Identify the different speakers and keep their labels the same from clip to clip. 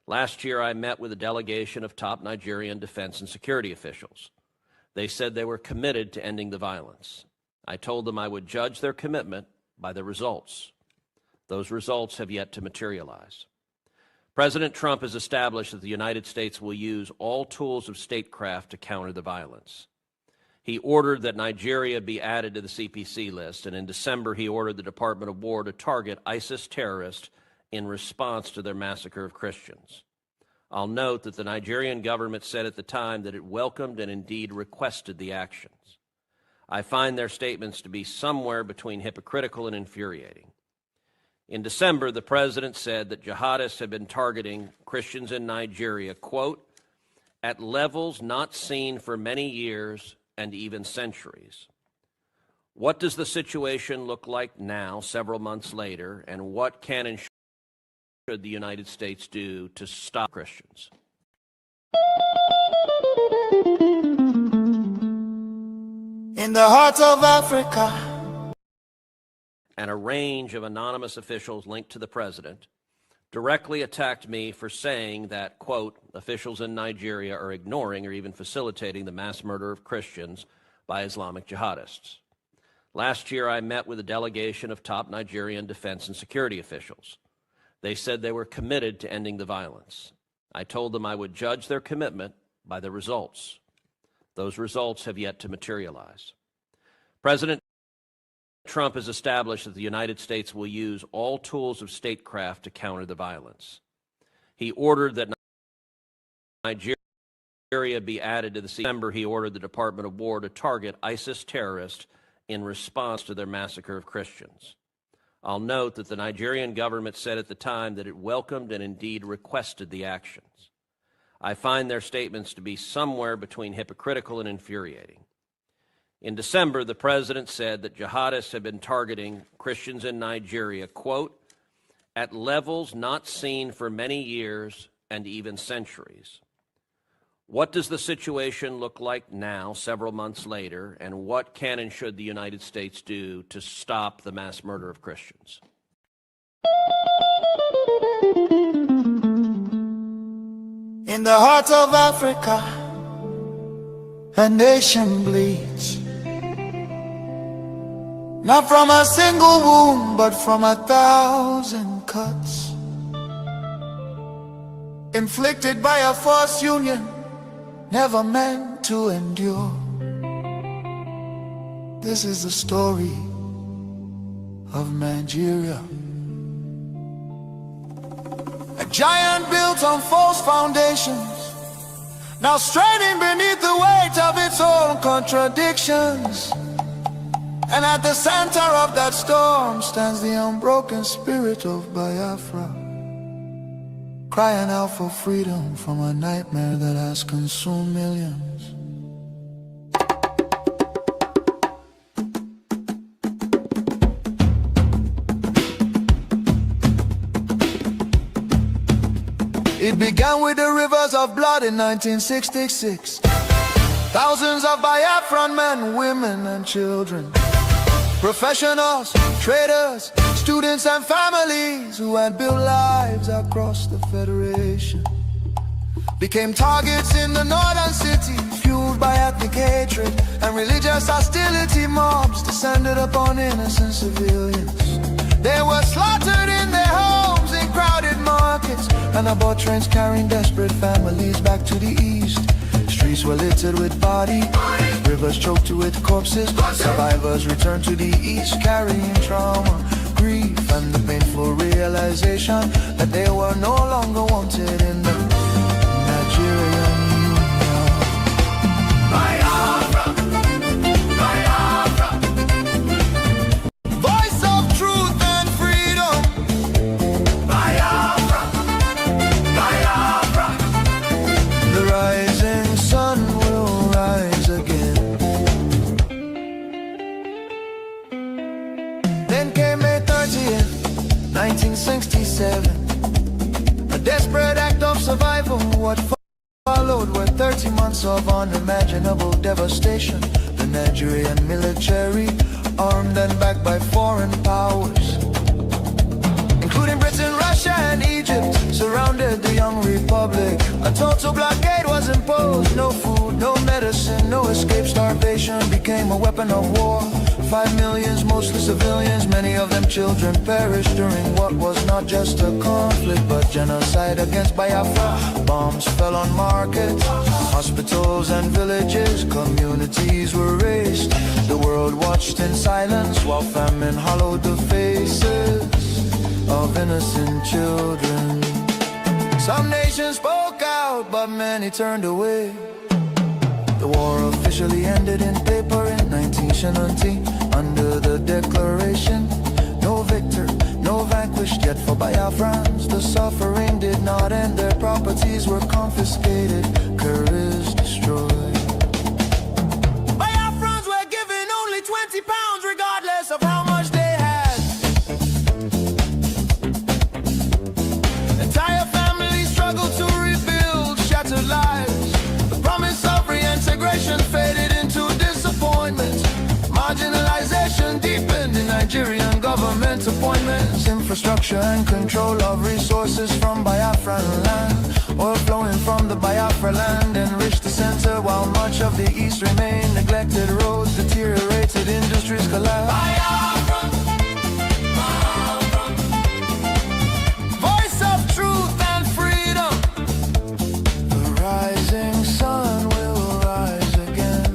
Speaker 1: Last year, I met with a delegation of top Nigerian defense and security officials. They said they were committed to ending the violence. I told them I would judge their commitment by the results. Those results have yet to materialize. President Trump has established that the United States will use all tools of statecraft to counter the violence. He ordered that Nigeria be added to the CPC list, and in December he ordered the Department of War to target ISIS terrorists in response to their massacre of Christians. I'll note that the Nigerian government said at the time that it welcomed and indeed requested the actions. I find their statements to be somewhere between hypocritical and infuriating. In December, the president said that jihadists had been targeting Christians in Nigeria, quote, at levels not seen for many years and even centuries. What does the situation look like now, several months later, and what can and should the United States do to stop Christians?
Speaker 2: In the heart of Africa.
Speaker 1: And a range of anonymous officials linked to the president directly attacked me for saying that, quote, officials in Nigeria are ignoring or even facilitating the mass murder of Christians by Islamic jihadists. Last year, I met with a delegation of top Nigerian defense and security officials. They said they were committed to ending the violence. I told them I would judge their commitment by the results. Those results have yet to materialize. President Trump has established that the United States will use all tools of statecraft to counter the violence. He ordered that Nigeria be added to the December. He ordered the Department of War to target ISIS terrorists in response to their massacre of Christians. I'll note that the Nigerian government said at the time that it welcomed and indeed requested the actions. I find their statements to be somewhere between hypocritical and infuriating. In December, the president said that jihadists had been targeting Christians in Nigeria, quote, at levels not seen for many years and even centuries. What does the situation look like now, several months later, and what can and should the United States do to stop the mass murder of Christians?
Speaker 2: In the heart of Africa, a nation bleeds. Not from a single wound, but from 1,000 cuts, inflicted by a false union, never meant to endure. This is the story of Nigeria. A giant built on false foundations, now straining beneath the weight of its own contradictions. And at the center of that storm stands the unbroken spirit of Biafra, crying out for freedom from a nightmare that has consumed millions. It began with the rivers of blood in 1966. Thousands of Biafran men, women and children, professionals, traders, students and families who had built lives across the Federation became targets in the northern city, fueled by ethnic hatred and religious hostility. Mobs descended upon innocent civilians. They were slaughtered in their homes, in crowded markets, and aboard trains carrying desperate families back to the east. Streets were littered with bodies, rivers choked with corpses. Survivors returned to the east carrying trauma, grief, and the painful realization that they were no longer wanted in the Nigerian Union. Biafra, Biafra, voice of truth and freedom. Biafra, Biafra, the rising sun will rise again. Then came May 30th, 1967, a desperate act of survival. What followed were 30 months of unimaginable devastation. The Nigerian military, armed and backed by foreign powers, including Britain, Russia and Egypt, surrounded founded the young republic. A total blockade was imposed. No food, no medicine, no escape. Starvation became a weapon of war. 5 millions, mostly civilians, many of them children, perished during what was not just a conflict but genocide against Biafra. Bombs fell on markets, hospitals and villages. Communities were razed. The world watched in silence while famine hollowed the faces of innocent children. Some nations spoke out, but many turned away. The war officially ended in paper in 1970 under the declaration. No victor, no vanquished, yet for Biafrans the suffering did not end. Their properties were confiscated, courage destroyed. Biafrans were given only 20 pounds regardless of how much they had. Entire families struggled to rebuild shattered lives. The promise of reintegration faded into disappointment. Marginalization deepened in Nigerian government appointments. Infrastructure and control of resources from Biafran land. Oil flowing from the Biafra land enriched the center while much of the east remained neglected. Roads deteriorated, industries collapsed. Biafra, Biafra. Voice of truth and freedom. The rising sun will rise again.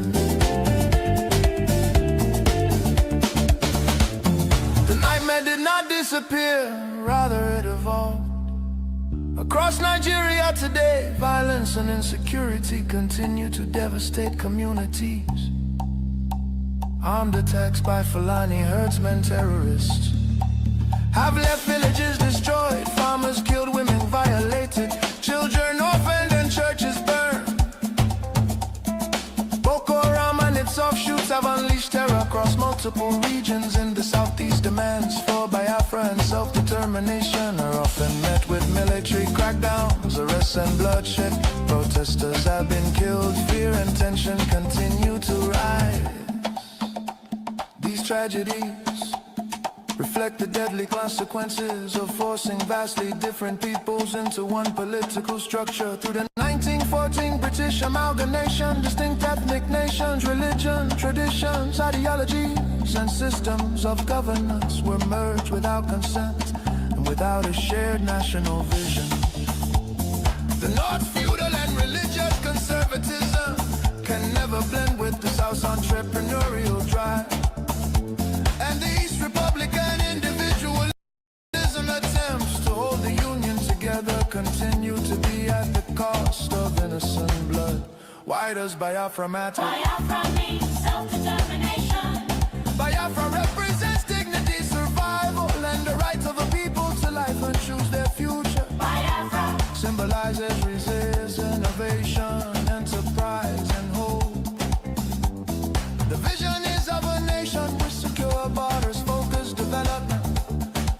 Speaker 2: The nightmare did not disappear, rather it evolved. Across Nigeria today, violence and insecurity continue to devastate communities. Armed attacks by Fulani herdsmen, terrorists have left villages destroyed, farmers killed, women violated, children orphaned and churches burned. Boko Haram and its offshoots have unleashed terror across multiple regions in the southeast. Demands for Biafra and self-determination are often met with military crackdowns, arrests and bloodshed. Protesters have been killed, fear and tension continue to rise. These tragedies reflect the deadly consequences of forcing vastly different peoples into one political structure. Through the 1914 British amalgamation, distinct ethnic nations, religion, traditions, ideologies, and systems of governance were merged without consent and without a shared national vision. The North's feudal and religious conservatism can never blend with the South's entrepreneurial drive. And the East Republican individualism attempts to hold the Union together continue to be at the cost of innocent blood. Why does Biafra matter?
Speaker 3: Biafra means self-determination.
Speaker 2: Biafra represents dignity, survival, and the right of the people to life and choose their future.
Speaker 3: Biafra
Speaker 2: Symbolizes resistance, innovation, enterprise, and hope. The vision is of a nation with secure borders, focused development,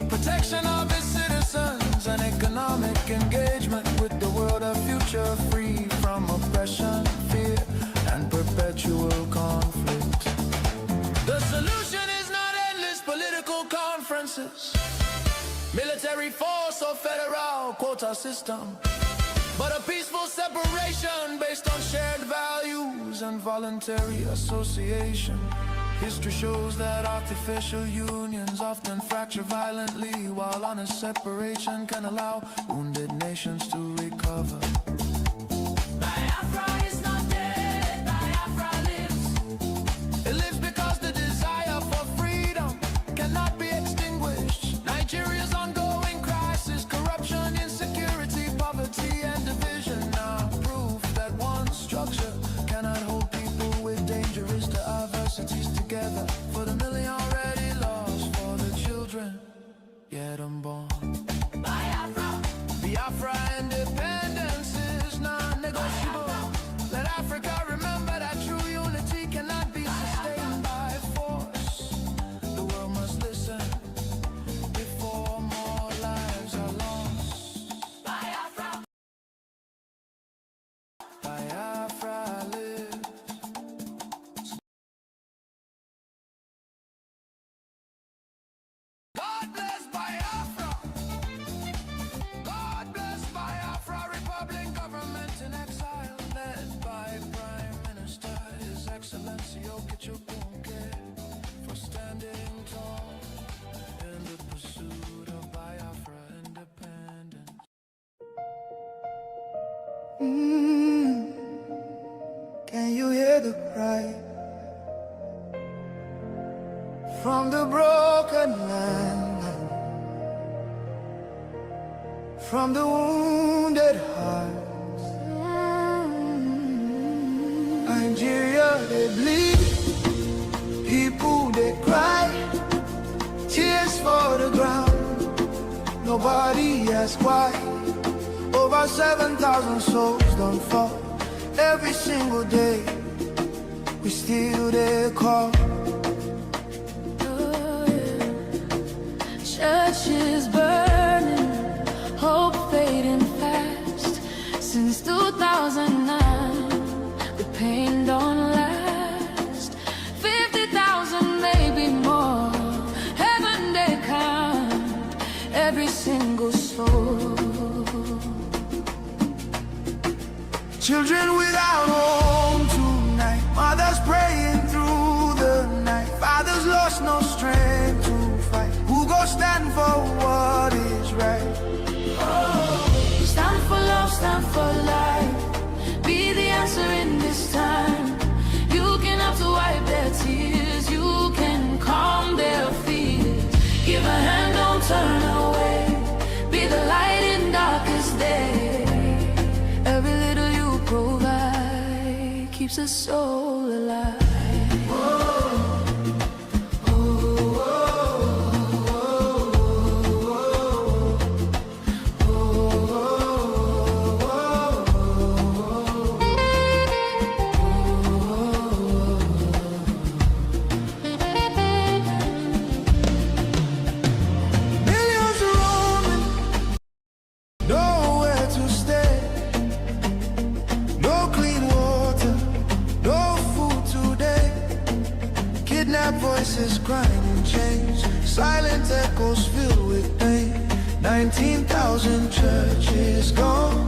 Speaker 2: protection of its citizens, and economic engagement with the world, a future free from oppression, fear, and perpetual conflict. The solution is not endless political conferences, military force or federal quota system, but a peaceful separation based on shared values and voluntary association. History shows that artificial unions often fracture violently, while honest separation can allow wounded nations to recover.
Speaker 3: Biafra is not dead, Biafra lives.
Speaker 2: It lives because the desire for freedom cannot be extinguished. Nigeria's ongoing crisis, corruption, insecurity, poverty, and division are proof that one structure cannot hold people with dangerous diversities together. For the million already lost, for the children yet unborn.
Speaker 3: Biafra,
Speaker 2: Biafra independence is non-negotiable. Let Africa remember that true unity cannot be sustained by force. The world must listen before more lives are lost.
Speaker 3: Biafra,
Speaker 2: Biafra lives. God bless Biafra. God bless Biafra. Can you hear the cry from the broken land, from the wounded hearts? Nigeria, they bleed, people they cry, tears for the ground. Nobody asks why. Over 7,000 souls don't fall every single day. We still they call.
Speaker 3: Churches burning, hope fading fast. Since 2009, the pain don't last. 50,000, maybe more. Heaven they count every single soul.
Speaker 2: Children without home tonight, mothers praying through the night, fathers lost no strength to fight. Who go stand for what is right?
Speaker 3: Stand for love, stand for life. Be the answer in this time. You can have to wipe their tears. You can calm their fears. Give a hand, don't turn away. Be the light in darkest day. Every little you provide keeps a soul alive.
Speaker 2: Millions roaming, nowhere to stay. No clean water, no food today. Kidnapped voices crying in chains, silent echoes filled with pain. 19,000 churches gone,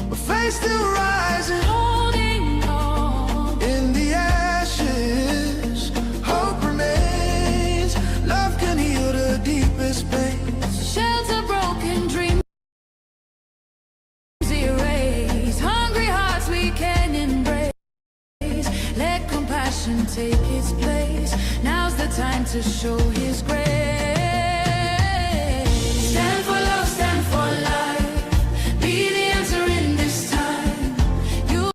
Speaker 2: but faith still rising.
Speaker 3: Holding on.
Speaker 2: In the ashes, hope remains. Love can heal the deepest pain.
Speaker 3: Shelter broken dreams erased. Hungry hearts we can embrace. Let compassion take its place. Now's the time to show his grace. Stand for love, stand for life. Be the answer in this time. You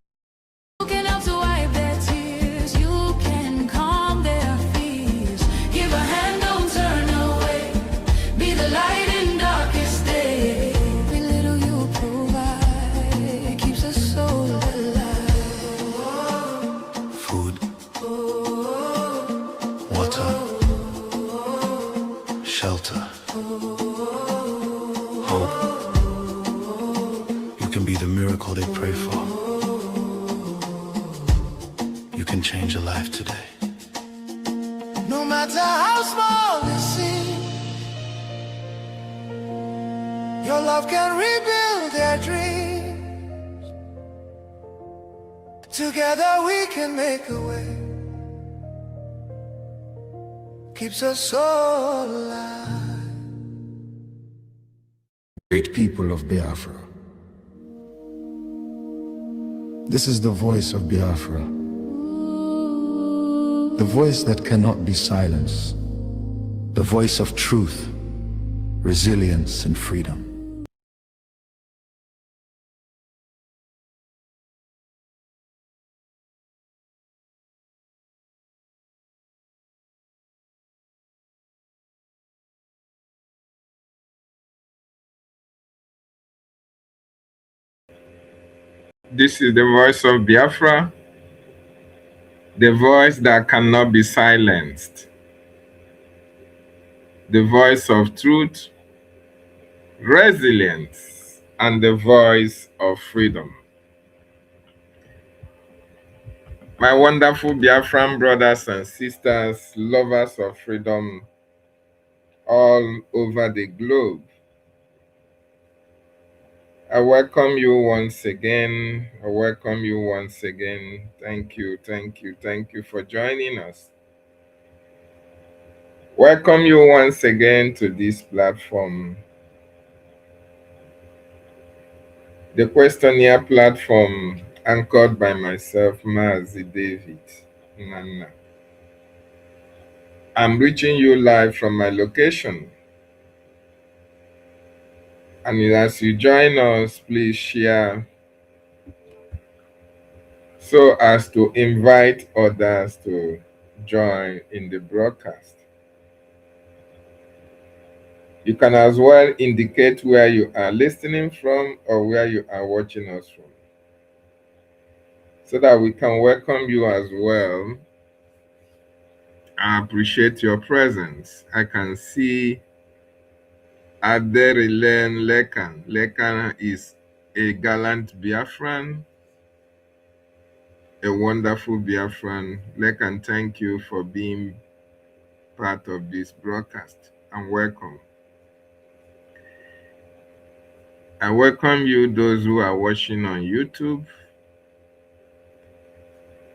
Speaker 3: can help to wipe their tears. You can calm their fears. Give a hand, don't turn away. Be the light in darkest day. Every little you provide keeps a soul alive.
Speaker 2: Food, water, shelter, hope. You can be the miracle they pray for. You can change a life today. No matter how small it seems, your love can rebuild their dreams. Together we can make a way. Keeps us all alive.
Speaker 4: Great people of Biafra. This is the voice of Biafra. The voice that cannot be silenced. The voice of truth, resilience, and freedom.
Speaker 5: This is the voice of Biafra, the voice that cannot be silenced, the voice of truth, resilience, and the voice of freedom. My wonderful Biafran brothers and sisters, lovers of freedom all over the globe, I welcome you once again. I welcome you once again. Thank you, thank you, thank you for joining us. Welcome you once again to this platform. the questionnaire platform anchored by myself, MAZI David Nana. I'm reaching you live from my location. And as you join us, please share so as to invite others to join in the broadcast. You can as well indicate where you are listening from or where you are watching us from, so that we can welcome you as well. I appreciate your presence. I can see Aderilen Lekan. Lekan is a gallant Biafran, a wonderful Biafran. Lekan, thank you for being part of this broadcast and welcome. I welcome you, those who are watching on YouTube.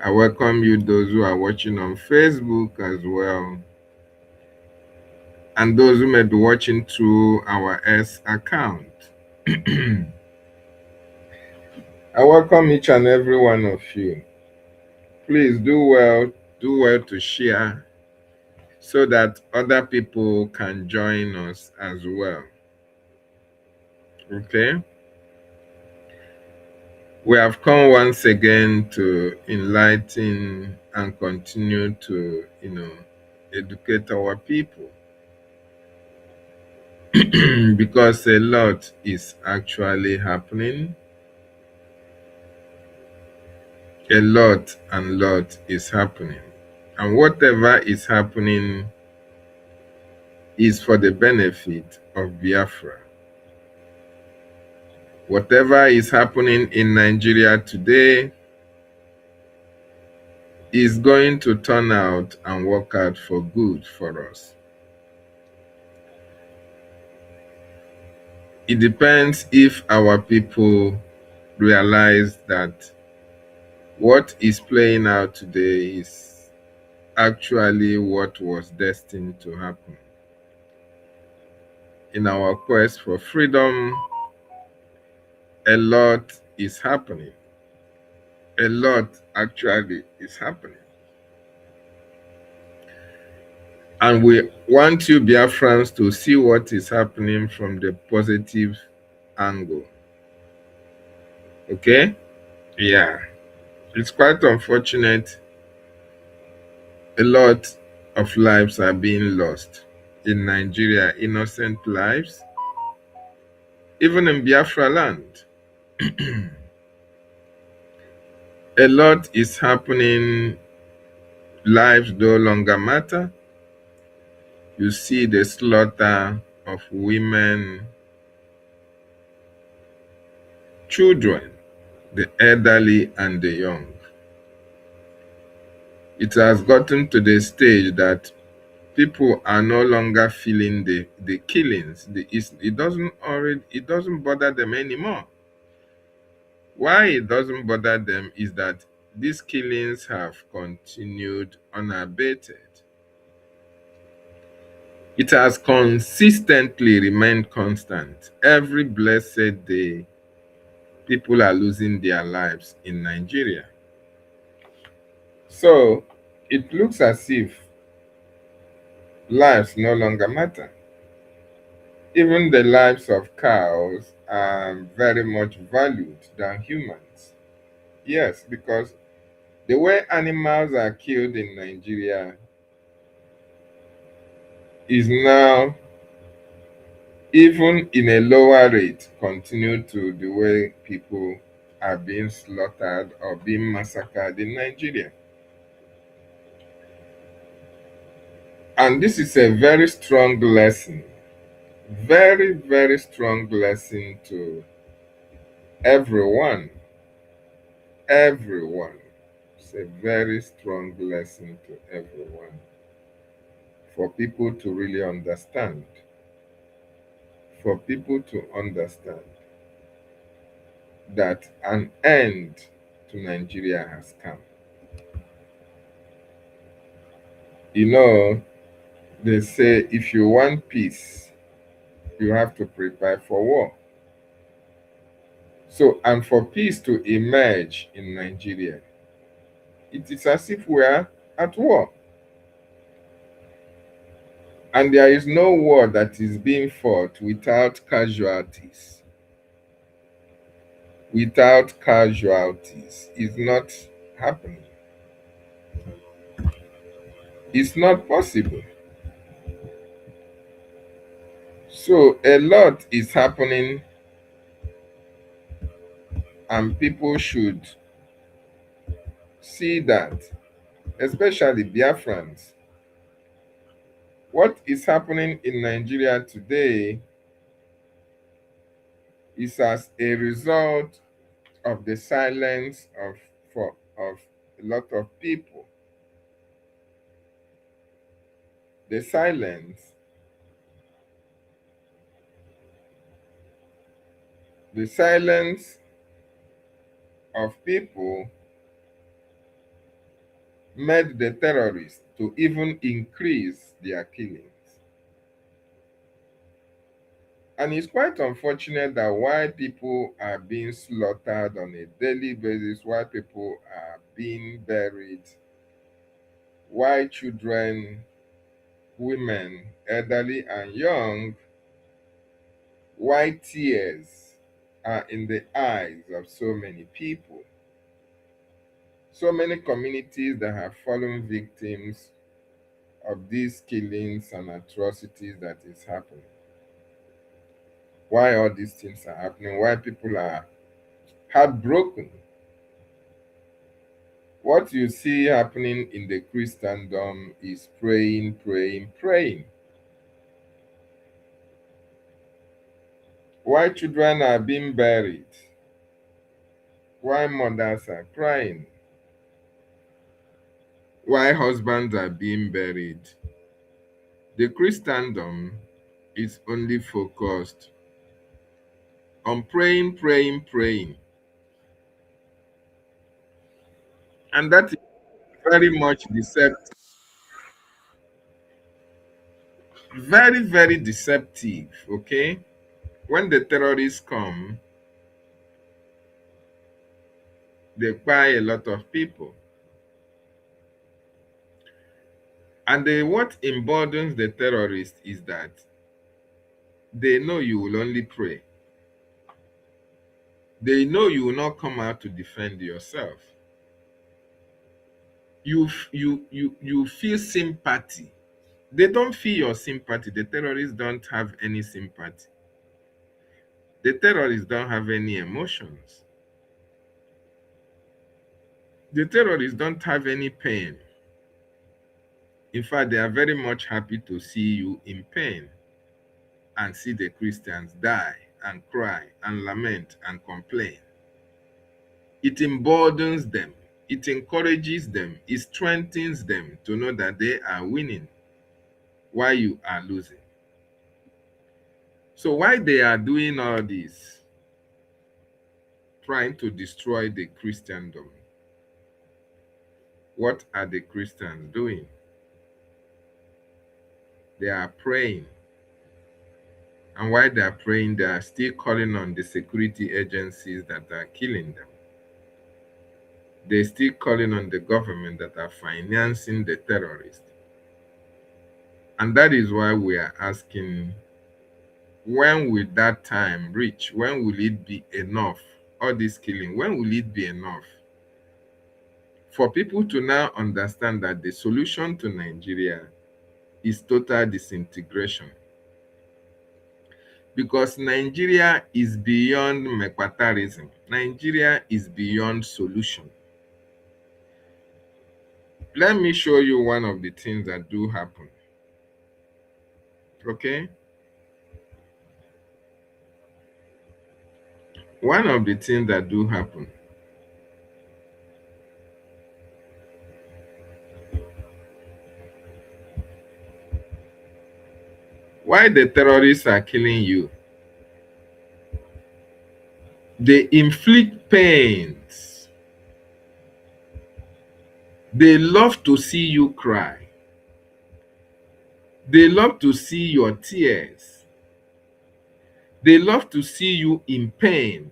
Speaker 5: I welcome you, those who are watching on Facebook as well, and those who may be watching through our S account. I welcome each and every one of you. Please do well to share so that other people can join us as well. Okay? We have come once again to enlighten and continue to, educate our people. Because a lot is actually happening. A lot is happening. And whatever is happening is for the benefit of Biafra. Whatever is happening in Nigeria today is going to turn out and work out for good for us. It depends if our people realize that what is playing out today is actually what was destined to happen. In our quest for freedom, a lot is happening. A lot actually is happening. And we want you Biafrans to see what is happening from the positive angle. Okay? Yeah. It's quite unfortunate. A lot of lives are being lost in Nigeria, innocent lives, even in Biafra land. A lot is happening. Lives no longer matter. You see the slaughter of women, children, the elderly, and the young. It has gotten to the stage that people are no longer feeling the killings. It doesn't bother them anymore. Why it doesn't bother them is that these killings have continued unabated. It has consistently remained constant. Every blessed day, people are losing their lives in Nigeria. So it looks as if lives no longer matter. Even the lives of cows are very much valued than humans. Yes, because the way animals are killed in Nigeria is now, even in a lower rate, continue to the way people are being slaughtered or being massacred in Nigeria. And this is a very strong lesson, very, very strong lesson to everyone. Everyone. It's a very strong lesson to everyone for people to really understand. For people to understand that an end to Nigeria has come. You know, they say if you want peace, you have to prepare for war. So, and for peace to emerge in Nigeria, it is as if we are at war. And there is no war that is being fought without casualties. Without casualties is not happening. It's not possible. So a lot is happening, and people should see that, especially Biafrans. What is happening in Nigeria today is as a result of the silence of a lot of people. The silence, the silence of people made the terrorists to even increase their killings. And it's quite unfortunate that while people are being slaughtered on a daily basis, while people are being buried, while children, women, elderly, and young, while tears are in the eyes of so many people, so many communities that have fallen victims of these killings and atrocities that is happening. Why all these things are happening, why people are heartbroken. What you see happening in the Christendom is praying, praying, praying. Why children are being buried, why mothers are crying, why husbands are being buried. The Christendom is only focused on praying, praying, praying. And that is very much deceptive. Very, very deceptive, okay? When the terrorists come, they buy a lot of people. And what emboldens the terrorists is that they know you will only pray. They know you will not come out to defend yourself. You feel sympathy. They don't feel your sympathy. The terrorists don't have any sympathy. The terrorists don't have any emotions. The terrorists don't have any pain. In fact, they are very much happy to see you in pain and see the Christians die and cry and lament and complain. It emboldens them. It encourages them. It strengthens them to know that they are winning while you are losing. So while they are doing all this, trying to destroy the Christendom, what are the Christians doing? They are praying. And while they are praying, they are still calling on the security agencies that are killing them. They're still calling on the government that are financing the terrorists. And that is why we are asking, when will that time reach? When will it be enough? All this killing, when will it be enough? For people to now understand that the solution to Nigeria is total disintegration. Because Nigeria is beyond mekpatarism. Nigeria is beyond solution. Let me show you one of the things that do happen. Okay? One of the things that do happen. Why the terrorists are killing you? They inflict pains. They love to see you cry. They love to see your tears. They love to see you in pain.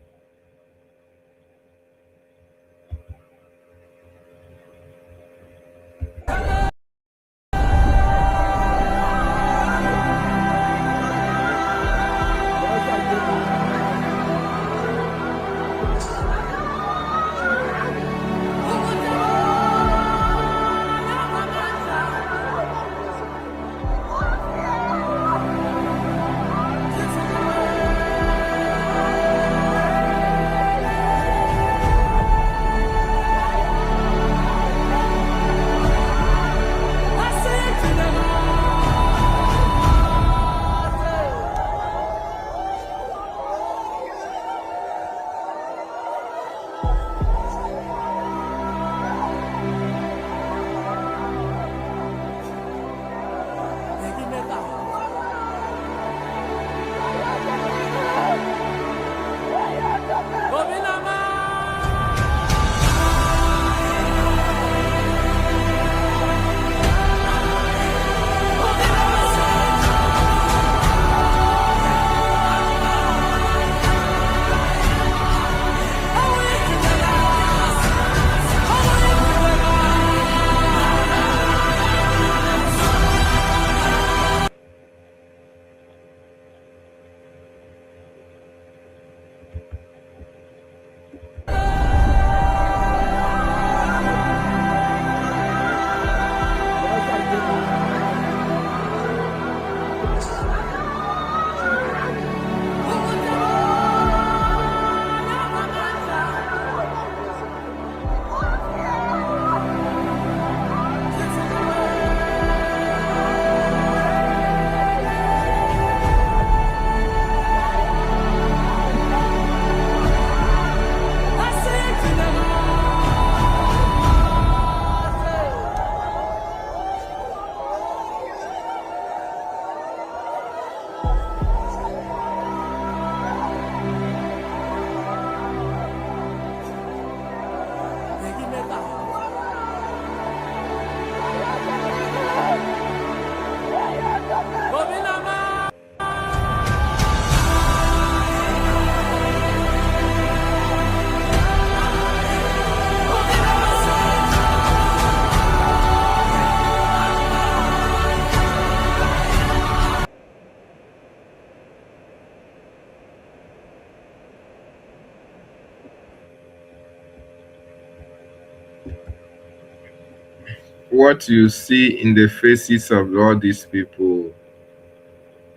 Speaker 5: what you see in the faces of all these people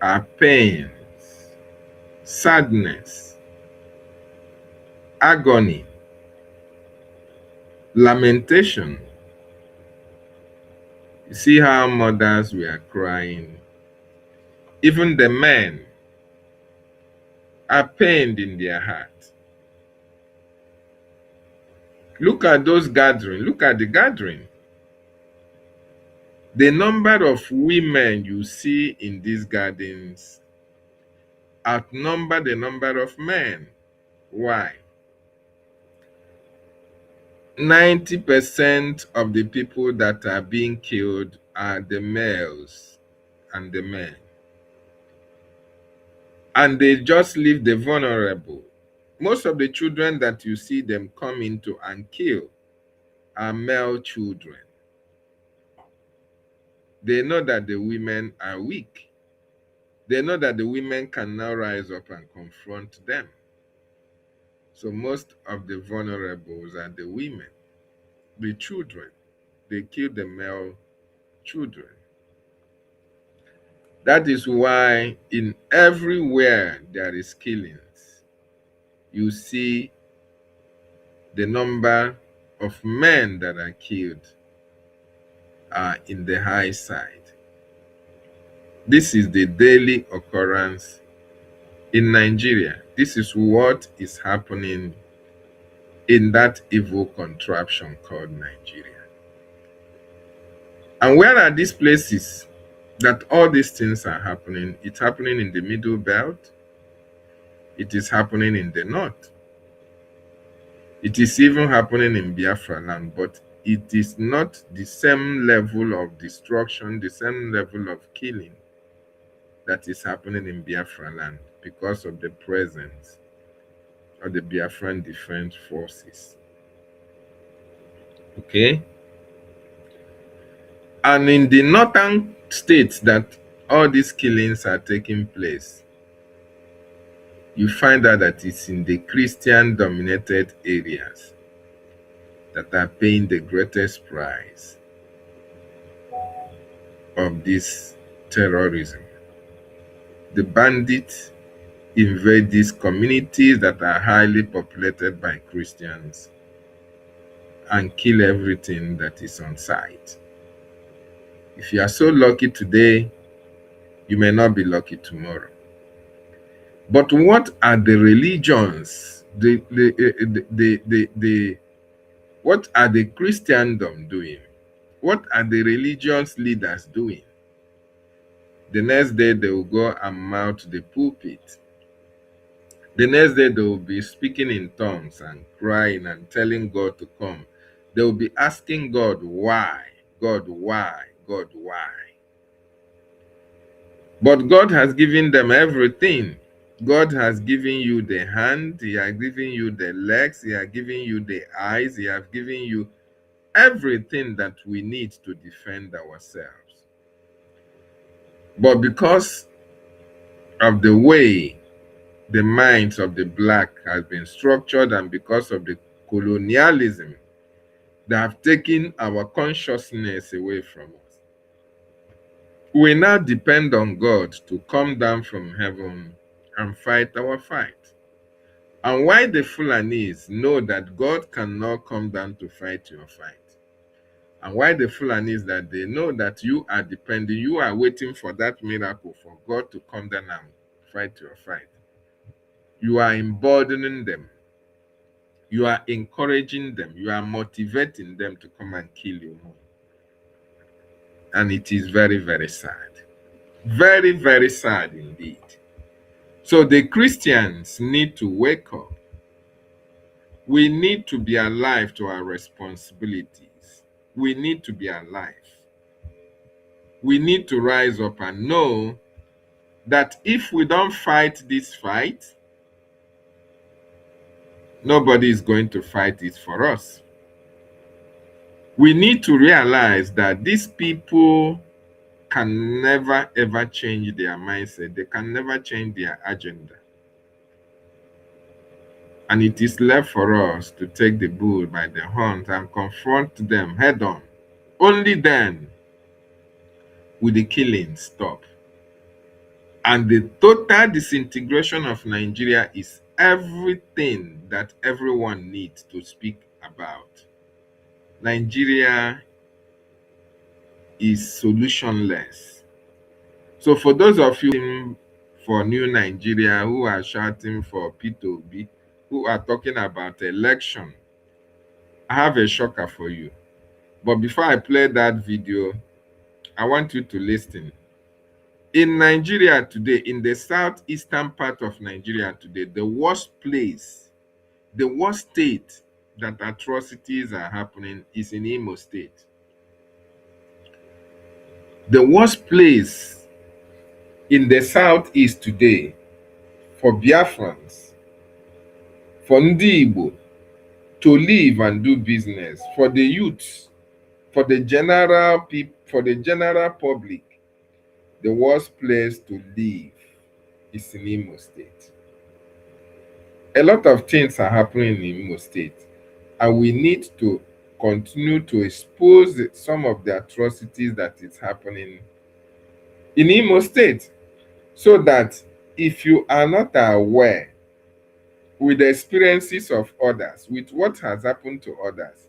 Speaker 5: are pains, sadness, agony, lamentation. You see how mothers were crying. Even the men are pained in their heart. Look at those gatherings. Look at the gathering. The number of women you see in these gardens outnumber the number of men. Why? 90% of the people that are being killed are the males and the men. And they just leave the vulnerable. Most of the children that you see them come into and kill are male children. They know that the women are weak. They know that the women can now rise up and confront them. So most of the vulnerables are the women, the children. They kill the male children. That is why in everywhere there is killings, you see the number of men that are killed are in the high side. This is the daily occurrence in Nigeria. This is what is happening in that evil contraption called Nigeria. And where are these places that all these things are happening? It's happening in the Middle Belt. It is happening in the North. It is even happening in Biafra land, but it is not the same level of destruction, the same level of killing that is happening in Biafra land because of the presence of the Biafran Defense Forces. Okay? And in the northern states that all these killings are taking place, you find out that it's in the Christian-dominated areas that are paying the greatest price of this terrorism. The bandits invade these communities that are highly populated by Christians and kill everything that is on sight. If you are so lucky today, you may not be lucky tomorrow. But what are the religions, what are the Christendom doing? What are the religious leaders doing? The next day they will go and mount the pulpit. The next day they will be speaking in tongues and crying and telling God to come. They will be asking God why, God why, God why. But God has given them everything. God has given you the hand, He has given you the legs, He has given you the eyes, He has given you everything that we need to defend ourselves. But because of the way the minds of the black has been structured and because of the colonialism that have taken our consciousness away from us, we now depend on God to come down from heaven and fight our fight. And why the Fulanis know that God cannot come down to fight your fight, and why the Fulanis that they know that you are depending, you are waiting for that miracle for God to come down and fight your fight. You are emboldening them. You are encouraging them. You are motivating them to come and kill you more. And it is very, very sad. Very, very sad indeed. So the Christians need to wake up. We need to be alive to our responsibilities. We need to be alive. We need to rise up and know that if we don't fight this fight, nobody is going to fight it for us. We need to realize that these people can never ever change their mindset. They can never change their agenda. And it is left for us to take the bull by the horns and confront them head on Only then will the killing stop. And the total disintegration of Nigeria is everything that everyone needs to speak about. Nigeria is solutionless. So for those of you for New Nigeria who are shouting for P2B, who are talking about election, I have a shocker for you. But before I play that video, I want you to listen. In Nigeria today, in the southeastern part of Nigeria today, the worst place, the worst state that atrocities are happening is in Imo State. The worst place in the southeast today for Biafrans, for Ndi Igbo to live and do business, for the youths, for the general people, for the general public, the worst place to live is in Imo State. A lot of things are happening in Imo State, and we need to continue to expose some of the atrocities that is happening in Imo State, so that if you are not aware with the experiences of others, with what has happened to others,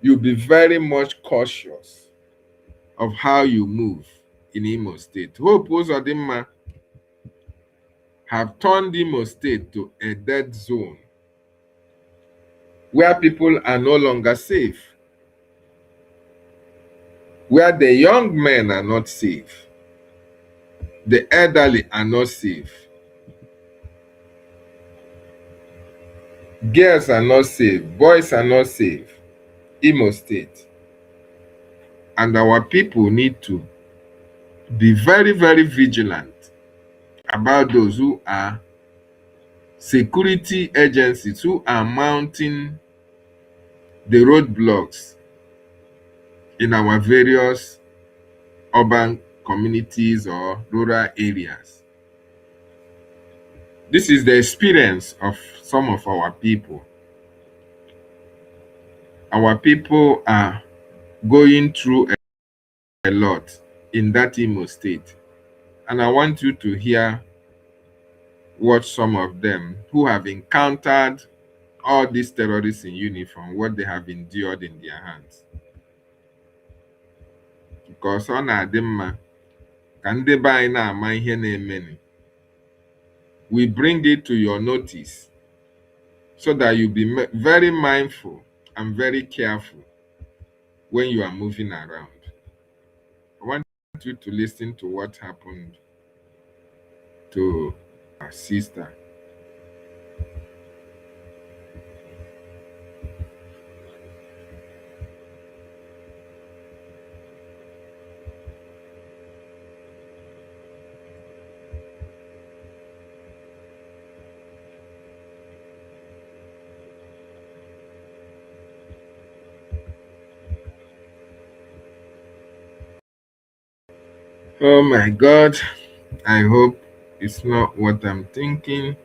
Speaker 5: you'll be very much cautious of how you move in Imo State. Hope Uzodinma have turned Imo State to a dead zone where people are no longer safe, where the young men are not safe, the elderly are not safe, girls are not safe, boys are not safe. Imo State. And our people need to be very, very vigilant about those who are security agencies who are mounting the roadblocks in our various urban communities or rural areas. This is the experience of some of our people. Our people are going through a lot in that Imo State. And I want you to hear what some of them who have encountered all these terrorists in uniform, what they have endured in their hands. Because on Adema, we bring it to your notice so that you be very mindful and very careful when you are moving around. I want you to listen to what happened to our sister. Oh my God, I hope it's not what I'm thinking.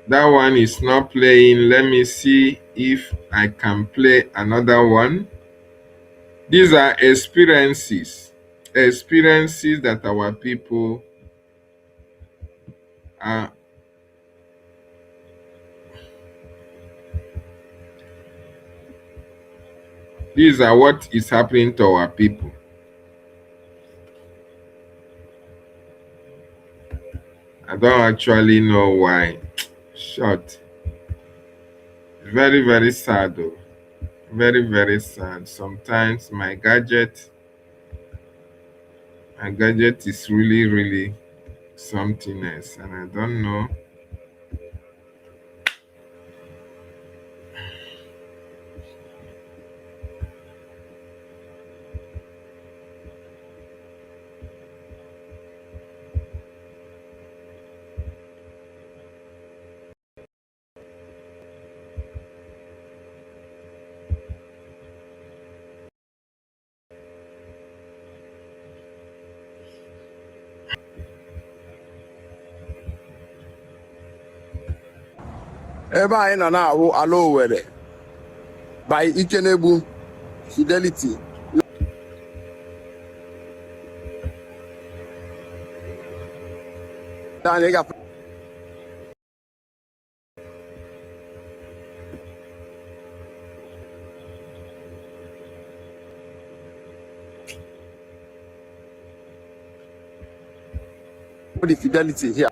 Speaker 5: That one is not playing. Let me see if I can play another one. These are experiences that our people are. These are what is happening to our people. I don't actually know why. Short. Very, very sad though. Very, very sad. Sometimes my gadget is really, really something else, and I don't know.
Speaker 6: ebe anyị nọ na-awụ ala Owerri by Ikenegbu Fidelity. Anyị ga the fidelity here.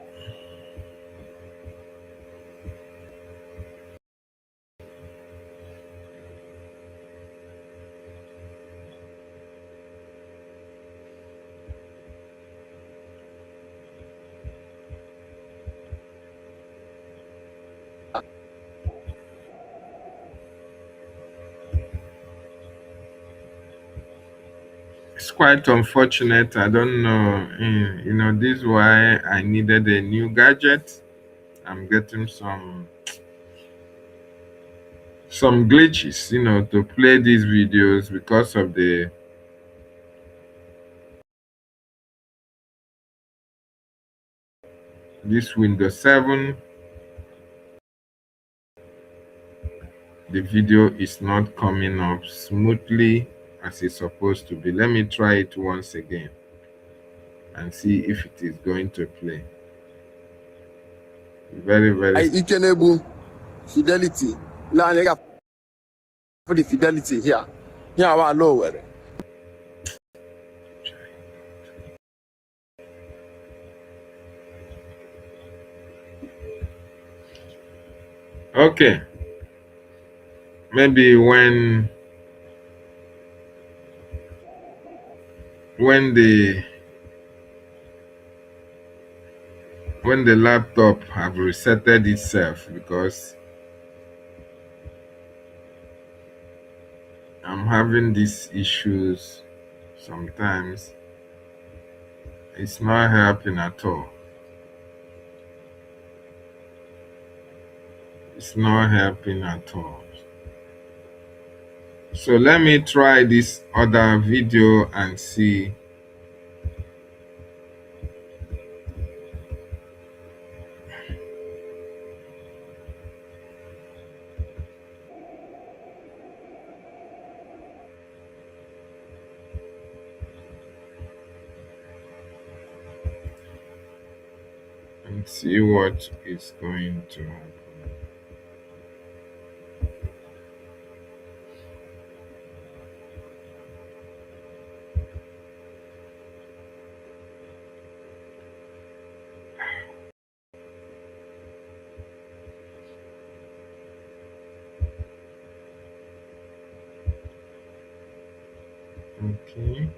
Speaker 5: It's quite unfortunate. I don't know. You know, this is why I needed a new gadget. I'm getting some glitches, you know, to play these videos because of this Windows 7. The video is not coming up smoothly as it's supposed to be. Let me try it once again and see if it is going to play. Very
Speaker 6: Ikenegbu Fidelity. For the fidelity here. Here our lower.
Speaker 5: Okay. Maybe when the laptop have resetted itself, because I'm having these issues sometimes. It's not helping at all. It's not helping at all. So let me try this other video and see. And see what is going to happen. Okay.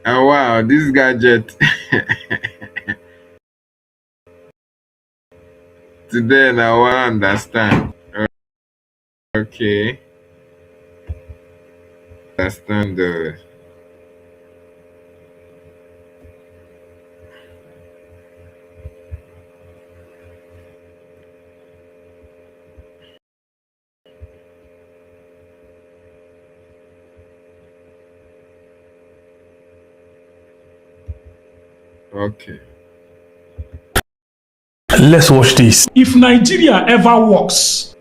Speaker 5: Oh wow, this gadget. Today now I understand. Okay. Understand the okay.
Speaker 7: Let's watch this. If Nigeria ever works,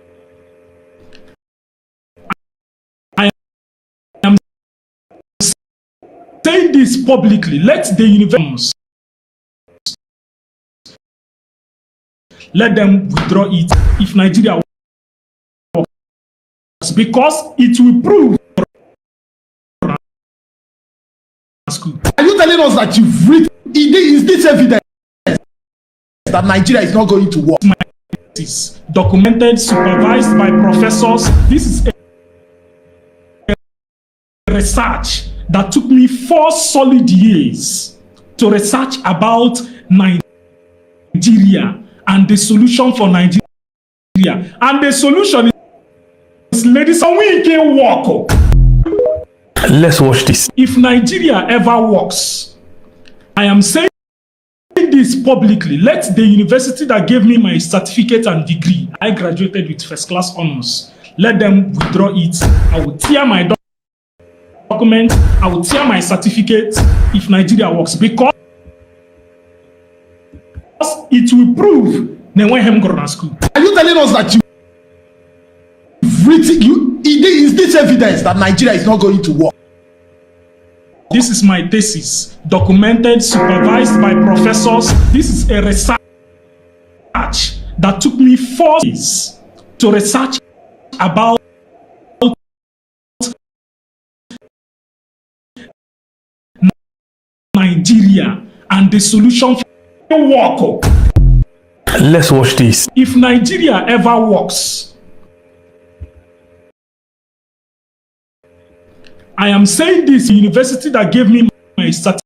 Speaker 7: I am saying this publicly. Let the universe, let them withdraw it. If Nigeria works, because it will prove.
Speaker 8: Are you telling us that you've read? Is this evidence that Nigeria is not going to work?
Speaker 7: Is documented, supervised by professors. This is a research that took me 4 solid years to research about Nigeria and the solution for Nigeria. And the solution is, ladies, and we can walk. Let's watch this. If Nigeria ever works, I am saying this publicly. Let the university that gave me my certificate and degree, I graduated with first class honors. let them withdraw it. I will tear my document. I will tear my certificate if Nigeria works, because it will prove they went him go to school.
Speaker 8: Are you telling us that you've written, is this evidence that Nigeria is not going to work?
Speaker 7: This is my thesis, documented, supervised by professors. This is a research that took me 4 years to research about Nigeria and the solution for work.
Speaker 9: Let's watch this.
Speaker 7: If Nigeria ever works, I am saying this university that gave me my certificate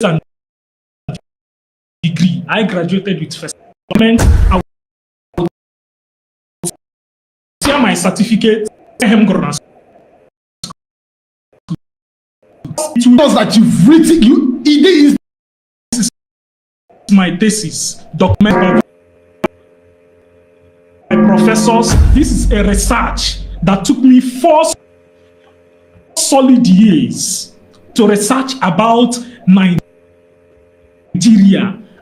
Speaker 7: and degree. I graduated with first. I will share my certificate.
Speaker 8: It was that you've written, this
Speaker 7: is my thesis, documented by professors. This is a research that took me 4 solid years to research about Nigeria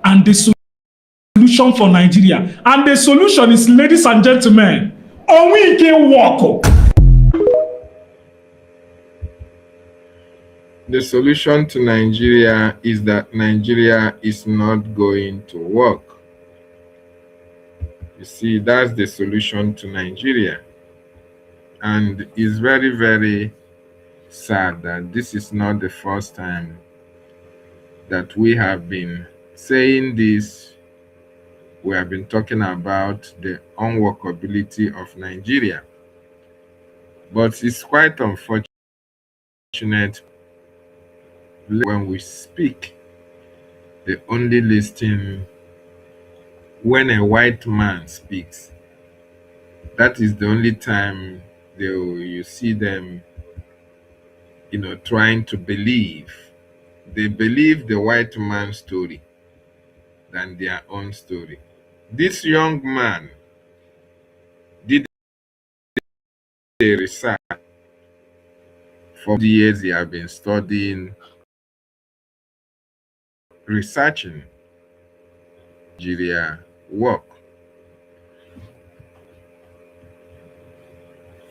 Speaker 7: and the solution for Nigeria. And the solution is, ladies and gentlemen, Onwero.
Speaker 5: The solution to Nigeria is that Nigeria is not going to work. You see, that's the solution to Nigeria. And it's very, very sad that this is not the first time that we have been saying this. We have been talking about the unworkability of Nigeria. But it's quite unfortunate when we speak, they only listen when a white man speaks. That is the only time you see them, trying to believe. They believe the white man's story than their own story. This young man did a research. For the years he has been studying, researching Nigeria work.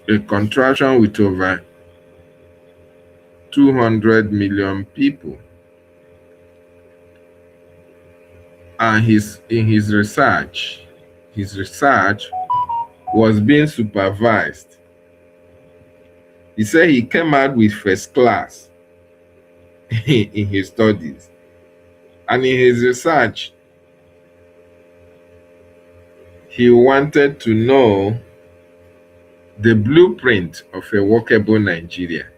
Speaker 5: A contraction with over 200 million people. And in his research was being supervised. He said he came out with first class in his studies. And in his research, he wanted to know the blueprint of a workable Nigeria.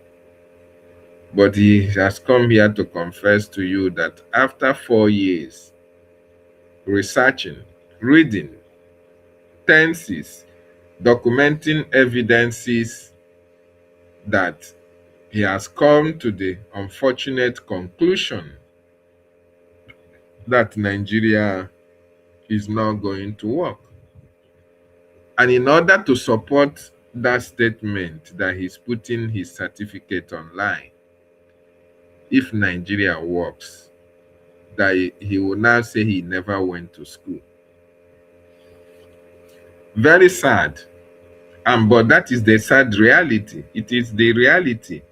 Speaker 5: But he has come here to confess to you that after 4 years, researching, reading, tenses, documenting evidences, that he has come to the unfortunate conclusion that Nigeria is not going to work. And in order to support that statement that he's putting his certificate online, if Nigeria works, that he will now say he never went to school. Very sad. But that is the sad reality. It is the reality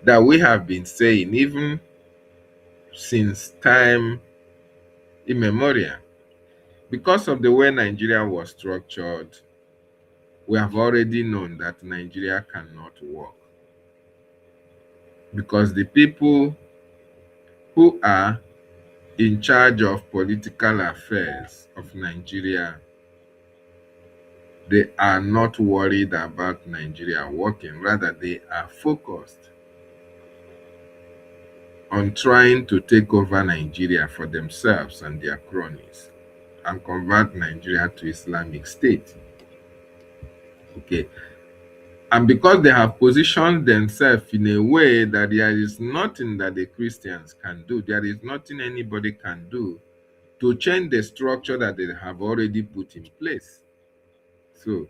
Speaker 5: that we have been saying even since time immemorial. Because of the way Nigeria was structured, we have already known that Nigeria cannot work. Because the people who are in charge of political affairs of Nigeria, they are not worried about Nigeria working. Rather, they are focused on trying to take over Nigeria for themselves and their cronies and convert Nigeria to Islamic State. Okay. And because they have positioned themselves in a way that there is nothing that the Christians can do, there is nothing anybody can do to change the structure that they have already put in place. So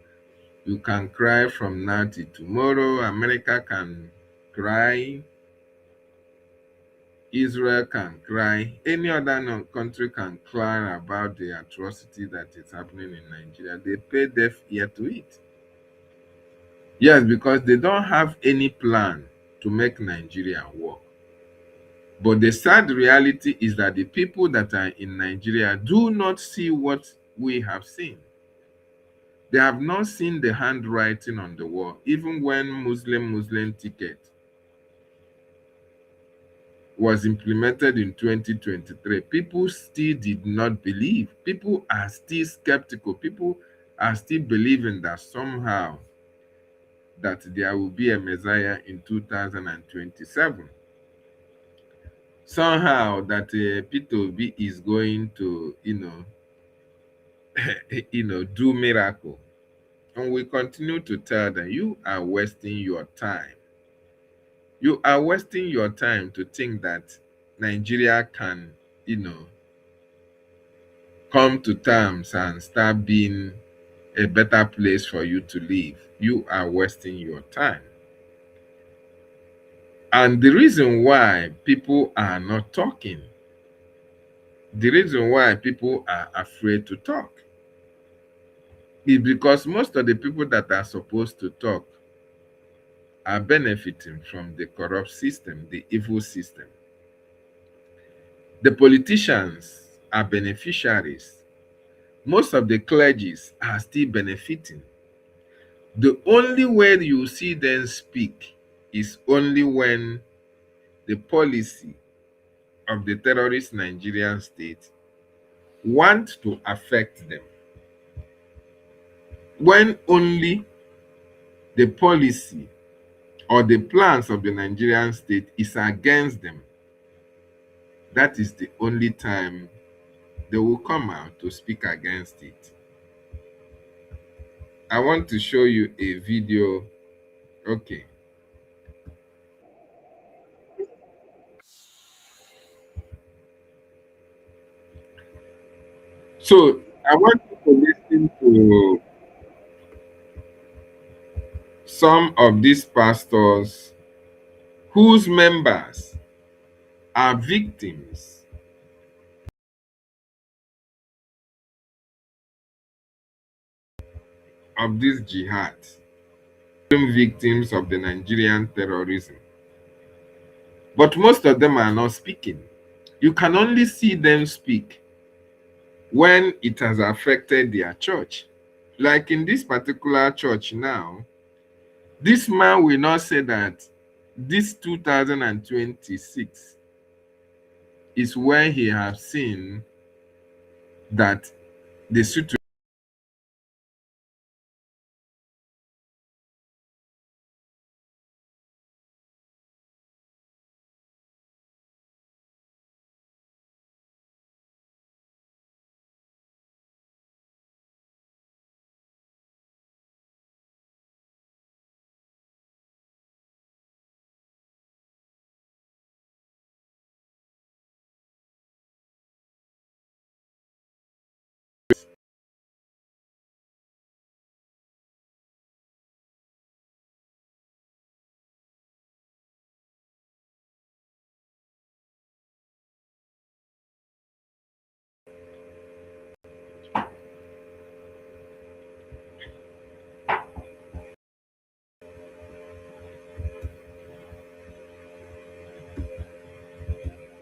Speaker 5: you can cry from now till tomorrow. America can cry. Israel can cry. Any other country can cry about the atrocity that is happening in Nigeria. They pay deaf ear to it. Yes, because they don't have any plan to make Nigeria work. But the sad reality is that the people that are in Nigeria do not see what we have seen. They have not seen the handwriting on the wall. Even when Muslim ticket was implemented in 2023, people still did not believe. People are still skeptical. People are still believing that somehow that there will be a Messiah in 2027. Somehow that Peter Obi is going to, do miracle. And we continue to tell them, you are wasting your time. You are wasting your time to think that Nigeria can, come to terms and start being a better place for you to live. You are wasting your time. And the reason why people are not talking, the reason why people are afraid to talk, is because most of the people that are supposed to talk are benefiting from the corrupt system, the evil system. The politicians are beneficiaries. Most of the clergies are still benefiting. The only way you see them speak is only when the policy of the terrorist Nigerian state want to affect them. When only the policy or the plans of the Nigerian state is against them, that is the only time they will come out to speak against it. I want to show you a video. Okay. So I want you to listen to some of these pastors whose members are victims of this jihad, victims of the Nigerian terrorism. But most of them are not speaking. You can only see them speak when it has affected their church. Like in this particular church now, this man will not say that this 2026 is when he has seen that the situation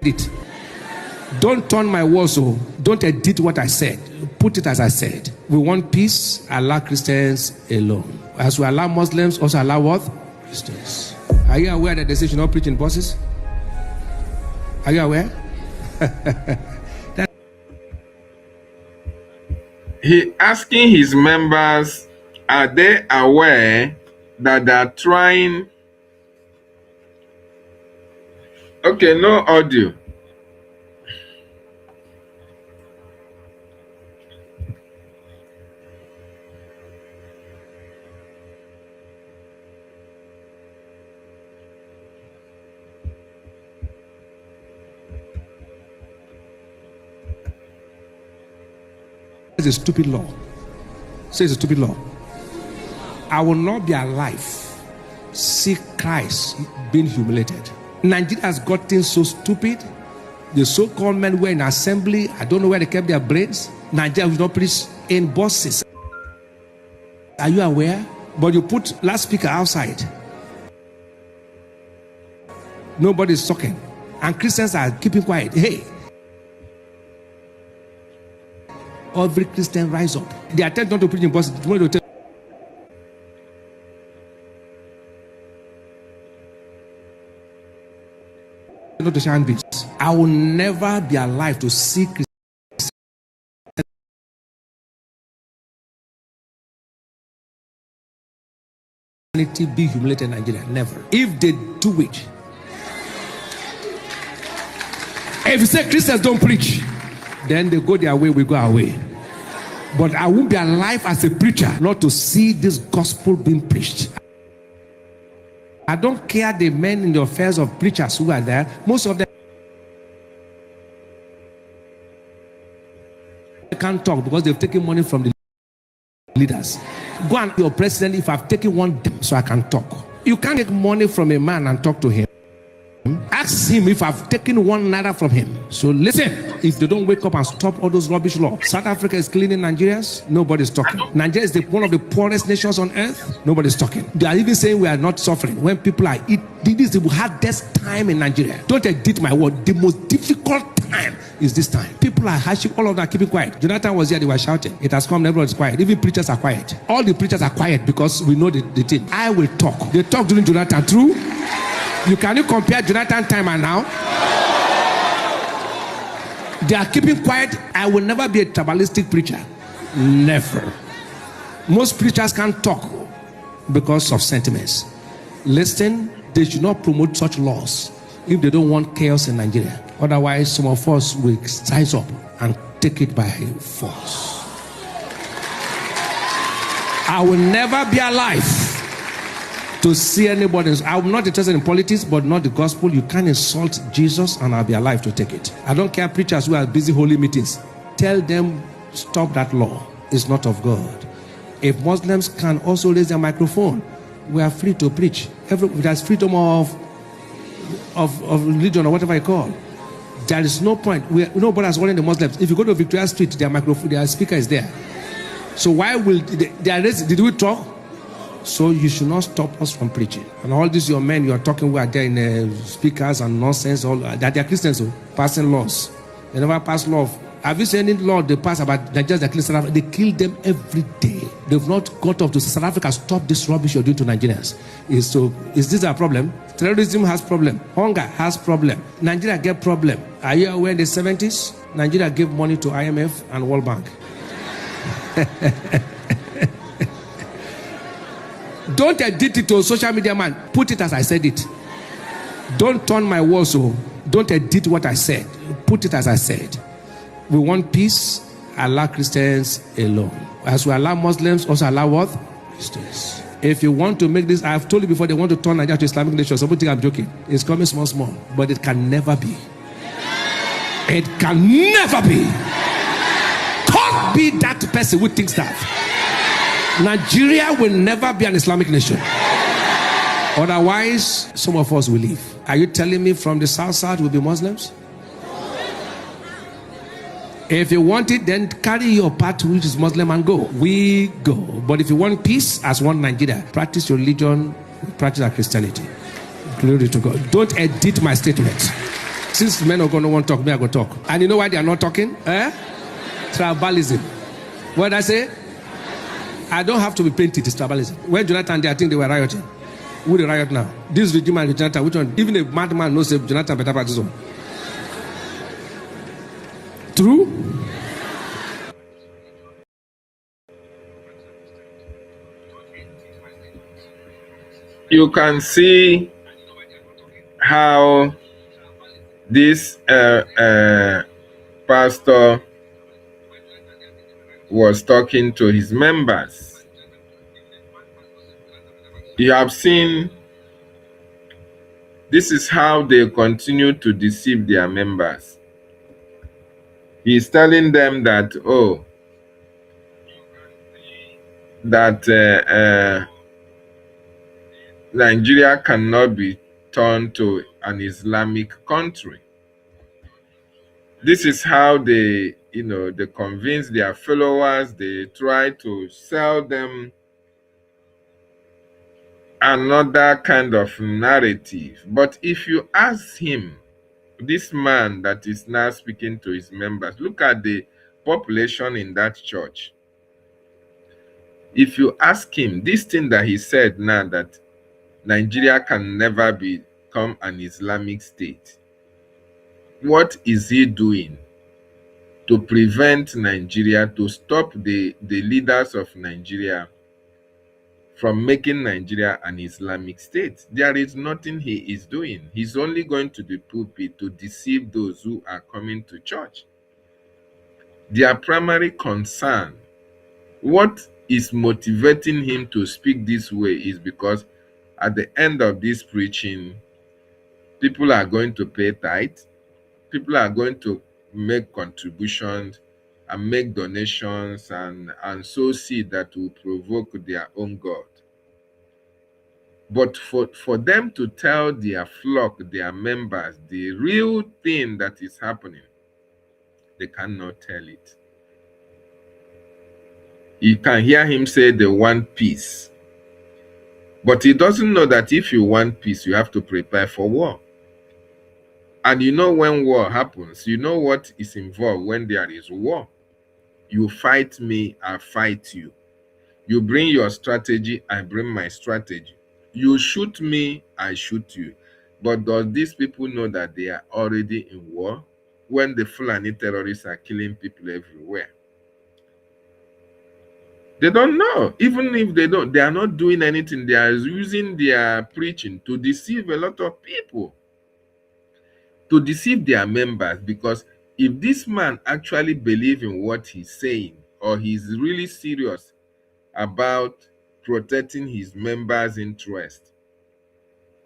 Speaker 10: it. Don't turn my words, so don't edit what I said. Put it as I said. We want peace, allow Christians alone. As we allow Muslims, also allow what? Christians. Are you aware that they say you should not preach in buses? Are you aware?
Speaker 5: he asking his members, are they aware that they are trying? Okay, no audio.
Speaker 10: It's a stupid law. Say it's a stupid law. I will not be alive see Christ being humiliated. Nigeria has gotten so stupid. The so-called men were in assembly. I don't know where they kept their brains. Nigeria will not preach in buses. Are you aware? But you put last speaker outside. Nobody's talking. And Christians are keeping quiet. Hey. Every Christian rise up. They attempt not to preach in buses. Not to shine beats. I will never be alive to see Christianity be humiliated in Nigeria. Never. If they do it, if you say Christians don't preach, then they go their way, we go our way. But I won't be alive as a preacher not to see this gospel being preached. I don't care the men in the affairs of preachers who are there. Most of them can't talk because they've taken money from the leaders. Go and your president if I've taken one so I can talk. You can't take money from a man and talk to him. Ask him if I've taken one naira from him. So listen, if they don't wake up and stop all those rubbish laws. South Africa is cleaning Nigerians. Nobody's talking. Nigeria is one of the poorest nations on earth. Nobody's talking. They are even saying we are not suffering when people are eating. This is the hardest time in Nigeria. Don't edit my word. The most difficult time is this time. People are hardship. All of them are keeping quiet. Jonathan was here. They were shouting. It has come. Everyone is quiet. Even preachers are quiet. All the preachers are quiet because we know the thing. I will talk. They talk during Jonathan. True. Can you compare Jonathan time and now? They are keeping quiet. I will never be a tribalistic preacher. Never. Most preachers can't talk because of sentiments. Listen, they should not promote such laws if they don't want chaos in Nigeria. Otherwise, some of us will rise up and take it by force. I will never be alive to see anybody. I'm not interested in politics, but not the gospel. You can't insult Jesus and I'll be alive to take it. I don't care preachers who are busy holy meetings. Tell them, stop that law. It's not of God. If Muslims can also raise their microphone, we are free to preach. There's freedom of religion or whatever you call. There is no point. Nobody has warning the Muslims. If you go to Victoria Street, their microphone, their speaker is there. So why will did we talk? So you should not stop us from preaching. And all these your men you are talking who are there in speakers and nonsense, all that they are Christians who passing laws. They never pass law. Have you seen any law they pass about Nigerians that kill South Africa? They kill them every day. They've not got up to South Africa. Stop this rubbish you're doing to Nigerians. Is this a problem? Terrorism has problem. Hunger has problem. Nigeria get problem. Are you aware in the 70s? Nigeria gave money to IMF and World Bank. Don't edit it to social media, man. Put it as I said it. Don't turn my words so. Don't edit what I said. Put it as I said. We want peace. Allow Christians alone. As we allow Muslims, also allow what? Christians. If you want to make this, I've told you before, they want to turn Nigeria to Islamic nation. Somebody think I'm joking. It's coming small, but it can never be. It can never be. Can't be that person who thinks that. Nigeria will never be an Islamic nation. Otherwise, some of us will leave. Are you telling me from the south side will be Muslims? If you want it, then carry your part which is Muslim and go. We go. But if you want peace as one Nigeria, practice your religion, practice our Christianity. Glory to God. Don't edit my statement. Since men are going to want to talk, me I go talk. And you know why they are not talking? Tribalism. What did I say? I don't have to be painted. It's tribalism. When Jonathan, I think they were rioting. Who they riot now? This regime and Jonathan, which one? Even a madman knows if Jonathan better practice one. True?
Speaker 5: You can see how this pastor was talking to his members. You have seen this is how they continue to deceive their members. He's telling them that, oh, that Nigeria cannot be turned to an Islamic country. This is how they, they convince their followers. They try to sell them another kind of narrative. But if you ask him, this man that is now speaking to his members, look at the population in that church. If you ask him, this thing that he said now, that Nigeria can never become an Islamic state, what is he doing to prevent Nigeria, to stop the leaders of Nigeria from making Nigeria an Islamic state? There is nothing he is doing. He's only going to the pulpit to deceive those who are coming to church. Their primary concern, what is motivating him to speak this way, is because at the end of this preaching, people are going to pay tithe, people are going to make contributions and make donations and sow seed that will provoke their own God. But for them to tell their flock, their members, the real thing that is happening, they cannot tell it. You can hear him say they want peace. But he doesn't know that if you want peace, you have to prepare for war. And you know, when war happens, you know what is involved when there is war. You fight me, I fight you. You bring your strategy, I bring my strategy. You shoot me, I shoot you. But does these people know that they are already in war when the Fulani terrorists are killing people everywhere? They don't know. Even if they don't, they are not doing anything. They are using their preaching to deceive a lot of people, to deceive their members. Because if this man actually believes in what he's saying, or he's really serious about protecting his members' interest,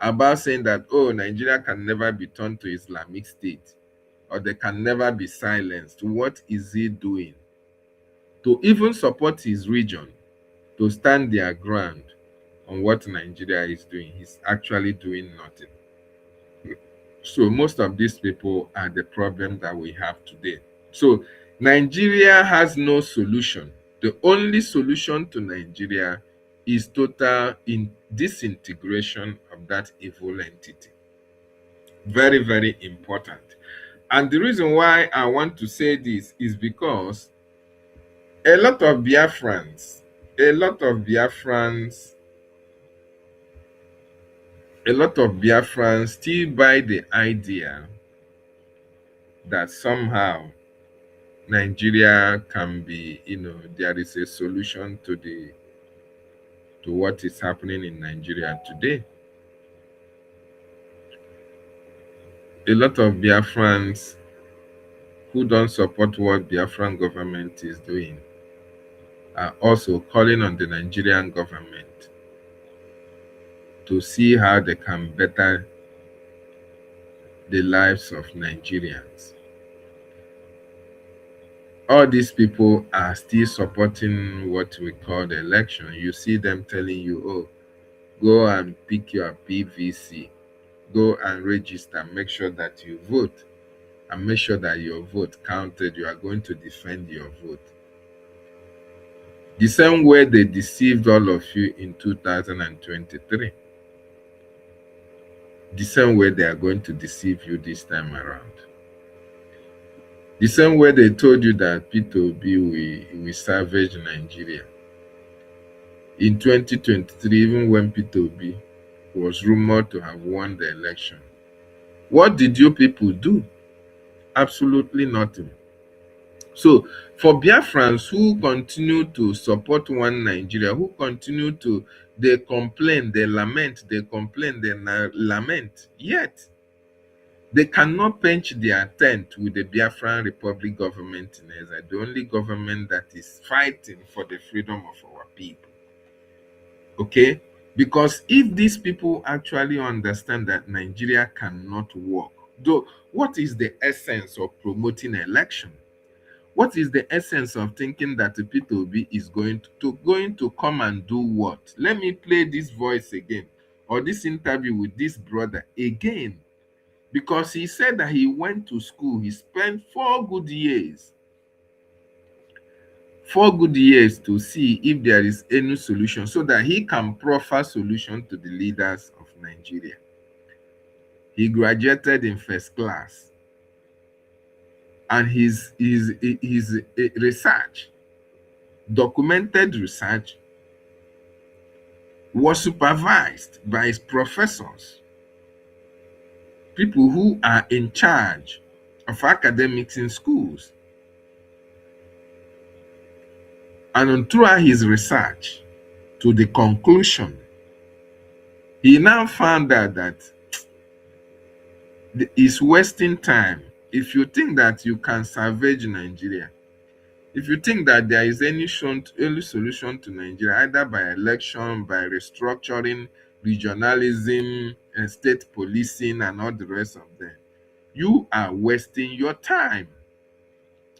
Speaker 5: about saying that, oh, Nigeria can never be turned to Islamic state, or they can never be silenced, what is he doing? To even support his region, to stand their ground on what Nigeria is doing, he's actually doing nothing. So most of these people are the problem that we have today. So Nigeria has no solution. The only solution to Nigeria is total disintegration of that evil entity. Very, very important. And the reason why I want to say this is because a lot of Biafrans still buy the idea that somehow Nigeria can be, there is a solution to what is happening in Nigeria today. A lot of Biafrans who don't support what Biafran government is doing are also calling on the Nigerian government to see how they can better the lives of Nigerians. All these people are still supporting what we call the election. You see them telling you, oh, go and pick your PVC, go and register, make sure that you vote, and make sure that your vote counted. You are going to defend your vote. The same way they deceived all of you in 2023. The same way they are going to deceive you this time around. The same way they told you that P2B will salvage Nigeria. In 2023, even when P2B was rumored to have won the election, what did you people do? Absolutely nothing. So for Biafrans who continue to support one Nigeria, who continue to, they complain, they lament, they complain, they lament, yet they cannot pinch their tent with the Biafran Republic government in Israel, the only government that is fighting for the freedom of our people. Okay? Because if these people actually understand that Nigeria cannot work, though, what is the essence of promoting election? What is the essence of thinking that the P2B is going to come and do what? Let me play this voice again, or this interview with this brother again, because he said that he went to school. He spent 4 good years. 4 good years to see if there is any solution so that he can proffer solution to the leaders of Nigeria. He graduated in first class, and his research, documented research, was supervised by his professors, people who are in charge of academics in schools. And throughout his research, to the conclusion, he now found out that it's wasting time. If you think that you can salvage Nigeria, if you think that there is any solution to Nigeria, either by election, by restructuring, regionalism, and state policing, and all the rest of them, you are wasting your time.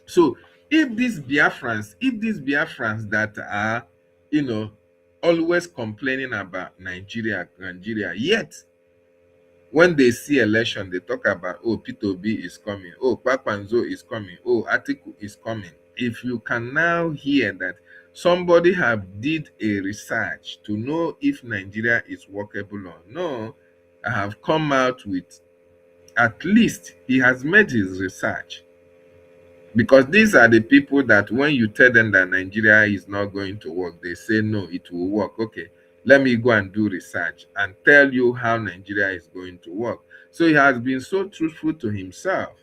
Speaker 5: So if these Biafrans that are, always complaining about Nigeria, yet when they see election, they talk about, oh, P2B is coming, oh, Kwakwanzo is coming, oh, Atiku is coming. If you can now hear that somebody have did a research to know if Nigeria is workable or no, I have come out with, at least he has made his research. Because these are the people that when you tell them that Nigeria is not going to work, they say, no, it will work. Okay, let me go and do research and tell you how Nigeria is going to work. So he has been so truthful to himself.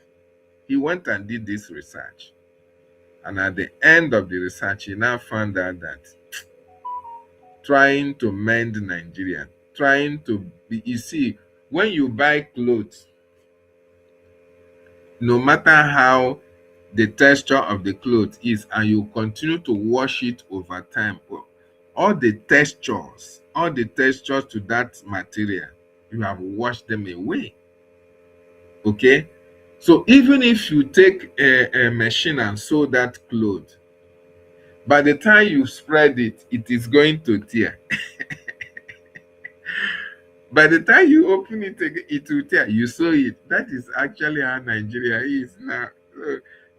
Speaker 5: He went and did this research. And at the end of the research, he now found out that trying to mend Nigeria, trying to be, you see, when you buy clothes, no matter how the texture of the cloth is, and you continue to wash it over time, all the textures to that material, you have washed them away. Okay, so even if you take a machine and sew that cloth, by the time you spread it, it is going to tear. By the time you open it again, it will tear. You sew it. That is actually how Nigeria is now.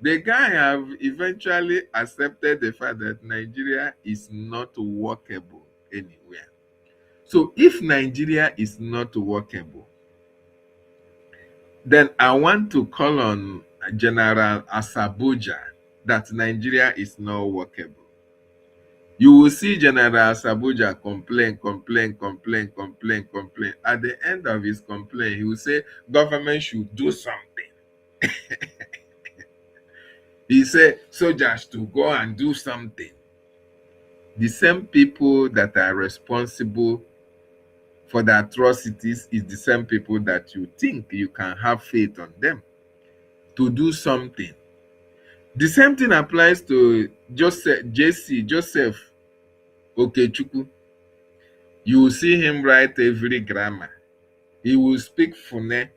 Speaker 5: The guy have eventually accepted the fact that Nigeria is not workable anywhere. So if Nigeria is not workable, then I want to call on General Asabuja that Nigeria is not workable. You will see General Asabuja complain. At the end of his complaint, he will say government should do something. He said soldiers to go and do something. The same people that are responsible for the atrocities is the same people that you think you can have faith on them to do something. The same thing applies to Joseph Okechukwu. You will see him write every grammar. He will speak Fune.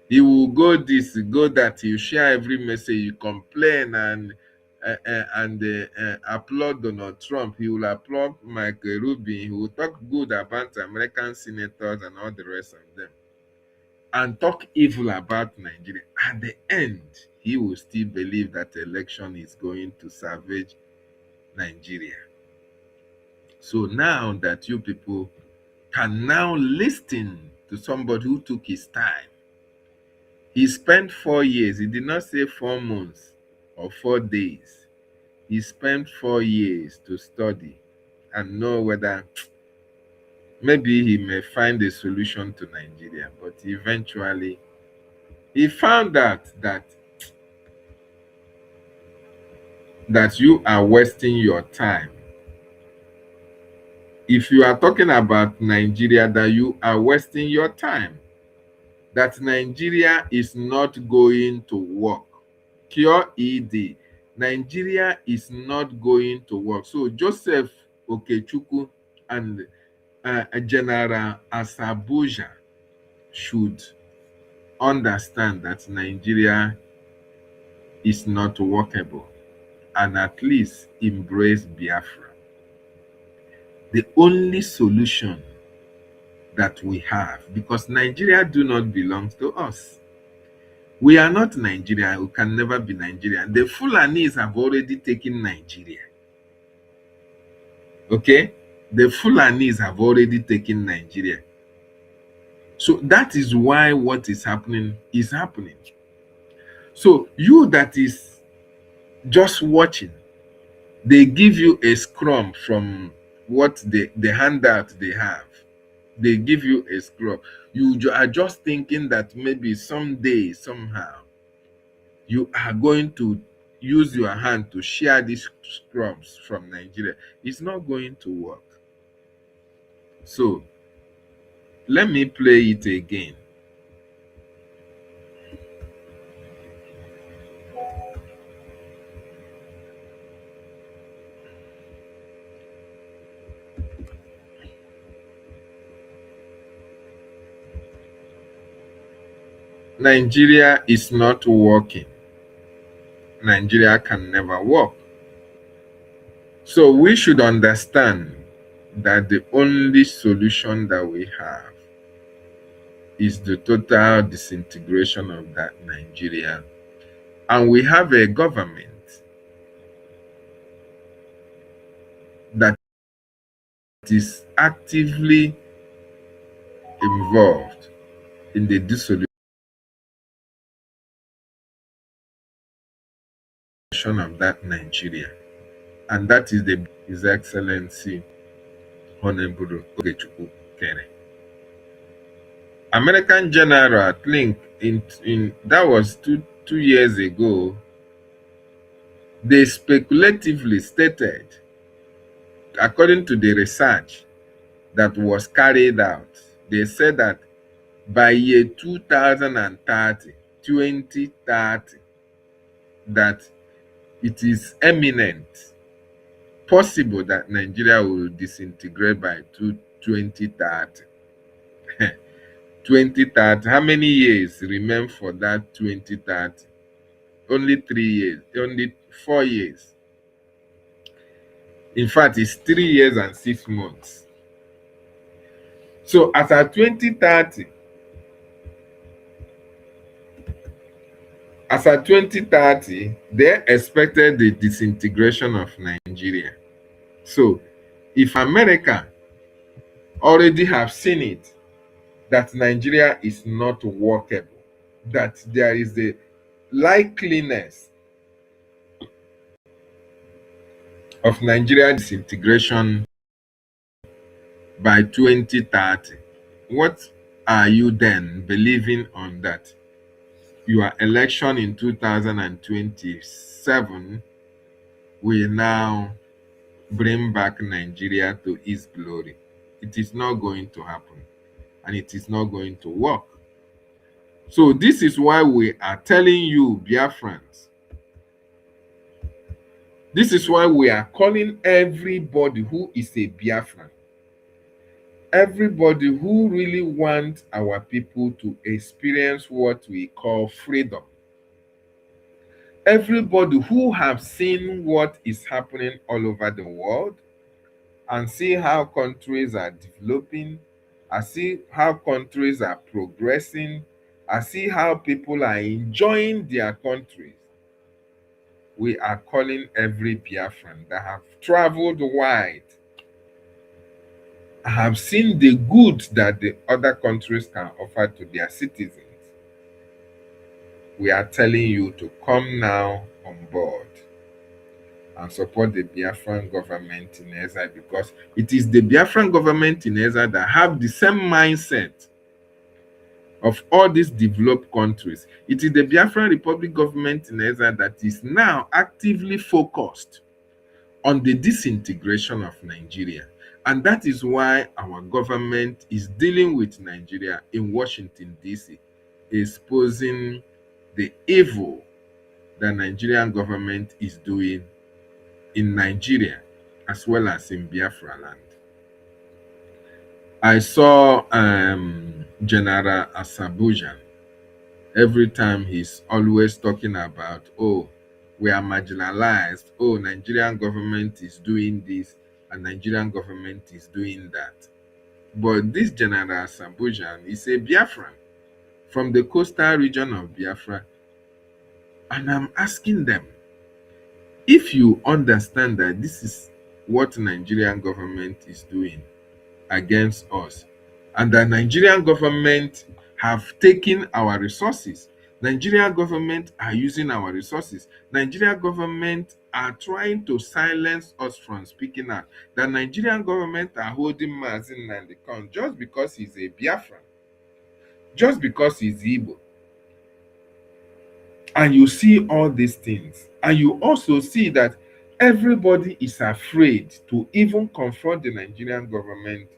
Speaker 5: He will go this, go that. He will share every message. You complain and applaud Donald Trump. He will applaud Michael Rubin. He will talk good about American senators and all the rest of them, and talk evil about Nigeria. At the end, he will still believe that election is going to salvage Nigeria. So now that you people can now listen to somebody who took his time. He spent 4 years. He did not say 4 months or 4 days. He spent 4 years to study and know whether maybe he may find a solution to Nigeria. But eventually, he found out that you are wasting your time. If you are talking about Nigeria, that you are wasting your time. That Nigeria is not going to work. Cure ED. Nigeria is not going to work. So Joseph Okechukwu and General Asabuja should understand that Nigeria is not workable. and at least embrace Biafra. The only solution that we have, because Nigeria do not belong to us. We are not Nigeria. We can never be Nigeria. The Fulanis have already taken Nigeria. Okay? The Fulanis have already taken Nigeria. So that is why what is happening is happening. So you that is just watching, they give you a scrum from what the handout they have. They give you a scrum. You are just thinking that maybe someday, somehow, you are going to use your hand to share these scrums from Nigeria. It's not going to work. So let me play it again. Nigeria is not working. Nigeria can never work. So we should understand that the only solution that we have is the total disintegration of that Nigeria. And we have a government that is actively involved in the dissolution of that Nigeria. And that is His Excellency Honorable Ogechukwu Kere. American General Klink in that was two years ago, they speculatively stated, according to the research that was carried out, they said that by year 2030, that it is eminent, possible that Nigeria will disintegrate by 2030. 2030, how many years remain for that 2030? Only 3 years, only 4 years. In fact, it's 3 years and 6 months. So as at 2030, they expected the disintegration of Nigeria. So if America already have seen it, that Nigeria is not workable, that there is a likeliness of Nigeria disintegration by 2030, what are you then believing on that? Your election in 2027 will now bring back Nigeria to its glory. It is not going to happen, and it is not going to work. So this is why we are telling you, Biafrans, this is why we are calling everybody who is a Biafran, everybody who really wants our people to experience what we call freedom, everybody who have seen what is happening all over the world and see how countries are developing, I see how countries are progressing, I see how people are enjoying their countries. We are calling every Biafran that have traveled wide, have seen the good that the other countries can offer to their citizens. We are telling you to come now on board and support the Biafran government in exile, because it is the Biafran government in exile that have the same mindset of all these developed countries. It is the Biafran Republic government in exile that is now actively focused on the disintegration of Nigeria. And that is why our government is dealing with Nigeria in Washington, D.C., exposing the evil the Nigerian government is doing in Nigeria as well as in Biafra land. I saw General Asabujan. Every time he's always talking about, oh, we are marginalized. Oh, Nigerian government is doing this and Nigerian government is doing that. But this General Sambujan is a Biafran from the coastal region of Biafra. And I'm asking them, if you understand that this is what Nigerian government is doing against us, and the Nigerian government have taken our resources, Nigerian government are using our resources, Nigerian government are trying to silence us from speaking out, the Nigerian government are holding MAZI Nnamdi just because he's a Biafran, just because he's Igbo. And you see all these things, and you also see that everybody is afraid to even confront the Nigerian government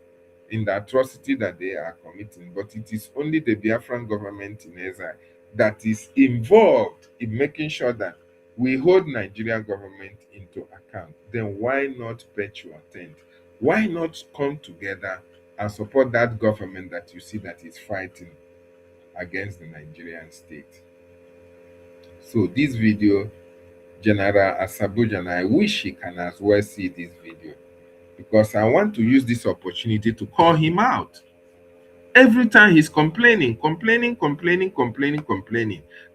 Speaker 5: in the atrocity that they are committing. But it is only the Biafran government in exile that is involved in making sure that we hold Nigerian government into account. Then why not pitch your tent? Why not come together and support that government that you see that is fighting against the Nigerian state? So this video, General Asabujan, I wish he can as well see this video, because I want to use this opportunity to call him out. Every time he's complaining.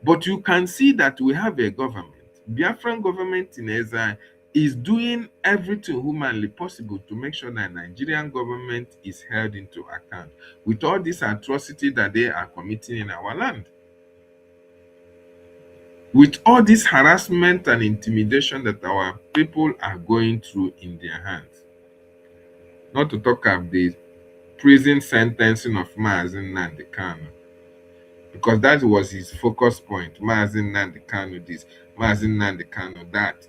Speaker 5: But you can see that we have a government. Biafran government in exile is doing everything humanly possible to make sure that Nigerian government is held into account with all this atrocity that they are committing in our land. With all this harassment and intimidation that our people are going through in their hands. Not to talk of the prison sentencing of MAZI Nnamdi, because that was his focus point. MAZI Nnamdi this, MAZI Nnamdi that.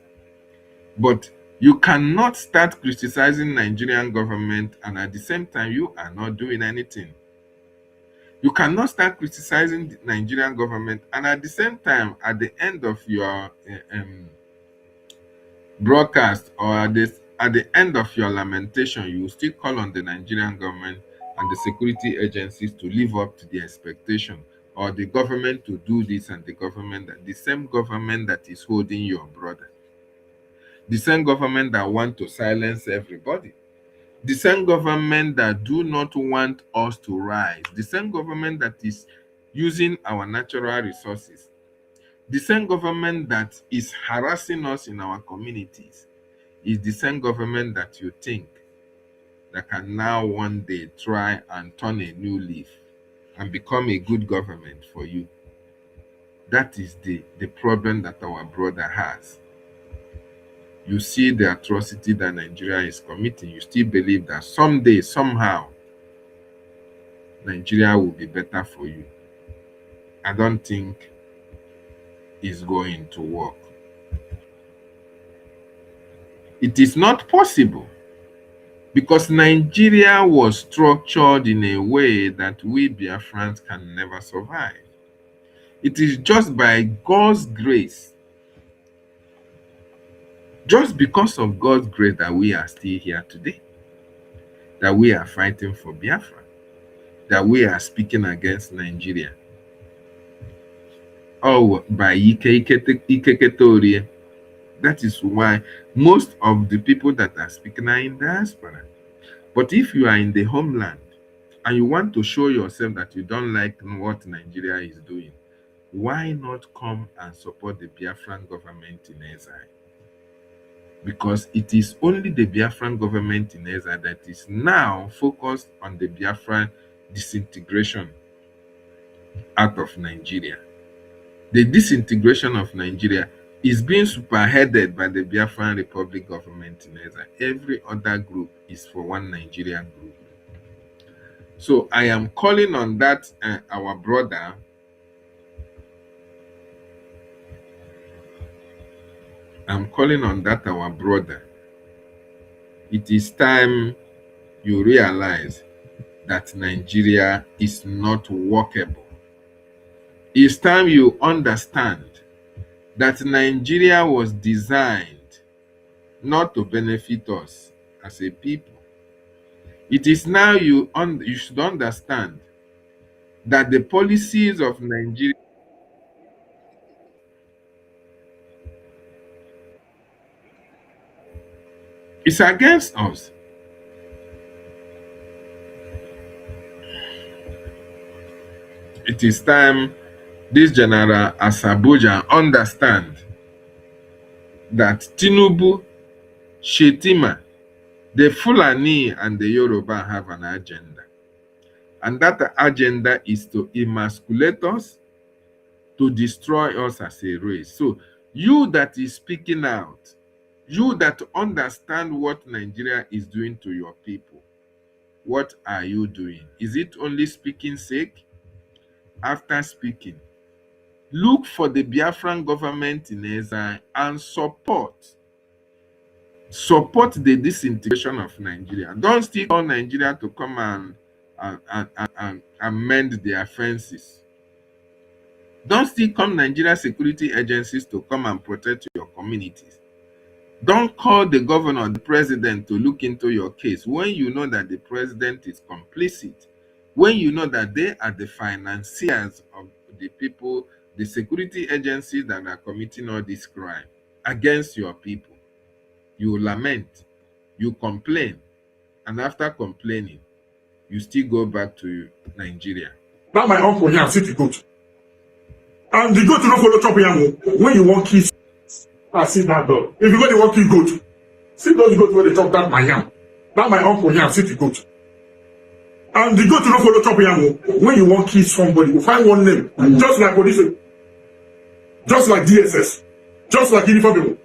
Speaker 5: But you cannot start criticizing Nigerian government and at the same time you are not doing anything. You cannot start criticizing the Nigerian government and at the same time, at the end of your broadcast or at the end of your lamentation, you will still call on the Nigerian government and the security agencies to live up to the expectation, or the government to do this and the same government that is holding your brother, the same government that want to silence everybody, the same government that do not want us to rise, the same government that is using our natural resources, the same government that is harassing us in our communities, is the same government that you think that can now one day try and turn a new leaf and become a good government for you. That is the problem that our brother has. You see the atrocity that Nigeria is committing. You still believe that someday, somehow, Nigeria will be better for you. I don't think it's going to work. It is not possible, because Nigeria was structured in a way that we Biafrans can never survive. It is just by God's grace, just because of God's grace, that we are still here today, that we are fighting for Biafra, that we are speaking against Nigeria. Oh, by Ikeketorie. That is why most of the people that are speaking are in diaspora. But if you are in the homeland and you want to show yourself that you don't like what Nigeria is doing, why not come and support the Biafran government in exile? Because it is only the Biafran government in exile that is now focused on the Biafran disintegration out of Nigeria. The disintegration of Nigeria is being spearheaded by the Biafran Republic government in exile. Every other group is for one Nigerian group. So I am calling on that our brother, It is time you realize that Nigeria is not workable. It's time you understand that Nigeria was designed not to benefit us as a people. It is now you should understand that the policies of Nigeria It's against us. It is time this General Asabuja understand that Tinubu, Shetima, the Fulani and the Yoruba have an agenda. And that agenda is to emasculate us, to destroy us as a race. So you that is speaking out, you that understand what Nigeria is doing to your people, what are you doing? Is it only speaking sake? After speaking, look for the Biafran government in exile and support the disintegration of Nigeria. Don't still call Nigeria to come and amend their fences. Don't still come Nigeria security agencies to come and protect your communities. Don't call the governor, the president to look into your case when you know that the president is complicit, when you know that they are the financiers of the people, the security agencies that are committing all this crime against your people. You lament, you complain, and after complaining, you still go back to Nigeria.
Speaker 7: Now my uncle here see the goat. And the goat no follow chop yam when you want kiss. I see that dog. If you go to want kill goat, see those goats where they chop that my yam. Now my uncle here see the goat. And the goat no follow chop yam when you want kiss somebody. You find one name, just like police, just like DSS, just like uniform people.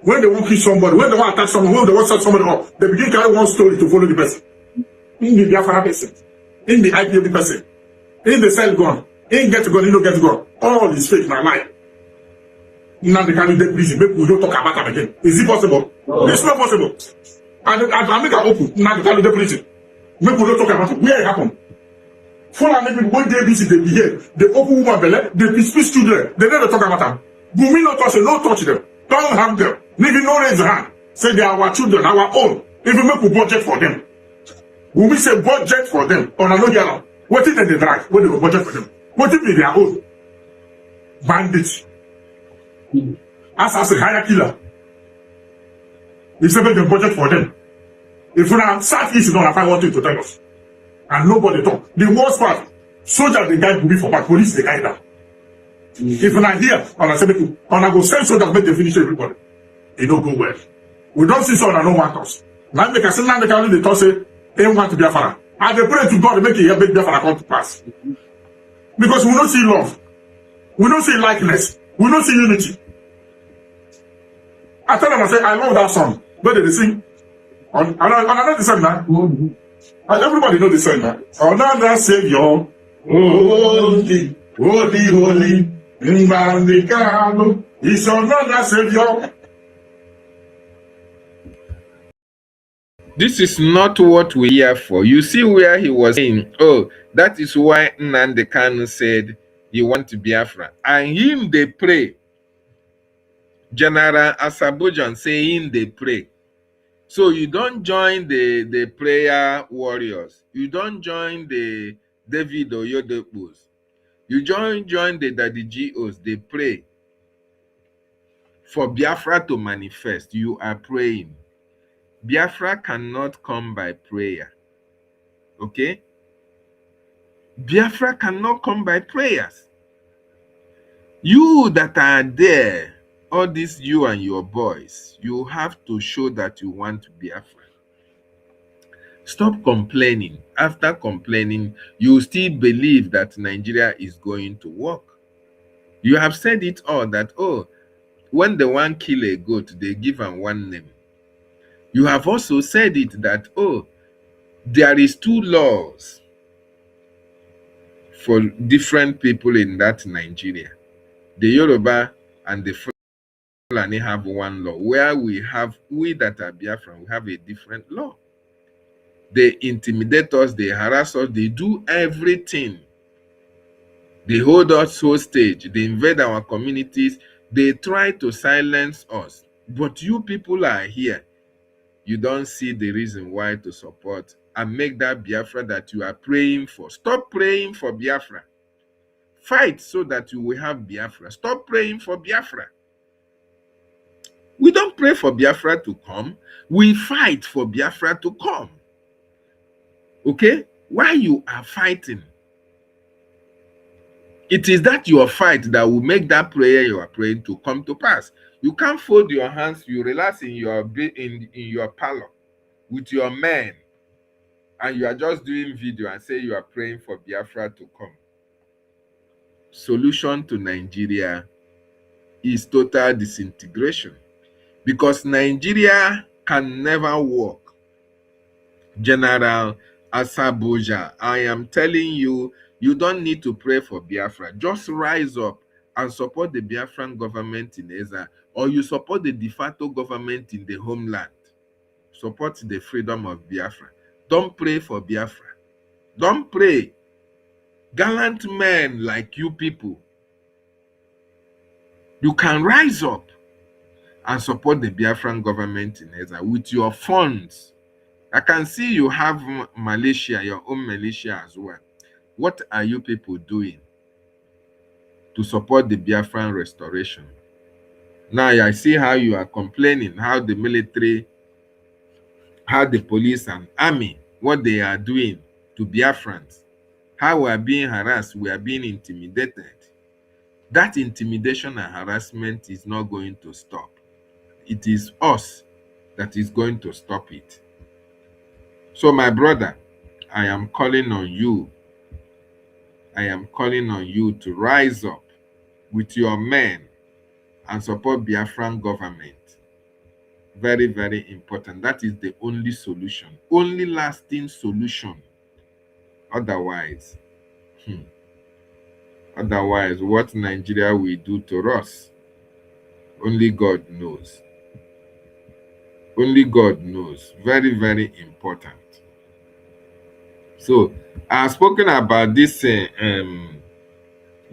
Speaker 7: When they want kill somebody, when they want attack someone, when they want set somebody up, they begin carry one story to follow the person. In the Biafra person, in the IPOB person, in the cell gun, in get gun, in no get gun. All is fake, my life. Now they can do prison. Maybe we don't talk about them again. Is it possible? No. It's not possible. And I make it open. Now they can do prison. Maybe we don't talk about it. Where it happened? For people, when they visit, they behave. They open woman belly. They speak children. They never talk about them. Bumi not touch them. Don't touch them. Don't harm them. Maybe no raise hand. Say they are our children, our own. If we make a budget for them. When we say budget for them, on a no yellow, what is they drive? What they go budget for them? What if they their own? Bandits. Assassin, hire killer. If they make the budget for them. If we are Southeast, you don't have one thing to tell us. And nobody talk. The worst part, soldiers they guide Bumi for back, police they guide them. If we are here, on a 70, on a go send soldiers make them finish everybody. It don't go well. We don't see soldiers no want us. Now they can say, now they can only talk say, they want to be Biafra. And they pray to God to make it make Biafra come to pass. Because we don't see love. We don't see likeness. We don't see unity. I tell them, I say, I love that song. But they sing. And I know the song now. And everybody know the song now. Another Savior. Holy, holy, holy. Nnamdi Kanu. He's another Savior.
Speaker 5: This is not what we're here for. You see where he was saying, oh, that is why Nnamdi Kanu said he want to be Biafra. And him they pray. General Asabujan saying they pray. So you don't join the prayer warriors. You don't join the David Oyodepos. You join the Daddy GOs. They pray. For Biafra to manifest, you are praying. Biafra cannot come by prayer. Okay? Biafra cannot come by prayers. You that are there, all this you and your boys, you have to show that you want Biafra. Stop complaining. After complaining, you still believe that Nigeria is going to work. You have said it all that, oh, when they want kill a goat, they give them one name. You have also said it that, oh, there is 2 laws for different people in that Nigeria. The Yoruba and the Fulani have one law. Where we that are Biafran, we have a different law. They intimidate us, they harass us, they do everything. They hold us hostage, they invade our communities, they try to silence us. But you people are here. You don't see the reason why to support and make that Biafra that you are praying for. Stop praying for Biafra. Fight so that you will have Biafra. Stop praying for Biafra. We don't pray for Biafra to come. We fight for Biafra to come. Okay? Why you are fighting? It is that your fight that will make that prayer you are praying to come to pass. You can't fold your hands, you relax in your parlor with your men, and you are just doing video and say you are praying for Biafra to come. Solution to Nigeria is total disintegration, because Nigeria can never work. General Asaboja, I am telling you, you don't need to pray for Biafra. Just rise up and support the Biafran government in Eza, or you support the de facto government in the homeland. Support the freedom of Biafra. Don't pray for Biafra. Don't pray. Gallant men like you people, you can rise up and support the Biafran government in Eza with your funds. I can see you have militia, your own militia as well. What are you people doing to support the Biafran restoration? Now I see how you are complaining, how the military, how the police and army, what they are doing to Biafrans, how we are being harassed, we are being intimidated. That intimidation and harassment is not going to stop. It is us that is going to stop it. So my brother, I am calling on you. I am calling on you to rise up with your men and support Biafran government. Very, very important. That is the only solution, only lasting solution. Otherwise, what Nigeria will do to us, only God knows. Only God knows. Very, very important. So, I've spoken about this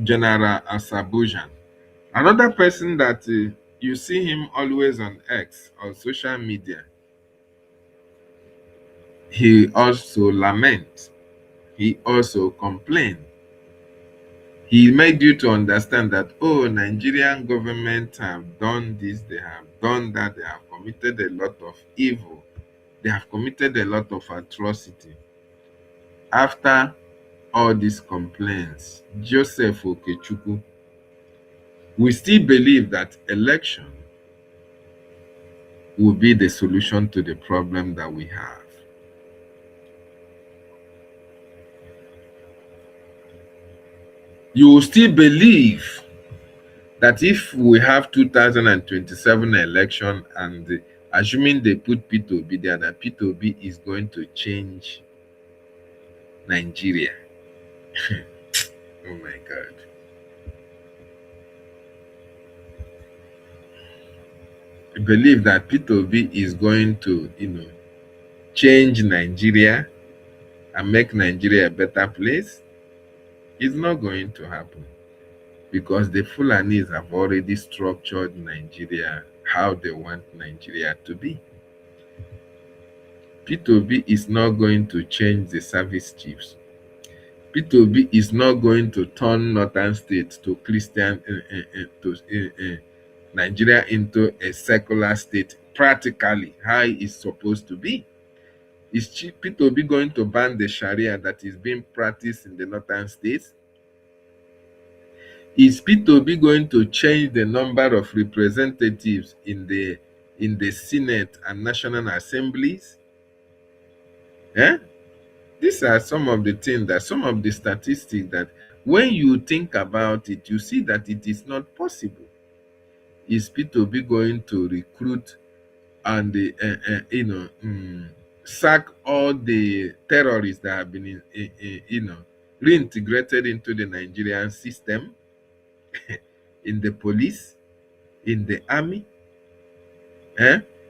Speaker 5: General Asabujan. Another person that you see him always on X, on social media, he also laments. He also complained. He made you to understand that, oh, Nigerian government have done this, they have done that, they have committed a lot of evil, they have committed a lot of atrocity. After all these complaints, Joseph Okechukwu, we still believe that election will be the solution to the problem that we have. You will still believe that if we have 2027 election and assuming they put P2B there, that P2B is going to change Nigeria. Oh my God. I believe that P2B is going to, change Nigeria and make Nigeria a better place. It's not going to happen, because the Fulanis have already structured Nigeria how they want Nigeria to be. P2B is not going to change the service chiefs. P2B is not going to turn northern states to Christian, Nigeria into a secular state, practically how it's supposed to be. Is P2B going to ban the Sharia that is being practiced in the northern states? Is P2B going to change the number of representatives in the Senate and National Assemblies? These are some of the things that, some of the statistics that when you think about it, you see that it is not possible. Is P2B going to recruit and sack all the terrorists that have been reintegrated into the Nigerian system, in the police, in the army,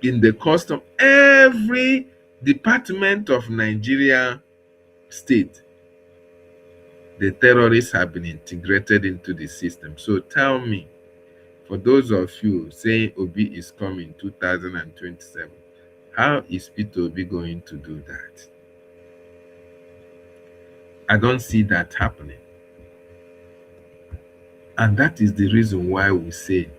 Speaker 5: in the custom, every department of Nigeria state, the terrorists have been integrated into the system. So tell me, for those of you saying Obi is coming 2027, how is P2B going to do that? I don't see that happening. And that is the reason why we say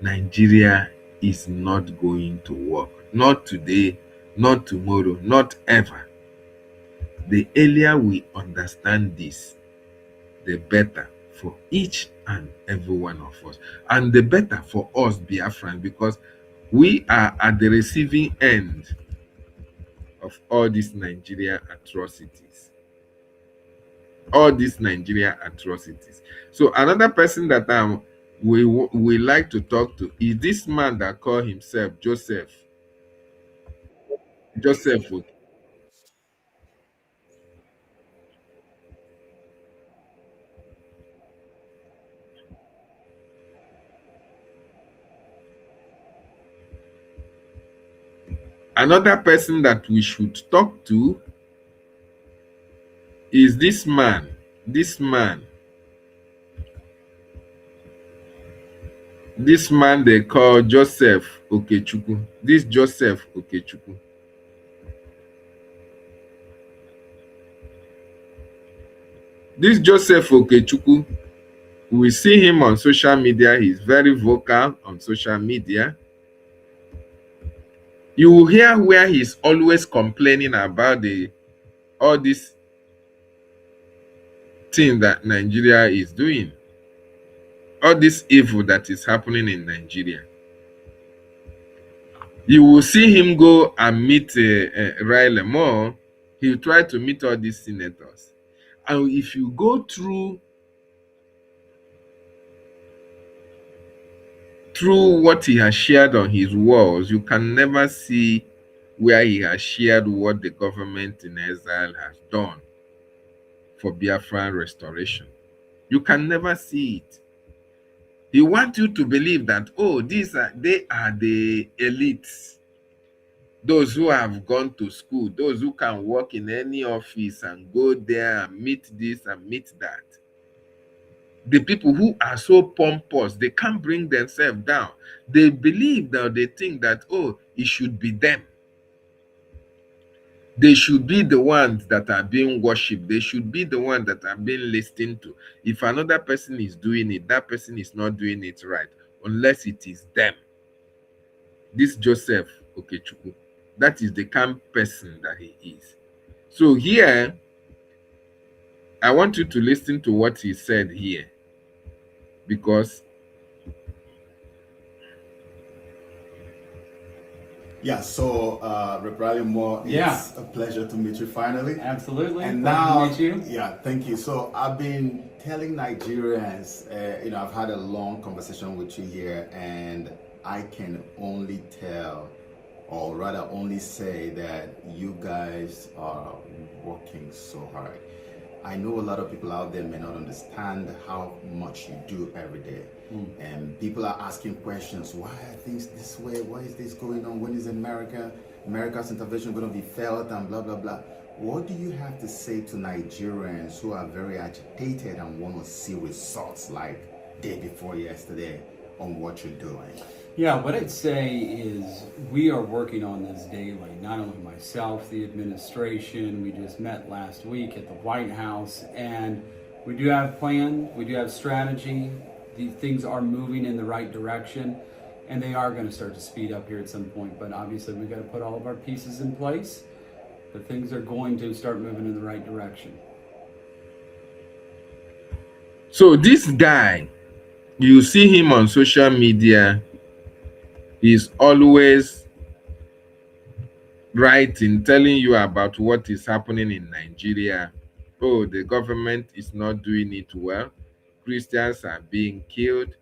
Speaker 5: Nigeria is not going to work. Not today, not tomorrow, not ever. The earlier we understand this, the better for each and every one of us. And the better for us, Biafran, because we are at the receiving end of all these Nigeria atrocities. All these Nigeria atrocities. So another person that we like to talk to is this man that called himself Joseph. Joseph. Another person that we should talk to is this man. This man they call Joseph Okechukwu. This Joseph Okechukwu. This Joseph Okechukwu, we see him on social media. He's very vocal on social media. You will hear where he's always complaining about all this thing that Nigeria is doing. All this evil that is happening in Nigeria. You will see him go and meet Riley Moore. He'll try to meet all these senators. And if you go through what he has shared on his walls, you can never see where he has shared what the government in exile has done for Biafran restoration. You can never see it. He wants you to believe that, oh, they are the elites. Those who have gone to school, those who can work in any office and go there and meet this and meet that. The people who are so pompous, they can't bring themselves down. They believe that they think that, oh, it should be them. They should be the ones that are being worshipped. They should be the ones that are being listened to. If another person is doing it, that person is not doing it right, unless it is them. This Joseph Okechukwu, that is the kind of person that he is. So here, I want you to listen to what he said here, because
Speaker 11: yeah, so Reverend Moore, it's a pleasure to meet you finally.
Speaker 12: Absolutely.
Speaker 11: And
Speaker 12: pleasure
Speaker 11: now,
Speaker 12: to meet you.
Speaker 11: Yeah, thank you. So I've been telling Nigerians, I've had a long conversation with you here, and I can only tell, or rather only say, that you guys are working so hard. I know a lot of people out there may not understand how much you do every day. And people are asking questions. Why are things this way? Why is this going on? When is America's intervention going to be felt, and blah, blah, blah. What do you have to say to Nigerians who are very agitated and want to see results like day before yesterday on what you're doing?
Speaker 12: Yeah, what I'd say is we are working on this daily. Not only myself, the administration. We just met last week at the White House, and we do have plan. We do have strategy. These things are moving in the right direction, and they are going to start to speed up here at some point. But obviously, we've got to put all of our pieces in place. But things are going to start moving in the right direction.
Speaker 5: So this guy, you see him on social media. He's always writing, telling you about what is happening in Nigeria. Oh, the government is not doing it well. Christians are being killed.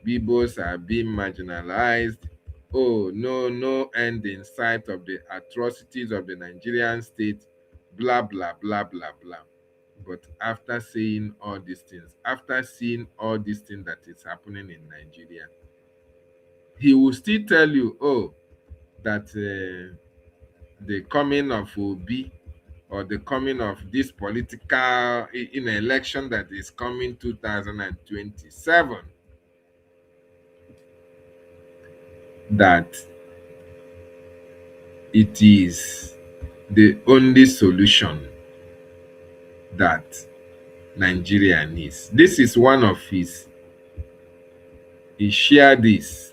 Speaker 5: Bibos are being marginalized. Oh, no end in sight of the atrocities of the Nigerian state. Blah, blah, blah, blah, blah. But after saying all these things, after seeing all these things that is happening in Nigeria, he will still tell you, oh, that the coming of Obi, or the coming of this political in an election that is coming 2027, that it is the only solution that Nigeria needs. This is one of his, he shared this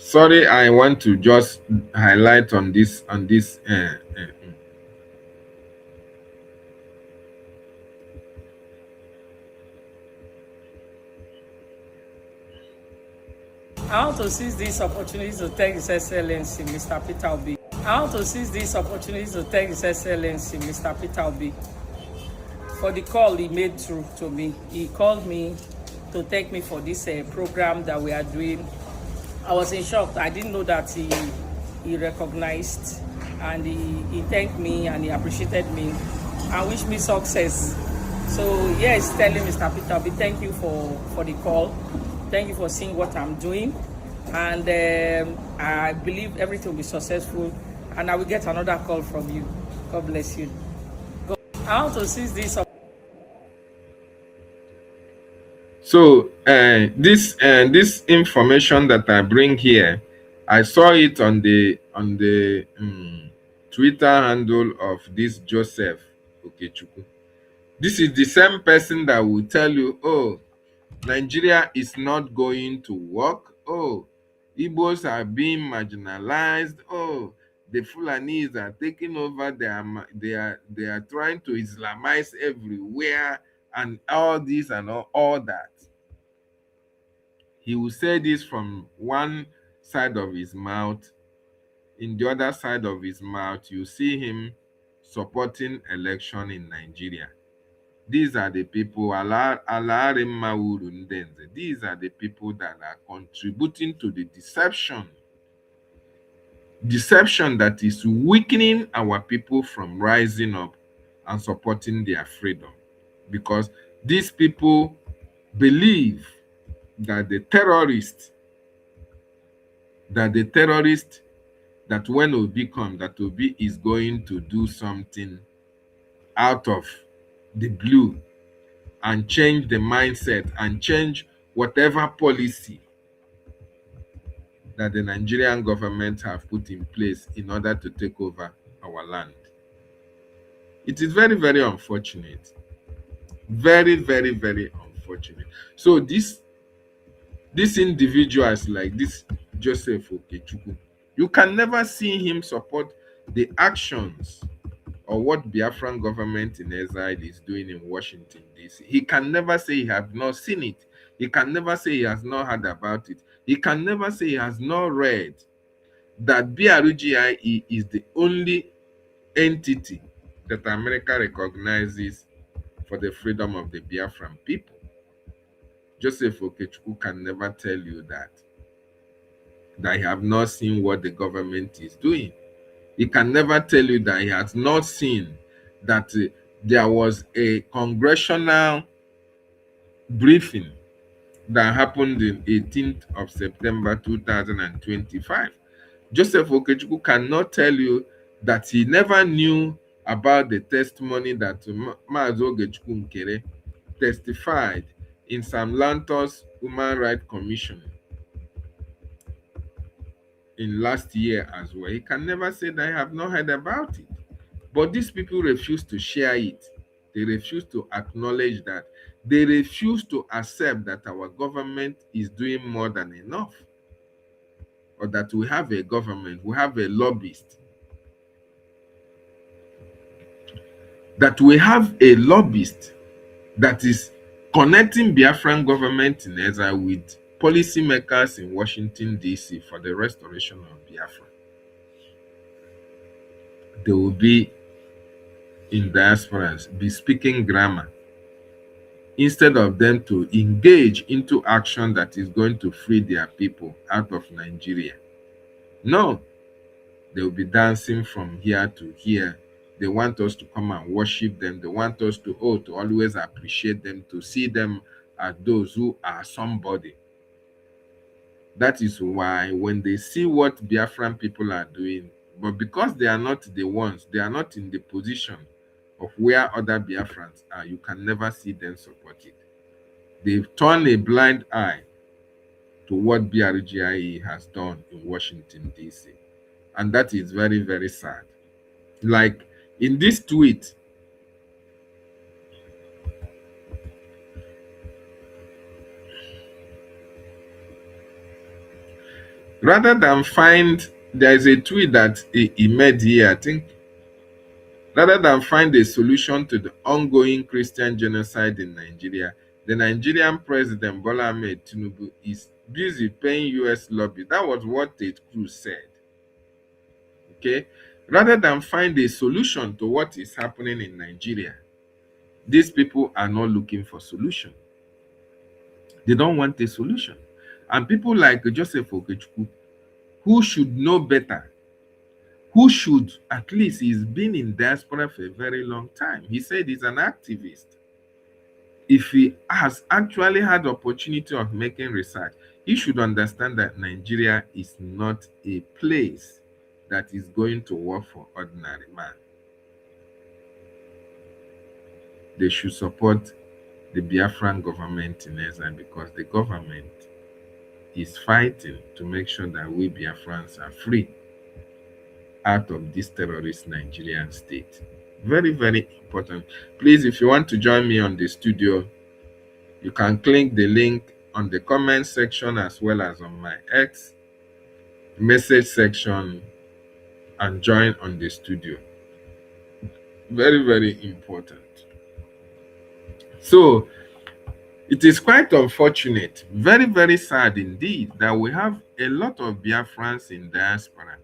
Speaker 5: Sorry, I want to just highlight on this
Speaker 13: I want to seize this opportunity to thank His Excellency, Mr. Peter Obi. I want to seize this opportunity to thank His Excellency, Mr. Peter Obi, for the call he made through to me. He called me to thank me for this program that we are doing. I was in shock. I didn't know that he recognized and he thanked me and he appreciated me and wished me success. So yes, telling Mr. Peter Obi, thank you for the call. Thank you for seeing what I'm doing. And I believe everything will be successful. And I will get another call from you. God bless you. I want to seize this.
Speaker 5: So this information that I bring here, I saw it on the Twitter handle of this Joseph Okechukwu. This is the same person that will tell you, oh, Nigeria is not going to work. Oh, Igbos are being marginalized. Oh, the Fulanis are taking over. They are trying to Islamize everywhere, and all this and all that. He will say this from one side of his mouth. In the other side of his mouth, you see him supporting election in Nigeria. These are the people, these are the people that are contributing to the deception that is weakening our people from rising up and supporting their freedom. Because these people believe that the terrorists, that when Obi comes, that Obi is going to do something out of the blue and change the mindset and change whatever policy that the Nigerian government have put in place in order to take over our land. It is very, very unfortunate. Very, very, very unfortunate. So these individuals like this Joseph Okechukwu, you can never see him support the actions or what Biafran government in exile is doing in Washington, D.C. He can never say he has not seen it. He can never say he has not heard about it. He can never say he has not read that BRGIE is the only entity that America recognizes for the freedom of the Biafran people. Joseph Okechukwu can never tell you that he have not seen what the government is doing. He can never tell you that he has not seen that there was a congressional briefing that happened in 18th of September 2025. Joseph Okechukwu cannot tell you that he never knew about the testimony that Mazi Ogechukwu Nkere testified in Sam Lantos Human Rights Commission in last year as well. He can never say that I have not heard about it. But these people refuse to share it. They refuse to acknowledge that. They refuse to accept that our government is doing more than enough. Or that we have a government, we have a lobbyist. That we have a lobbyist that is connecting Biafran government in exile with policymakers in Washington, D.C. for the restoration of Biafra. They will be in diasporas, be speaking grammar, instead of them to engage into action that is going to free their people out of Nigeria. No, they will be dancing from here to here. They want us to come and worship them. They want us to always appreciate them, to see them as those who are somebody. That is why when they see what Biafran people are doing, but because they are not the ones, they are not in the position of where other Biafrans are, you can never see them support it. They've turned a blind eye to what BRGIE has done in Washington, D.C. And that is very, very sad. Like in this tweet, Rather than find, there is a tweet that he made here, I think, rather than find a solution to the ongoing Christian genocide in Nigeria, the Nigerian President Bola Ahmed Tinubu is busy paying US lobby. That was what Tate Cruz said. Okay? Rather than find a solution to what is happening in Nigeria, these people are not looking for solution. They don't want a solution. And people like Joseph Okechukwu, who should know better, who should, at least he's been in diaspora for a very long time. He said he's an activist. If he has actually had the opportunity of making research, he should understand that Nigeria is not a place that is going to work for ordinary man. They should support the Biafran government in exile, because the government is fighting to make sure that we Biafrans are free out of this terrorist Nigerian state. Very, very important. Please, if you want to join me on the studio, you can click the link on the comment section as well as on my X message section and join on the studio. Very, very important. So, it is quite unfortunate, very, very sad indeed, that we have a lot of Biafrans in diaspora.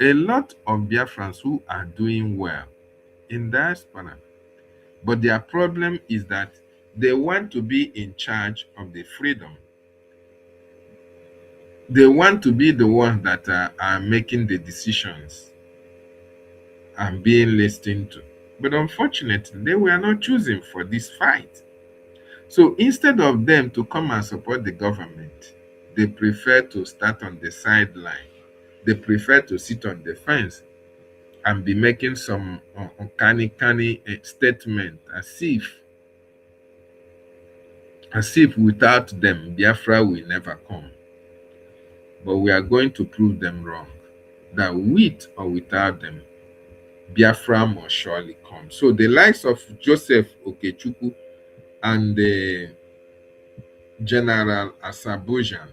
Speaker 5: A lot of Biafrans who are doing well in diaspora. But their problem is that they want to be in charge of the freedom. They want to be the ones that are making the decisions and being listened to. But unfortunately, they were not choosing for this fight. So instead of them to come and support the government, they prefer to start on the sideline. They prefer to sit on the fence and be making some uncanny statement as if without them, Biafra will never come. But we are going to prove them wrong, that with or without them, Biafra must surely come. So the likes of Joseph Okechukwu and the General Asabujan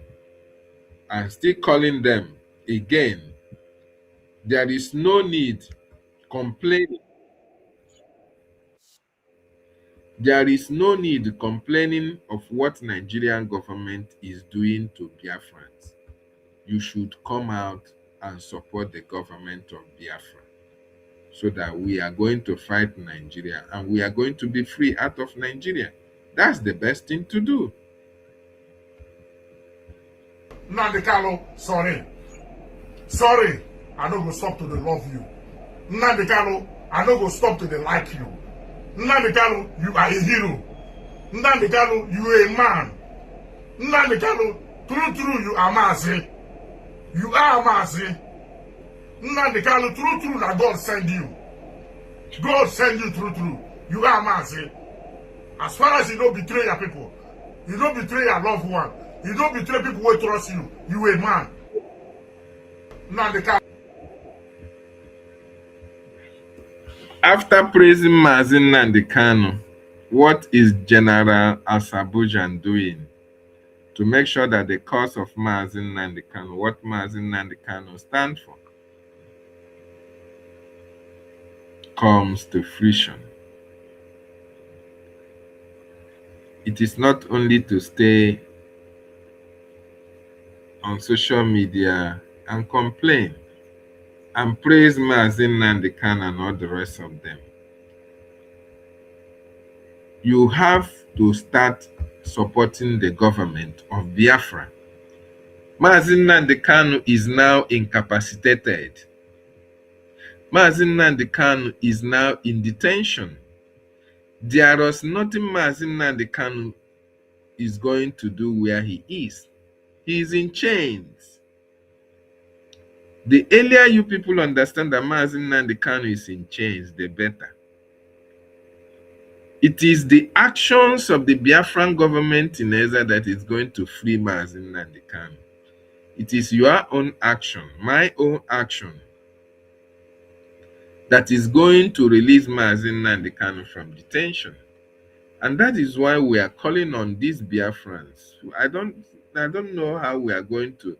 Speaker 5: are still calling them again. There is no need complaining. There is no need complaining of what Nigerian government is doing to Biafrans. You should come out and support the government of Biafra, so that we are going to fight Nigeria and we are going to be free out of Nigeria. That's the best thing to do.
Speaker 14: Nnamdi Kanu, sorry. Sorry, I don't go stop to the love you. Nnamdi Kanu, I don't go stop to the like you. Nnamdi Kanu, you are a hero. Nnamdi Kanu, you are a man. Nnamdi Kanu, true, you are MAZI. You are MAZI. Nnamdi Kanu, true, that God send you. God send you true. You are MAZI. As far as you don't betray your people, you don't betray your loved one, you don't betray people who trust you, you a man. Nnamdi Kanu.
Speaker 5: After praising MAZI Nnamdi Kanu, what is General Asabujan doing to make sure that the cause of MAZI Nnamdi Kanu, what MAZI Nnamdi Kanu stands for, comes to fruition? It is not only to stay on social media and complain and praise MAZI Nnamdi Kanu and all the rest of them. You have to start supporting the government of Biafra. MAZI Nnamdi Kanu is now incapacitated. MAZI Nnamdi Kanu is now in detention. There is nothing MAZI Nnamdi Kanu is going to do where he is. He is in chains. The earlier you people understand that MAZI Nnamdi Kanu is in chains, the better. It is the actions of the Biafran government in exile that is going to free MAZI Nnamdi Kanu. It is your own action, my own action, that is going to release MAZI Nnamdi Kanu from detention. And that is why we are calling on these Biafrans. I don't know how we are going to,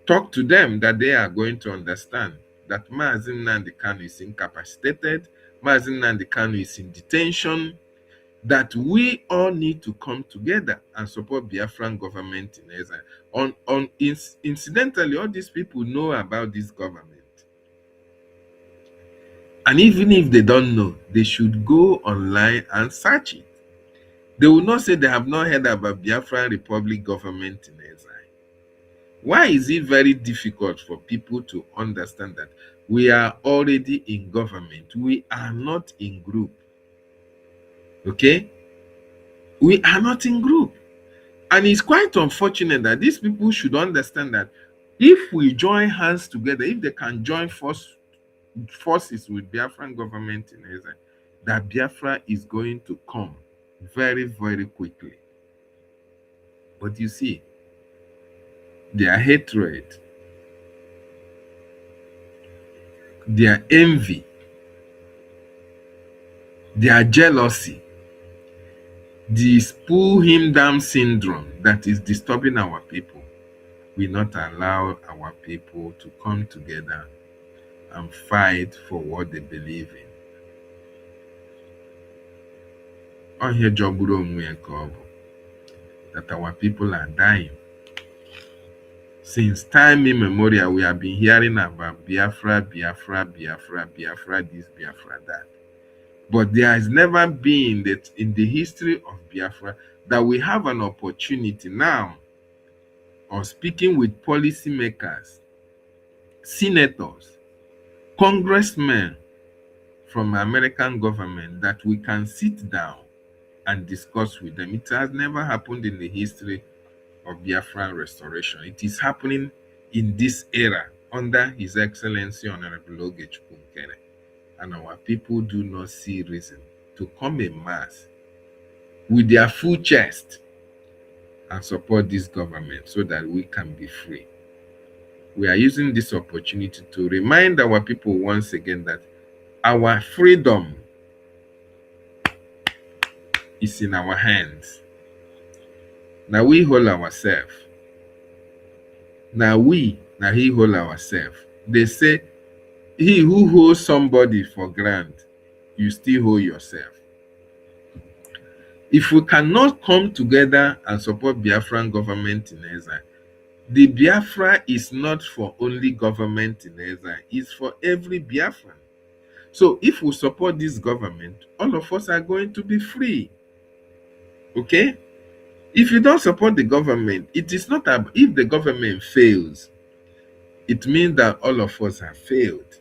Speaker 5: talk to them that they are going to understand that MAZI Nnamdi Kanu is incapacitated, MAZI Nnamdi Kanu is in detention, that we all need to come together and support Biafran government in exile. Incidentally, all these people know about this government. And even if they don't know, they should go online and search it. They will not say they have not heard about Biafran Republic government in exile. Why is it very difficult for people to understand that we are already in government? We are not in group. Okay? We are not in group. And it's quite unfortunate that these people should understand that if we join hands together, if they can join forces with Biafran government in exile, that Biafra is going to come very, very quickly. But you see, their hatred, their envy, their jealousy, this pull him down syndrome that is disturbing our people, will not allow our people to come together and fight for what they believe in. Onye jogburu onwe ya ka ọ bụ, that our people are dying. Since time immemorial, we have been hearing about Biafra, Biafra, Biafra, Biafra this, Biafra that. But there has never been that in the history of Biafra that we have an opportunity now of speaking with policymakers, senators, congressmen from American government, that we can sit down and discuss with them. It has never happened in the history of Biafran restoration. It is happening in this era under His Excellency Honorable Oge Chukwunkere. And our people do not see reason to come en masse with their full chest and support this government so that we can be free. We are using this opportunity to remind our people once again that our freedom is in our hands. Now we hold ourselves. Now he hold ourselves. They say, he who holds somebody for granted, you still hold yourself. If we cannot come together and support Biafran government in exile, the Biafra is not for only government in exile, it's for every Biafran. So if we support this government, all of us are going to be free. Okay? If you don't support the government, it is not if the government fails, it means that all of us have failed.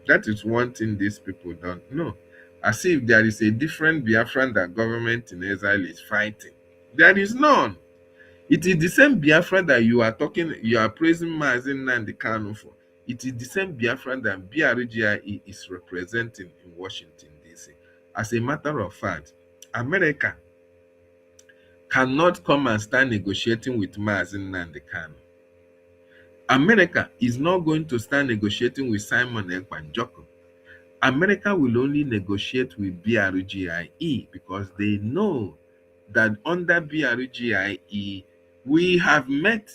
Speaker 5: That is one thing these people don't know. As if there is a different Biafran that government in exile is fighting. There is none. It is the same Biafran that you are praising MAZI Nnamdi Kanu for. It is the same Biafran that Brgie is representing in Washington, D.C. As a matter of fact, America cannot come and start negotiating with MAZI Nnamdi Kanu. America is not going to start negotiating with Simon Ekpan-Joko. America will only negotiate with Brgie because they know that under Brgie, we have met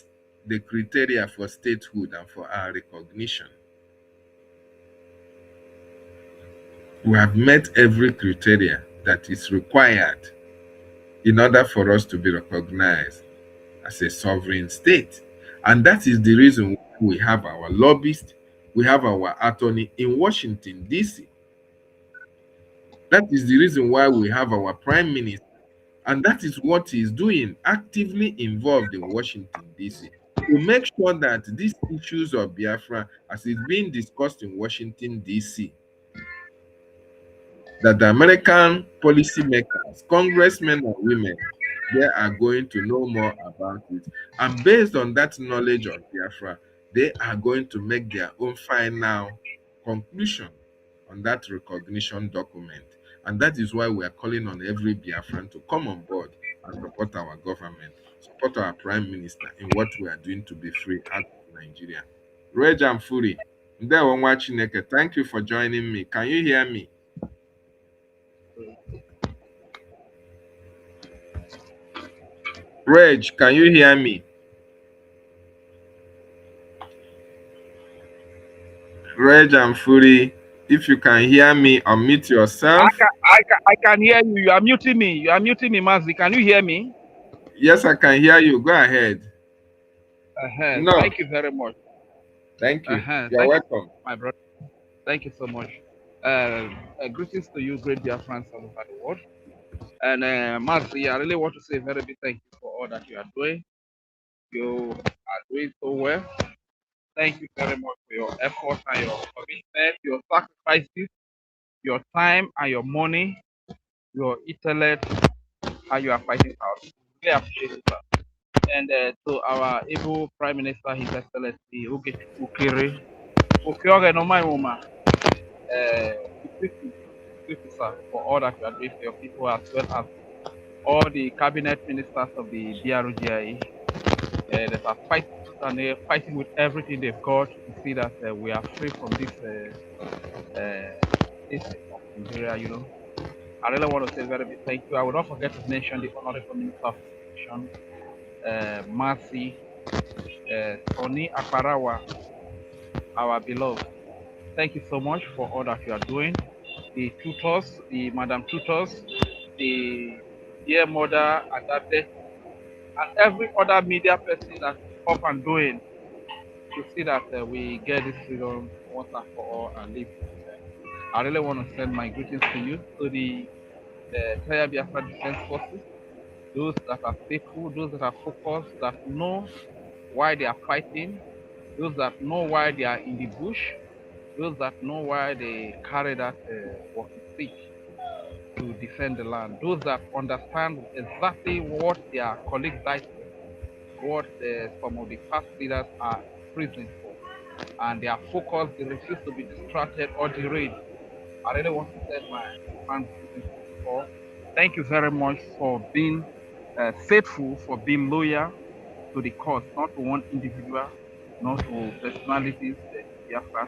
Speaker 5: the criteria for statehood and for our recognition. We have met every criteria that is required in order for us to be recognized as a sovereign state. And that is the reason we have our lobbyist, we have our attorney in Washington, D.C. That is the reason why we have our prime minister. And that is what he is doing, actively involved in Washington, D.C. to make sure that these issues of Biafra, as it's being discussed in Washington, D.C., that the American policymakers, congressmen and women, they are going to know more about it. And based on that knowledge of Biafra, they are going to make their own final conclusion on that recognition document. And that is why we are calling on every Biafran to come on board and support our government, support our prime minister in what we are doing to be free out of Nigeria. Reg and Fury, thank you for joining me. Can you hear me? Reg, can you hear me? Reg and Fury, if you can hear me, unmute yourself.
Speaker 15: I can hear you. You are muting me. You are muting me, Mazi. Can you hear me?
Speaker 5: Yes, I can hear you. Go ahead. No.
Speaker 15: Thank you very much.
Speaker 5: Thank you. You're
Speaker 15: Thank
Speaker 5: welcome.
Speaker 15: you, my brother. Thank you so much. Greetings to you, great dear friends all over the world. And Mazi, I really want to say a very big thank you for all that you are doing. You are doing so well. Thank you very much for your effort and your commitment, your sacrifices, your time and your money, your intellect, and you are fighting out. Really appreciate it, sir. And to our able Prime Minister, His Excellency Ukiri, Ukiri no my woman, thank you, sir, for all that you are doing for your people, as well as all the cabinet ministers of the DRGI that are fighting and they're fighting with everything they've got to see that we are free from this of Nigeria. You know, I really want to say very big thank you. I will not forget to mention the Honorable Minister of Education, MAZI, Tony Akparawa, our beloved. Thank you so much for all that you are doing. The tutors, the Madam Tutors, the dear mother Adate, and every other media person that is up and doing to see that we get this freedom once and for all and live. I really want to send my greetings to you, to the entire Biafra Defense Forces, those that are faithful, those that are focused, that know why they are fighting, those that know why they are in the bush, those that know why they carry that walking stick to defend the land, those that understand exactly what their colleagues died for, what some of the past leaders are imprisoned for, and they are focused, they refuse to be distracted or derailed. I really want to send my thanks for. Thank you very much for being faithful, for being loyal to the cause, not to one individual, not to personalities, Biafra.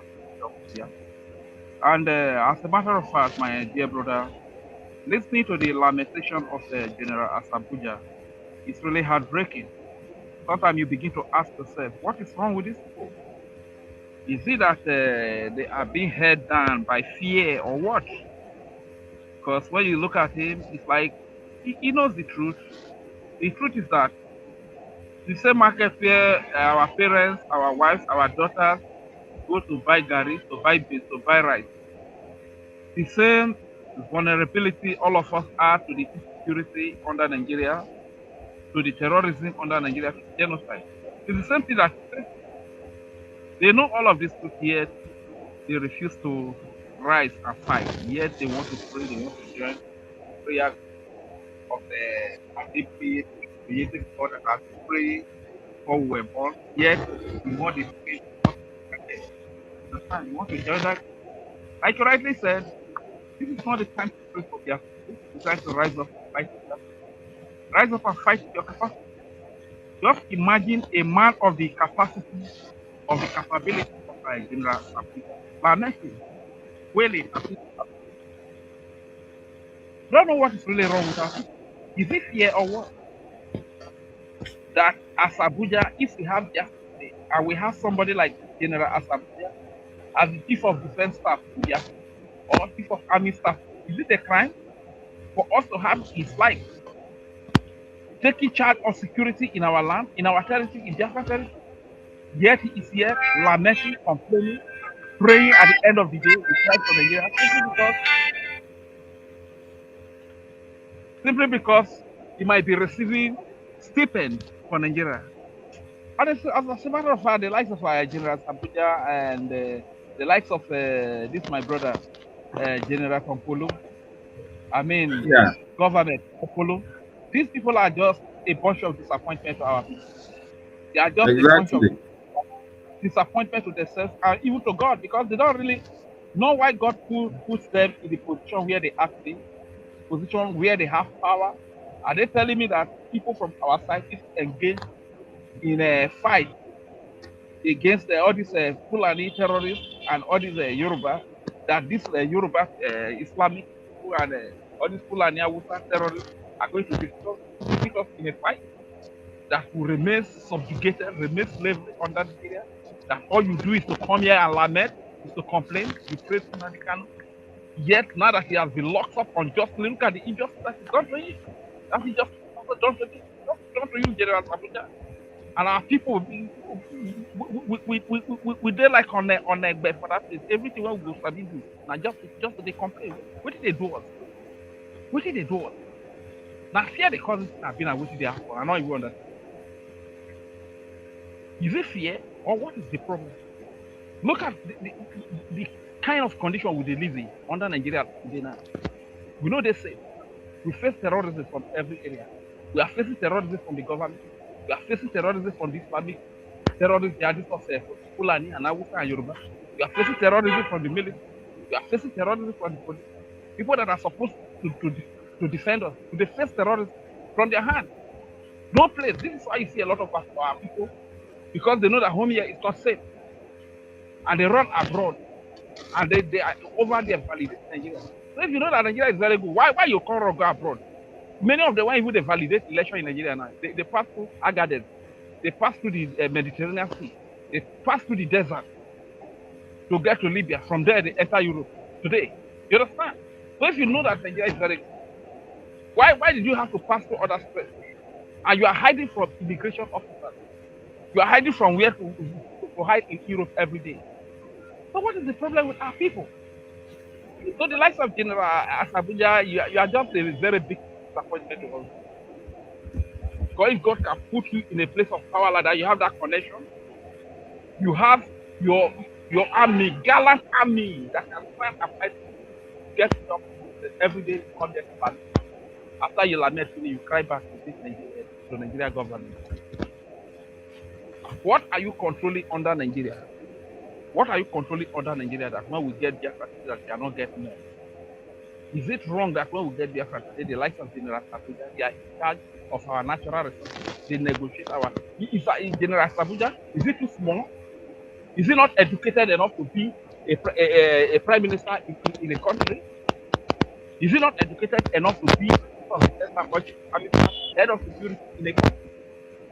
Speaker 15: And as a matter of fact, my dear brother, listening to the lamentation of General Asabuja is really heartbreaking. Sometimes you begin to ask yourself, what is wrong with these people? Is it that they are being held down by fear or what? Because when you look at him, it's like he knows the truth. The truth is that the same market where our parents, our wives, our daughters go to buy gari, to buy beans, to buy rice, the same vulnerability all of us are to the insecurity under Nigeria, to the terrorism under Nigeria, to genocide. It's the same thing that they know all of this truth, yet they refuse to rise and fight. Yet they want to pray, they want to join prayer of the creative God that has prayed before we were born. Yet we want the faith. You want to join that? Like you rightly said, this is not the time to pray for their people. It's time to rise up and fight. Rise up and fight your capacity. Just imagine a man of the capacity, of the capability of General Africa. Lamenting, wailing, don't know what is really wrong with us. Is it fear or what? That as Abuja, if we have justice and we have somebody like General Asabuja as the chief of defense staff or chief of army staff, is it a crime for us to have his life taking charge of security in our land, in our territory, in Biafra territory? Yet he is here lamenting, complaining, praying at the end of the day with Christ for Nigeria, simply because he might be receiving stipend for Nigeria. And as a matter of fact, the likes of General Abuja and the likes of this my brother, General Kompolo, government Kompolo, these people are just a bunch of disappointment to our people. They are just a bunch of disappointment to themselves and even to God, because they don't really know why God puts them in the position where they are today, position where they have power. Are they telling me that people from our side is engaged in a fight against all these Fulani terrorists and all these Yoruba, that this Yoruba Islamic people and all these Fulani Awusa terrorists are going to defeat us in a fight? that will remain subjugated, remain slavery under Nigeria, that all you do is to come here and lament, is to complain, you praise Nnamdi Kanu. Yet now that he has been locked up unjustly, look at the injustice that is done to him. That's injustice done to you, General Abuja. And our people, we dey like on a bed for that place. Everything when we go study do, now just they complain. What did they do us? What did they do us? Now fear the causes have been and what did they have for? I know you understand. Is it fear or what is the problem? Look at the kind of condition we live in under Nigeria today now. We know they say we face terrorism from every area. We are facing terrorism from the government. We are facing terrorism from the Islamic terrorists, the Adis of Fulani and Hausa and Yoruba. We are facing terrorism from the military. We are facing terrorism from the police. People that are supposed to defend us, they face terrorism from their hand. No place. This is why you see a lot of our people, because they know that home here is not safe. And they run abroad. And they are over there validating Nigeria. So if you know that Nigeria is very good, why you can't go abroad? Many of them, when even they validate election in Nigeria now, they pass through Agadez, they pass through the Mediterranean Sea, they pass through the desert to get to Libya. From there, they enter Europe today. You understand? So if you know that Nigeria is very good, why did you have to pass through other states? And you are hiding from immigration officers. You are hiding from where to hide in Europe every day. So what is the problem with our people? So the likes of General Asabuja, you are just a very big disappointment to us. Because if God can put you in a place of power like that, you have that connection. You have your army, gallant army that can stand and fight, get up every day, come there to battle. After you lament, you cry back to the Nigeria government. What are you controlling under Nigeria? What are you controlling under Nigeria that when we get Biafra that they cannot get more? Is it wrong that when we get Biafra today, the likes of General Asabuja, they are in charge of our natural resources? They negotiate our... Is General Asabuja, is it too small? Is he not educated enough to be a prime minister in a country? Is he not educated enough to be head of security in a country?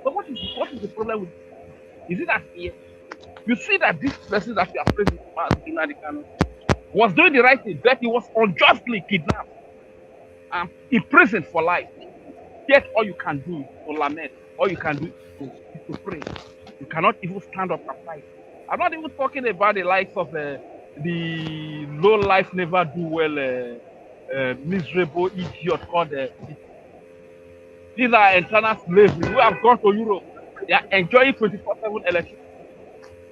Speaker 15: So what is the problem with it? Is it that fear? You see that this person that you are praising, Nnamdi Kanu, was doing the right thing, but he was unjustly kidnapped and imprisoned for life. Yet all you can do is to lament. All you can do is to pray. You cannot even stand up and fight. I'm not even talking about the likes of the low life, never do well, miserable idiot called these are internal slavery who have gone to Europe. They are enjoying 24/7 electricity.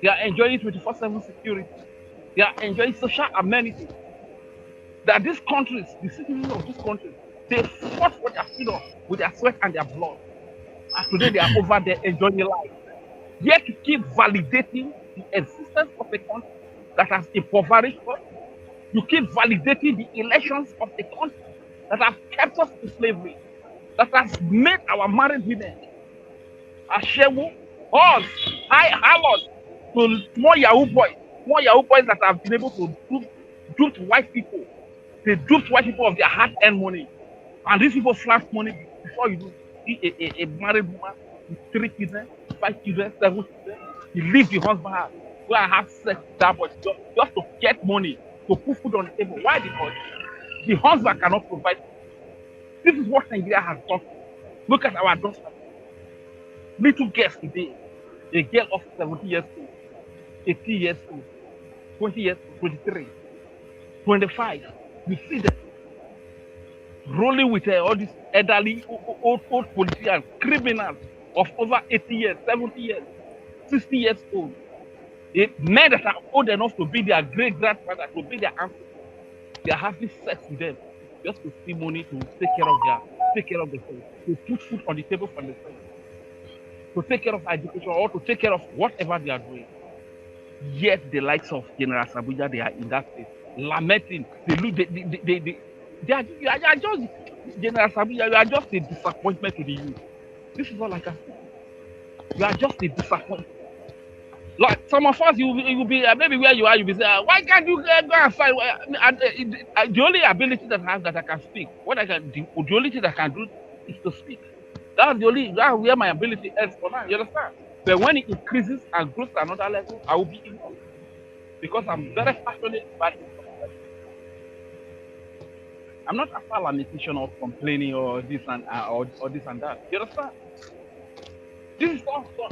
Speaker 15: They are enjoying 24/7 security. They are enjoying social amenities. That these countries, the citizens of these countries, they fought for their freedom with their sweat and their blood. And today they are over there enjoying life. Yet to keep validating the existence of a country that has impoverished us. You keep validating the elections of a country that have kept us in slavery, that has made our married women ashewu, us, harlots, to more Yahoo boys that have been able to dupe white people. They duped white people of their hard-earned money. And these people flash money before you do. A married woman with 3 children, 5 children, 7 children. He leaves the husband house. Go and have sex with that boy just to get money, to put food on the table. Why? Because the husband cannot provide. This is what Nigeria has done. Look at our daughters. Little girls today. A girl of 70 years old, 80 years old, 20 years old, 23, 25. You see them rolling with all these elderly, old politicians, criminals of over 80 years, 70 years, 60 years old. Men that are old enough to be their great-grandfather, to be their ancestors. They are having sex with them just to see money to take care of themselves, to put food on the table for themselves, to take care of education or to take care of whatever they are doing. Yet the likes of General Asabuja, they are in that state, lamenting. You are just General Asabuja, you are just a disappointment to the youth. This is all I can say. You are just a disappointment. Like some of us, you will be maybe where you are, you'll be saying, why can't you go and fight? The only ability that I have that I can speak, the only thing that I can do is to speak. That's where my ability ends for now. You understand? But when it increases and grows to another level, I will be involved because I'm very passionate about it. I'm not after lamentation or complaining or this and or this and that. You understand? This is not the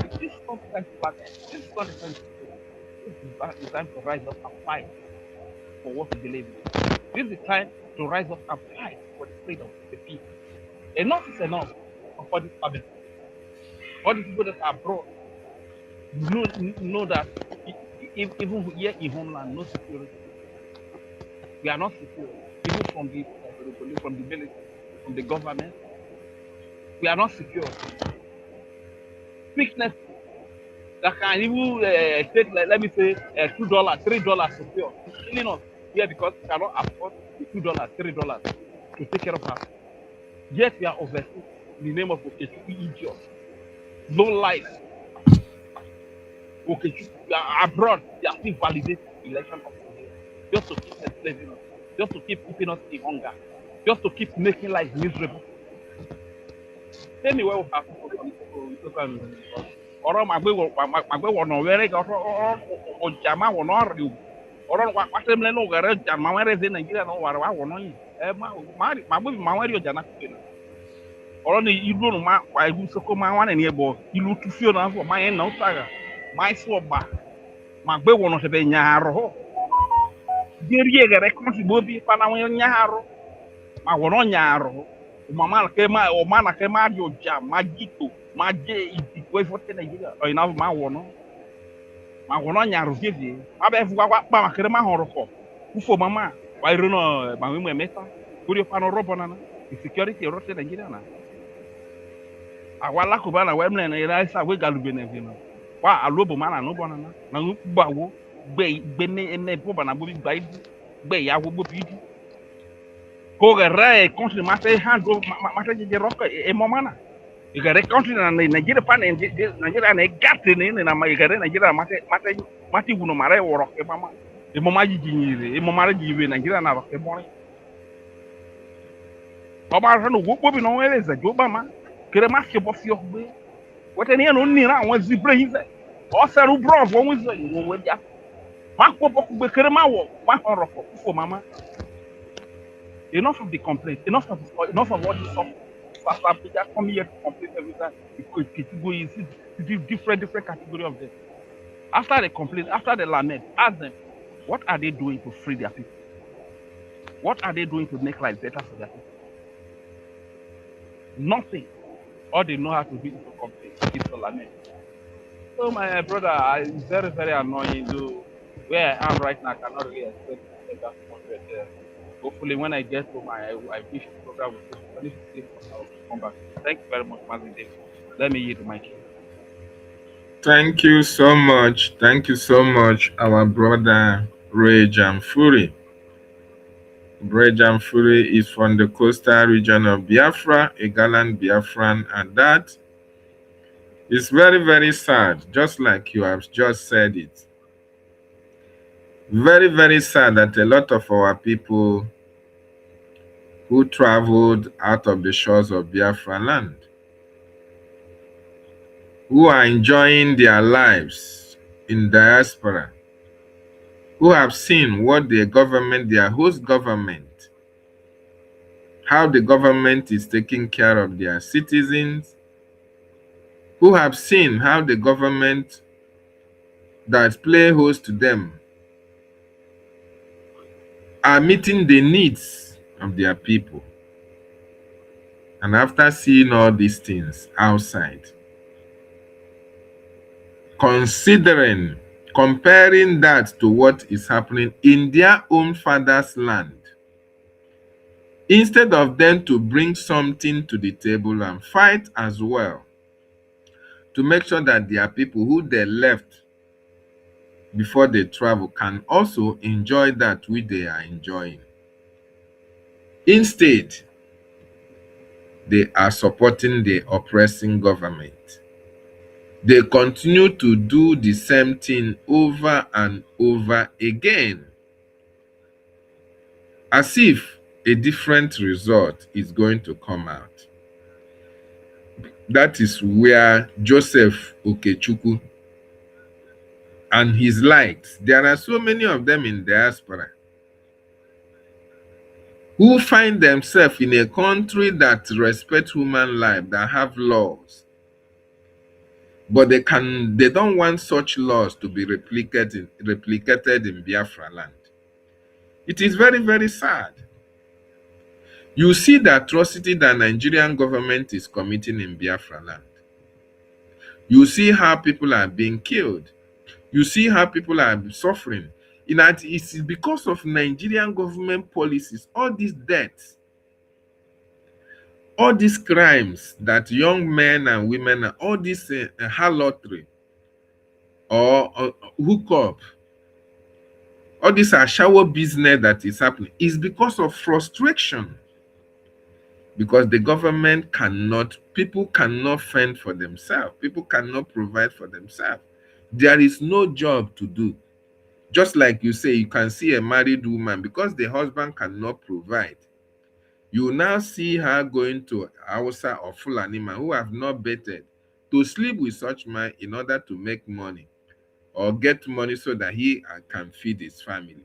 Speaker 15: time to back. This is not the time to fail. This is the time to rise up and fight for what we believe in. This is the time to rise up and fight for the freedom of the people. Enough is enough for this family. All the people that are abroad know that even here in homeland, no security. We are not secure. Even from the military, from the government, we are not secure. Sickness that can even take, let me say, $2, $3 secure. It's killing us here because we cannot afford the $2, $3 to take care of us. Yet we are overseas in the name of Okechukwu idiots. No life. Okechukwu, we are abroad. They are still validating the election of Nigeria just to keep enslaving us, just to keep keeping us in hunger, just to keep making life miserable. Tell me where we have ọ̀rọ̀ màgbé wọ̀nà wẹ́rẹ́ ọ̀jàmá wọ̀nà ọ̀rẹ́ ọ̀rọ̀ wàtẹ́mìlẹ́ náà wẹ̀rẹ́ ọ̀jàmá wẹ́rẹ́ ṣe nàìjíríà náà wà wọ̀nà yìí màgbé màá wẹ́rẹ́ ọ̀jà náà kékeré ọ̀rọ̀ ní ìlú ọ̀nà wà ìlú sọ́kọ́ máa wà nìyẹn bọ̀ ìlú tufíò náà fọ̀ máa yẹn náà sàgà máa sọ ọ̀bà màgbé wọ̀nà ṣẹ̀fẹ̀ nyàrọ̀ hó dérí ẹ̀rẹ́ kọ́ńtì bóbi panáwọn nyàrọ̀ mà wọ̀nà nyàrọ̀ ọ̀mà nà kẹ́ máa di ọ̀jà máa jìtò máa jẹ́ ìdìbò ìfọ́tẹ́ nàìjíríà ọ̀yìn náà máa wọ̀nà nyàrọ̀ fífi má bẹ́ẹ̀ fún wa pa màkẹ́rẹ́ máa hàn rọ̀kọ̀ fúfò mama wà irú náà màwé mu ẹ̀mẹ́ta kórè panu rọ́bọ̀ nana ìsecurity ìrọ́tẹ́ nàìjíríà náà àwa alákòóbá náà wẹ́ẹ́ mìíràn náà ẹ̀sà wé galùbẹ̀ nàìjíríà náà wà àlóbò má nà nùbọ̀ nana nà ń gbàwó gbẹ ní ẹnẹ́ bọ́bà nà bóbi gbà ìdú gbẹ ìyàwó bóbi ìdú kó rẹ̀ kọ́ńtì má fẹ́ hàn dó má fẹ́ jẹjẹ rọ́kọ̀ ẹ̀mọ́ mánà igare country na Nigeria pa Nigeria na gate ni na ma igare Nigeria mate wuno mare woro ke mama e mama jinyire e mama jiwe Nigeria na ke boni oba ro no gbo bi no wele za joba ma kere ma se bo fi ogbe wote ni no ni ra won zibre yin se o se ru bro fo won se wo we dia ma ko bo gbe kere ma wo ma hon ro fo mama enough of the complaint enough of what is up. Africa come here to complain every time. You see different category of them. After they complain, after they lament, ask them, what are they doing to free their people? What are they doing to make life better for their people? Nothing. All they know how to do is to complain, is to lament. So my brother, it's very, very annoying. Though where I am right now, I cannot really expect that 100. Hopefully, when I get to my wish program, I'll come back. Thank you very much, MAZI. Let me yield the mic.
Speaker 5: Thank you so much. Thank you so much, our brother Rage and Fury. Rage and Fury is from the coastal region of Biafra, a gallant Biafran, and that is very, very sad, just like you have just said it. Very, very sad that a lot of our people who traveled out of the shores of Biafra land, who are enjoying their lives in diaspora, who have seen what their government, their host government, how the government is taking care of their citizens, who have seen how the government that play host to them are meeting the needs of their people. And after seeing all these things outside, comparing that to what is happening in their own father's land, instead of them to bring something to the table and fight as well to make sure that their people who they left before they travel can also enjoy that which they are enjoying. Instead, they are supporting the oppressing government. They continue to do the same thing over and over again, as if a different result is going to come out. That is where Joseph Okechukwu and his likes, there are so many of them in diaspora, who find themselves in a country that respects human life, that have laws, but they don't want such laws to be replicated in Biafra land. It is very, very sad. You see the atrocity that Nigerian government is committing in Biafra land. You see how people are being killed. You see how people are suffering. It's because of Nigerian government policies, all these deaths, all these crimes that young men and women, all this harlotry or hookup, all this shower business that is happening is because of frustration. Because the government people cannot fend for themselves. People cannot provide for themselves. There is no job to do. Just like you say, you can see a married woman, because the husband cannot provide. You now see her going to Hausa or Fulani man who have not betted to sleep with such man in order to make money or get money so that he can feed his family.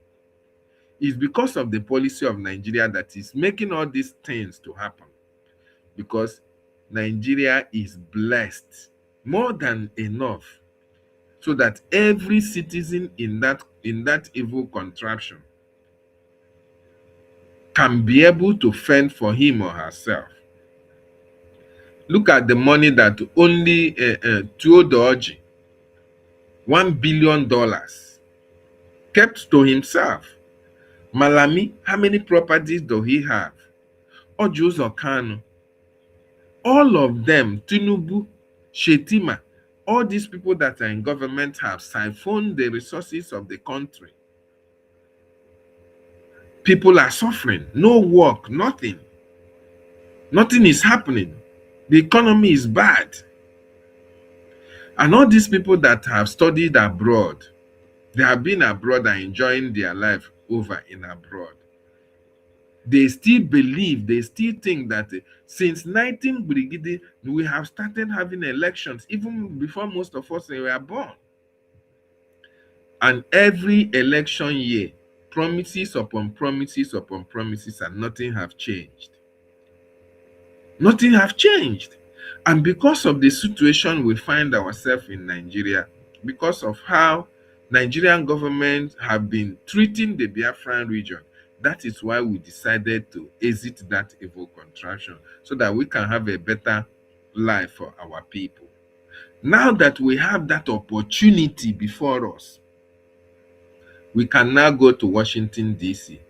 Speaker 5: It's because of the policy of Nigeria that is making all these things to happen. Because Nigeria is blessed more than enough so that every citizen in that evil contraption can be able to fend for him or herself. Look at the money that only to.the, $1 billion kept to himself. Malami, how many properties does he have? Ojuzo KANU, all of them, Tinubu, Shetima, all these people that are in government have siphoned the resources of the country. People are suffering, no work, nothing. Nothing is happening. The economy is bad. And all these people that have studied abroad, they have been abroad and enjoying their life over in abroad. They still believe, they still think that since 19 Brigidi, we have started having elections even before most of us were born. And every election year, promises upon promises upon promises, and nothing have changed. Nothing have changed. And because of the situation we find ourselves in Nigeria, because of how Nigerian government have been treating the Biafran region, that is why we decided to exit that evil contraction so that we can have a better life for our people. Now that we have that opportunity before us, we can now go to Washington, D.C.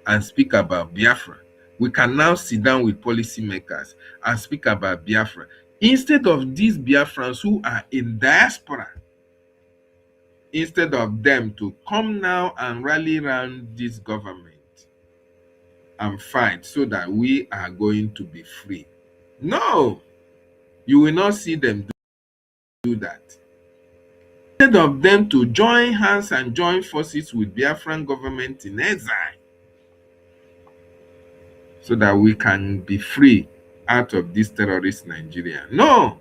Speaker 5: and speak about Biafra. We can now sit down with policymakers and speak about Biafra. Instead of these Biafrans who are in diaspora, instead of them to come now and rally around this government and fight so that we are going to be free. No, you will not see them do that. Instead of them to join hands and join forces with Biafran government in exile, so that we can be free out of this terrorist Nigeria. No!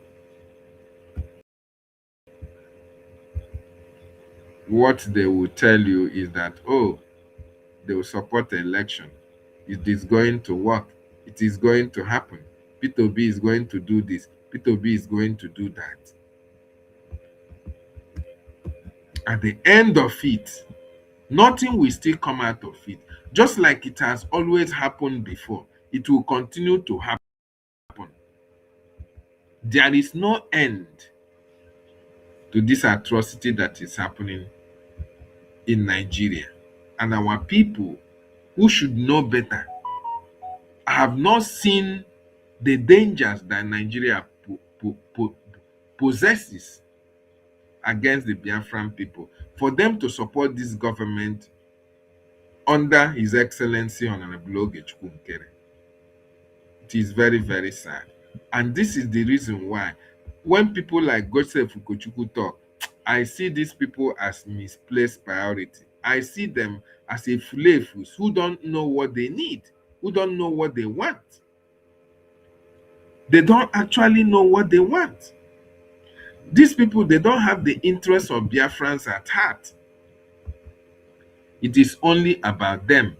Speaker 5: What they will tell you is that, oh, they will support the election. It is going to work. It is going to happen. P2B is going to do this. P2B is going to do that. At the end of it, nothing will still come out of it. Just like it has always happened before, it will continue to happen. There is no end to this atrocity that is happening in Nigeria. And our people who should know better have not seen the dangers that Nigeria possesses against the Biafran people. For them to support this government under His Excellency Honorable Ogechukwu Nkere, it is very, very sad. And this is the reason why when people like Joseph Ukochukwu talk, I see these people as misplaced priority. I see them as a flavors who don't know what they need, who don't know what they want. They don't actually know what they want. These people, they don't have the interests of Biafrans at heart. It is only about them.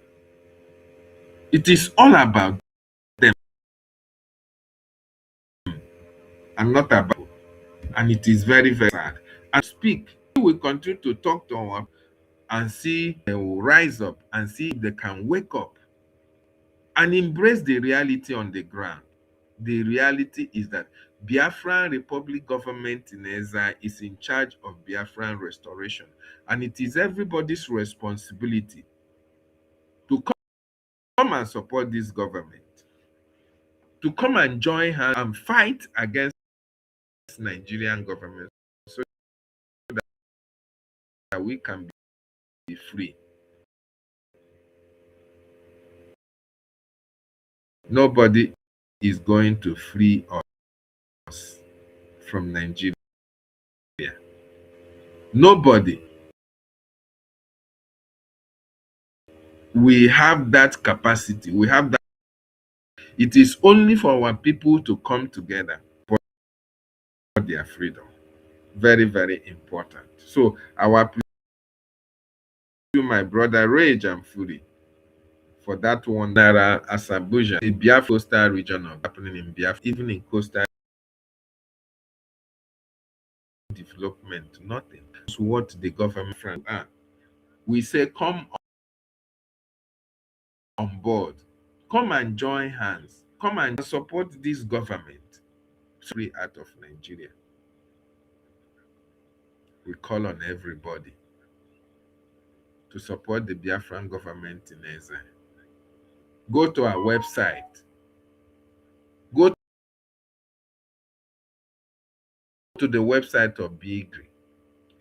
Speaker 5: It is all about them and not about. And it is very, very sad. And speak. We will continue to talk to them and see they will rise up and see if they can wake up and embrace the reality on the ground. The reality is that Biafran Republic government in exile is in charge of Biafran restoration. And it is everybody's responsibility to come and support this government, to come and join hands and fight against Nigerian government so that we can be free. Nobody is going to free us from Nigeria. Nobody. We have that capacity. We have that. It is only for our people to come together for their freedom. Very, very important. So our my brother Rage and Fury for that one Naira Asabuja, the Biafra coastal region of happening in Biafra, even in coastal development, nothing. It's what the government are. We say come on board, come and join hands, come and support this government. Free out of Nigeria. We call on everybody to support the Biafran government in exile. Go to our website. Go to the website of Brgie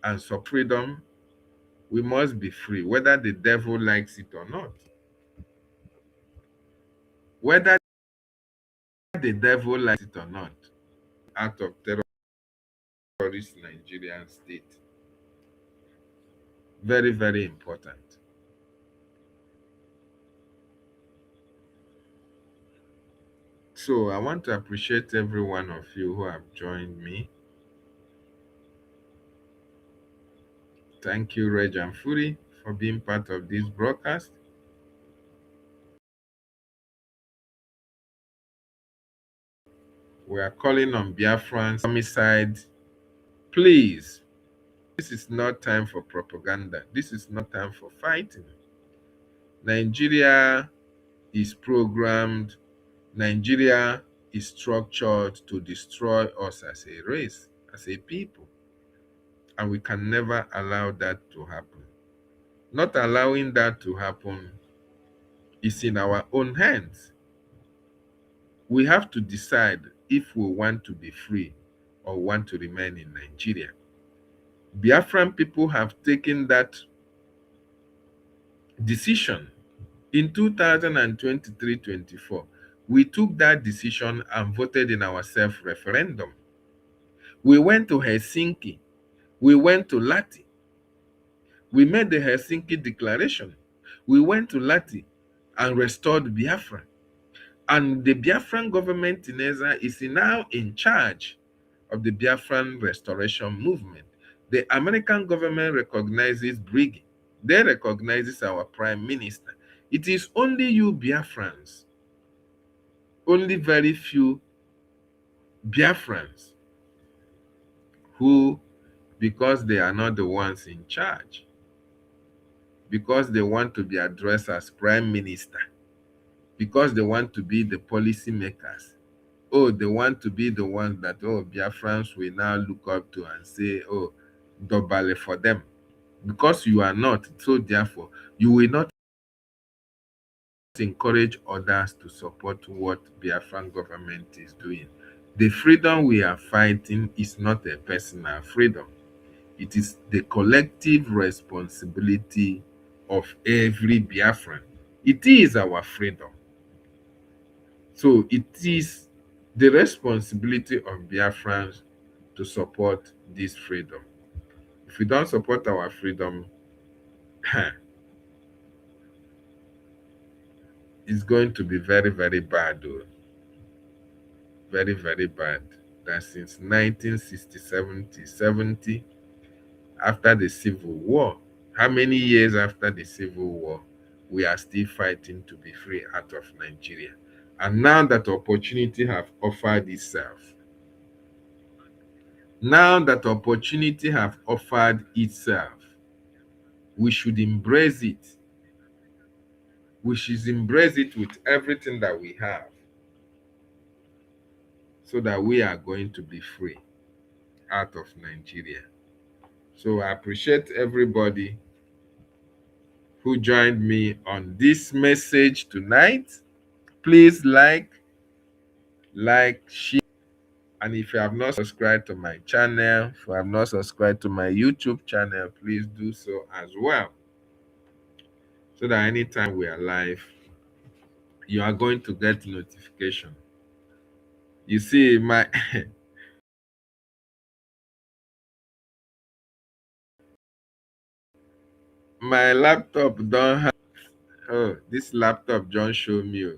Speaker 5: and support freedom. We must be free, whether the devil likes it or not. Whether the devil likes it or not, out of terrorist Nigerian state. Very, very important. So I want to appreciate every one of you who have joined me. Thank you, Reg and Fury, for being part of this broadcast. We are calling on Biafrans, homicide. Please, this is not time for propaganda. This is not time for fighting. Nigeria is programmed. Nigeria is structured to destroy us as a race, as a people. And we can never allow that to happen. Not allowing that to happen is in our own hands. We have to decide if we want to be free or want to remain in Nigeria. Biafran people have taken that decision in 2023-24. We took that decision and voted in our self-referendum. We went to Helsinki. We went to Lati. We made the Helsinki Declaration. We went to Lati and restored Biafra. And the Biafran government in exile is now in charge of the Biafran restoration movement. The American government recognizes Brgie. They recognize our prime minister. It is only you Biafrans, only very few Biafrans who, because they are not the ones in charge, because they want to be addressed as prime minister, because they want to be the policy makers, oh, they want to be the ones that, oh, Biafrans will now look up to and say, oh, dobale for them. Because you are not, so therefore, you will not encourage others to support what Biafran government is doing. The freedom we are fighting is not a personal freedom. It is the collective responsibility of every Biafran. It is our freedom. So it is the responsibility of Biafrans to support this freedom. If we don't support our freedom, it's going to be very, very bad. Though. Very, very bad. That since 1960, after the Civil War, how many years after the Civil War, we are still fighting to be free out of Nigeria. And now that opportunity have offered itself, we should embrace it. We should embrace it with everything that we have, so that we are going to be free out of Nigeria. So I appreciate everybody who joined me on this message tonight. Please like, share, and if you have not subscribed to my channel, if you have not subscribed to my YouTube channel, please do so as well, so that anytime we are live, you are going to get notification. You see, my my laptop don't have, oh, this laptop don't show me. Oh.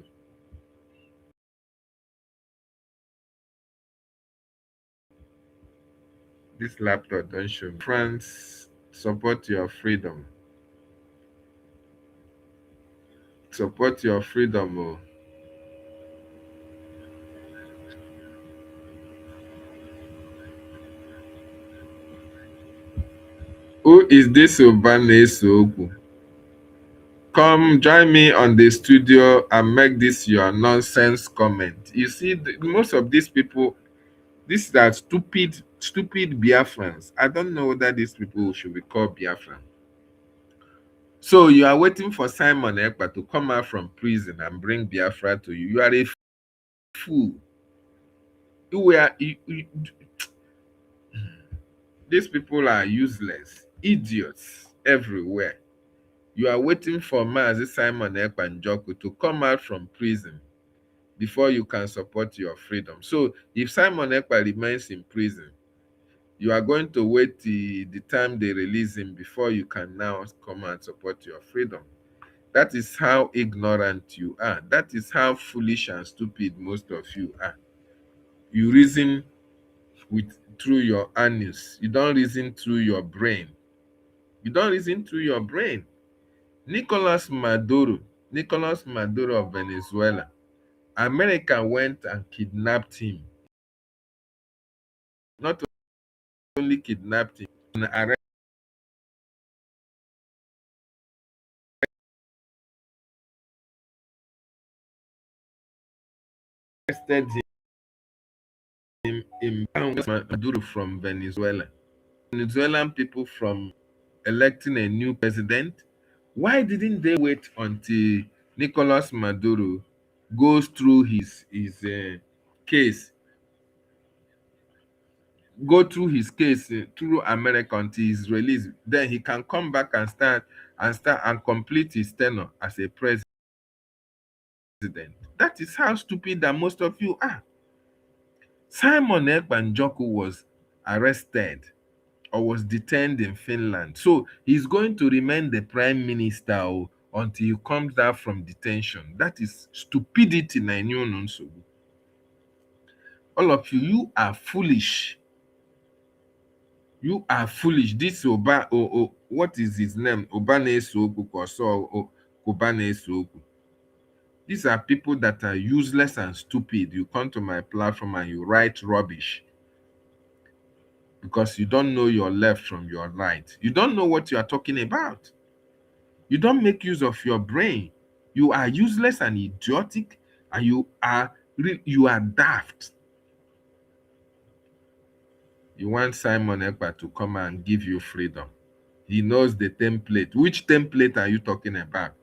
Speaker 5: This laptop don't show me. France, support your freedom. Support your freedom. Oh. Who is this Obane Soku? Come join me on the studio and make this your nonsense comment. You see, most of these people, these are stupid Biafrans. I don't know whether these people should be called Biafran. So you are waiting for Simon Ekpa to come out from prison and bring Biafra to you. You are a fool. These people are useless, idiots everywhere. You are waiting for MAZI Simon Ekpa Njoku to come out from prison before you can support your freedom. So if Simon Ekpa remains in prison, you are going to wait the time they release him before you can now come and support your freedom. That is how ignorant you are. That is how foolish and stupid most of you are. You reason through your anus. You don't reason through your brain. You don't reason through your brain. Nicolas Maduro of Venezuela, America went and kidnapped him. Not only kidnapped him, and arrested him in Maduro from Venezuela. Venezuelan people from electing a new president. Why didn't they wait until Nicolas Maduro goes through his case? Go through his case through America until he's released. Then he can come back and start and complete his tenure as a president. That is how stupid that most of you are. Simon Ekpa Njoku was arrested or was detained in Finland. So he's going to remain the prime minister until he comes out from detention. That is stupidity. All of you are foolish. You are foolish. This what is his name? Obane Soku or Kobane Soku. These are people that are useless and stupid. You come to my platform and you write rubbish because you don't know your left from your right. You don't know what you are talking about. You don't make use of your brain. You are useless and idiotic, and you are daft. You want Simon Ekpa to come and give you freedom. He knows the template. Which template are you talking about?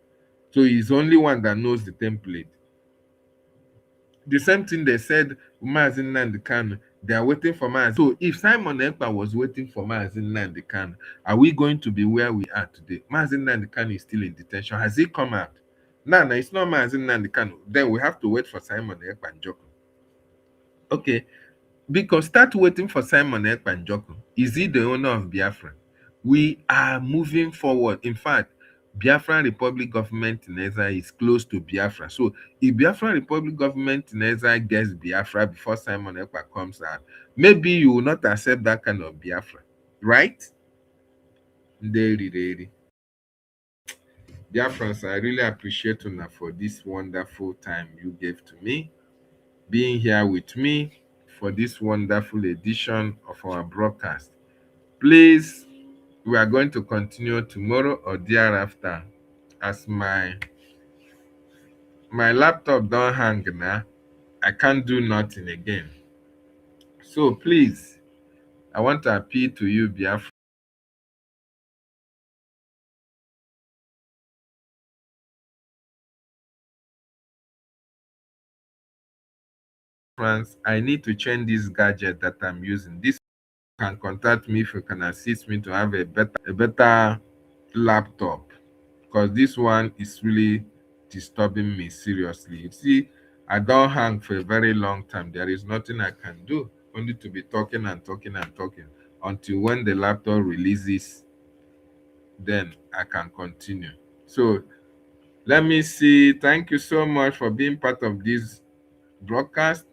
Speaker 5: So he's only one that knows the template. The same thing they said, MAZI NNAMDI KANU, they are waiting for MAZI. So if Simon Ekpa was waiting for MAZI NNAMDI KANU, are we going to be where we are today? MAZI NNAMDI KANU is still in detention. Has he come out? No, it's not MAZI NNAMDI KANU. Then we have to wait for Simon Ekpa Njoku. Okay, because start waiting for Simon Ekpa Njoku. Is he the owner of Biafra? We are moving forward. In fact, Biafran Republic government in exile is close to Biafra. So if Biafran Republic government in exile gets Biafra before Simon Ekpa comes out, maybe you will not accept that kind of Biafra, right? Daily. Biafrans, I really appreciate you for this wonderful time you gave to me, being here with me for this wonderful edition of our broadcast. Please, we are going to continue tomorrow or thereafter, as my laptop don't hang now. I can't do nothing again. So please, I want to appeal to you, Biafra. Friends, I need to change this gadget that I'm using. This can contact me if you can assist me to have a better laptop, because this one is really disturbing me seriously. You see, I don't hang for a very long time. There is nothing I can do, only to be talking and talking and talking until when the laptop releases, then I can continue. So let me see. Thank you so much for being part of this broadcast.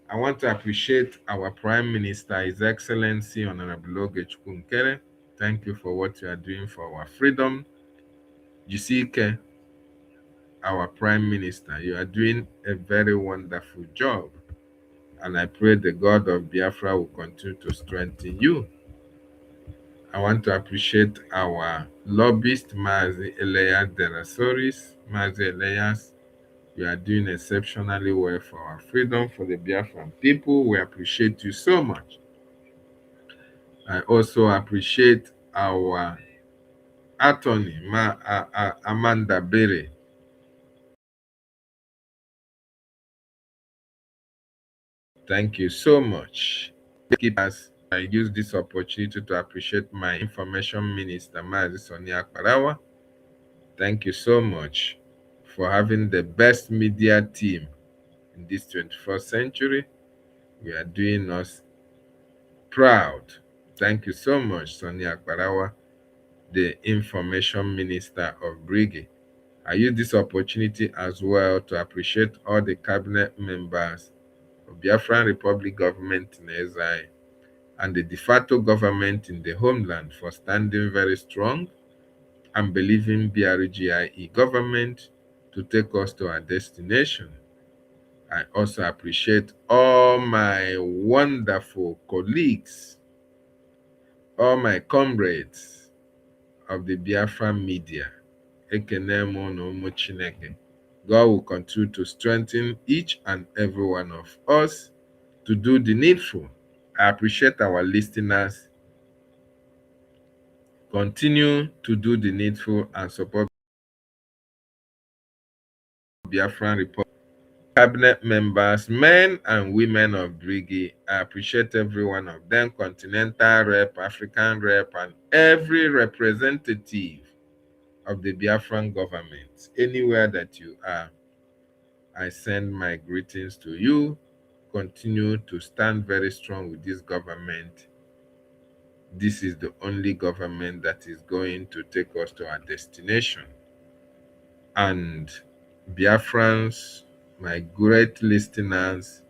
Speaker 5: I want to appreciate our Prime Minister, His Excellency Honorable Ogechukwu. Thank you for what you are doing for our freedom. Jisike, our Prime Minister, you are doing a very wonderful job. And I pray the God of Biafra will continue to strengthen you. I want to appreciate our lobbyist, MAZI Elias Derasoris. MAZI Elias, you are doing exceptionally well for our freedom, for the Biafran people. We appreciate you so much. I also appreciate our attorney, Amanda Bere. Thank you so much. I use this opportunity to appreciate my information minister, Mazi Sonia Akparawa. Thank you so much for having the best media team in this 21st century. We are doing us proud. Thank you so much, Sonia Akparawa, the information minister of Brgie. I use this opportunity as well to appreciate all the cabinet members of Biafran Republic government in exile and the de facto government in the homeland for standing very strong and believing BRGIE government to take us to our destination. I also appreciate all my wonderful colleagues, all my comrades of the Biafra media. God will continue to strengthen each and every one of us to do the needful. I appreciate our listeners. Continue to do the needful and support Biafran Republic. Cabinet members, men and women of Brgie, I appreciate every one of them, continental rep, African rep, and every representative of the Biafran government. Anywhere that you are, I send my greetings to you. Continue to stand very strong with this government. This is the only government that is going to take us to our destination. And Biafrans, my great listeners,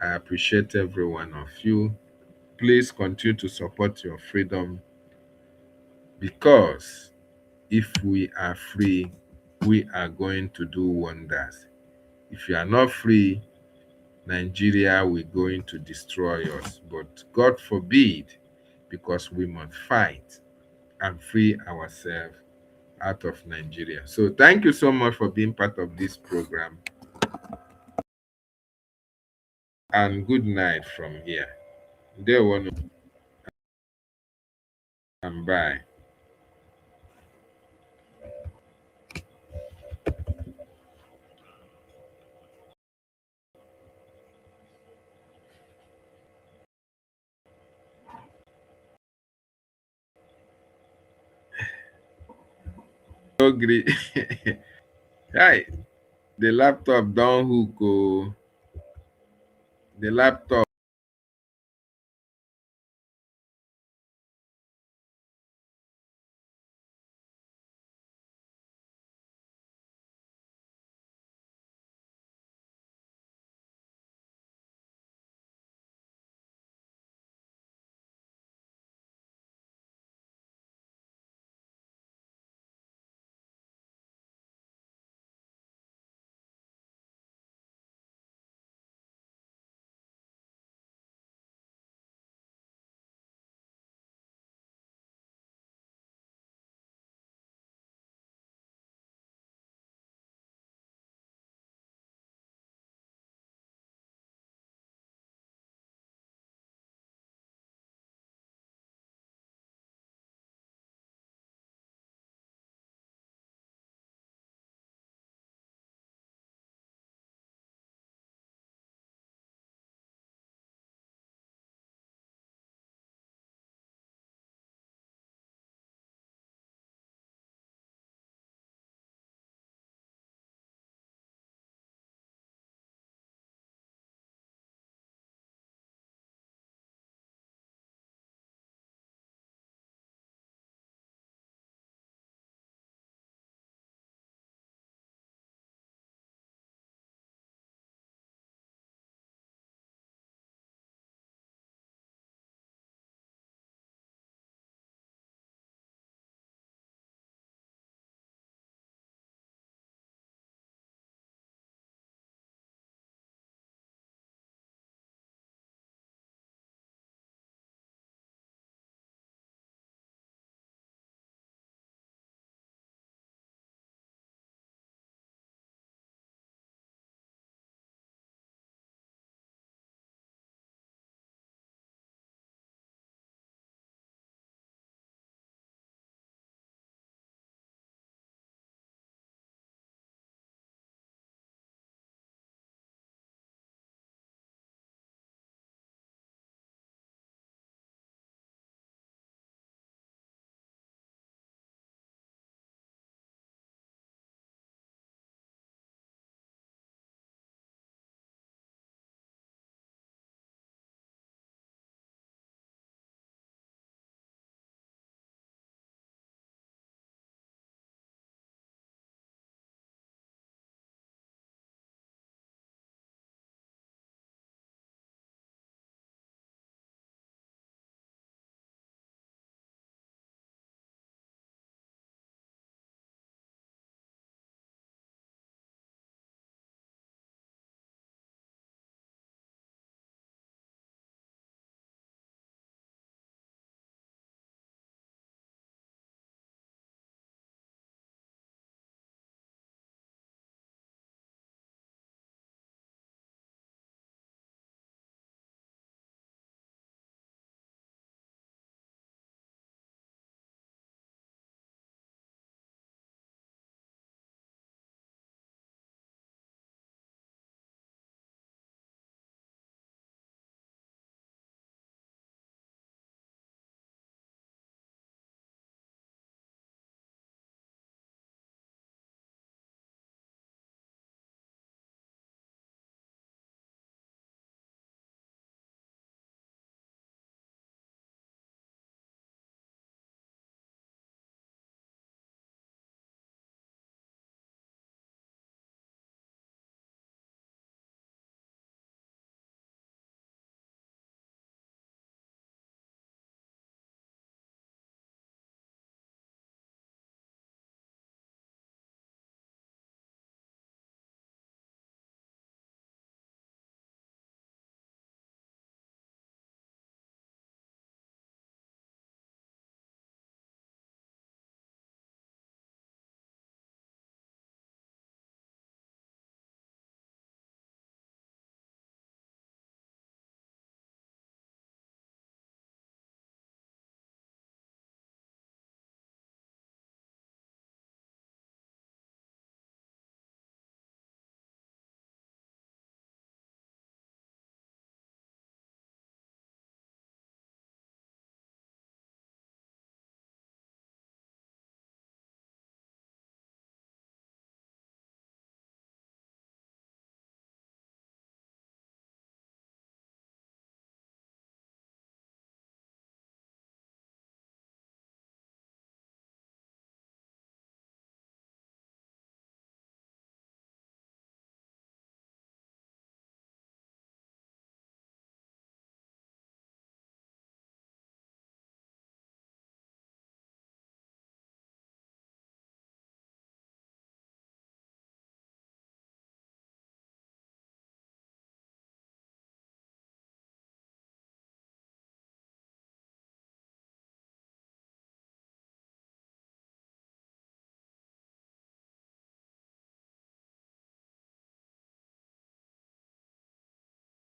Speaker 5: I appreciate every one of you. Please continue to support your freedom, because if we are free, we are going to do wonders. If you are not free, Nigeria will going to destroy us. But God forbid, because we must fight and free ourselves out of Nigeria. So thank you so much for being part of this program. And good night from here. There one and bye. Agree. Hi, the laptop don't hook. Oh. The laptop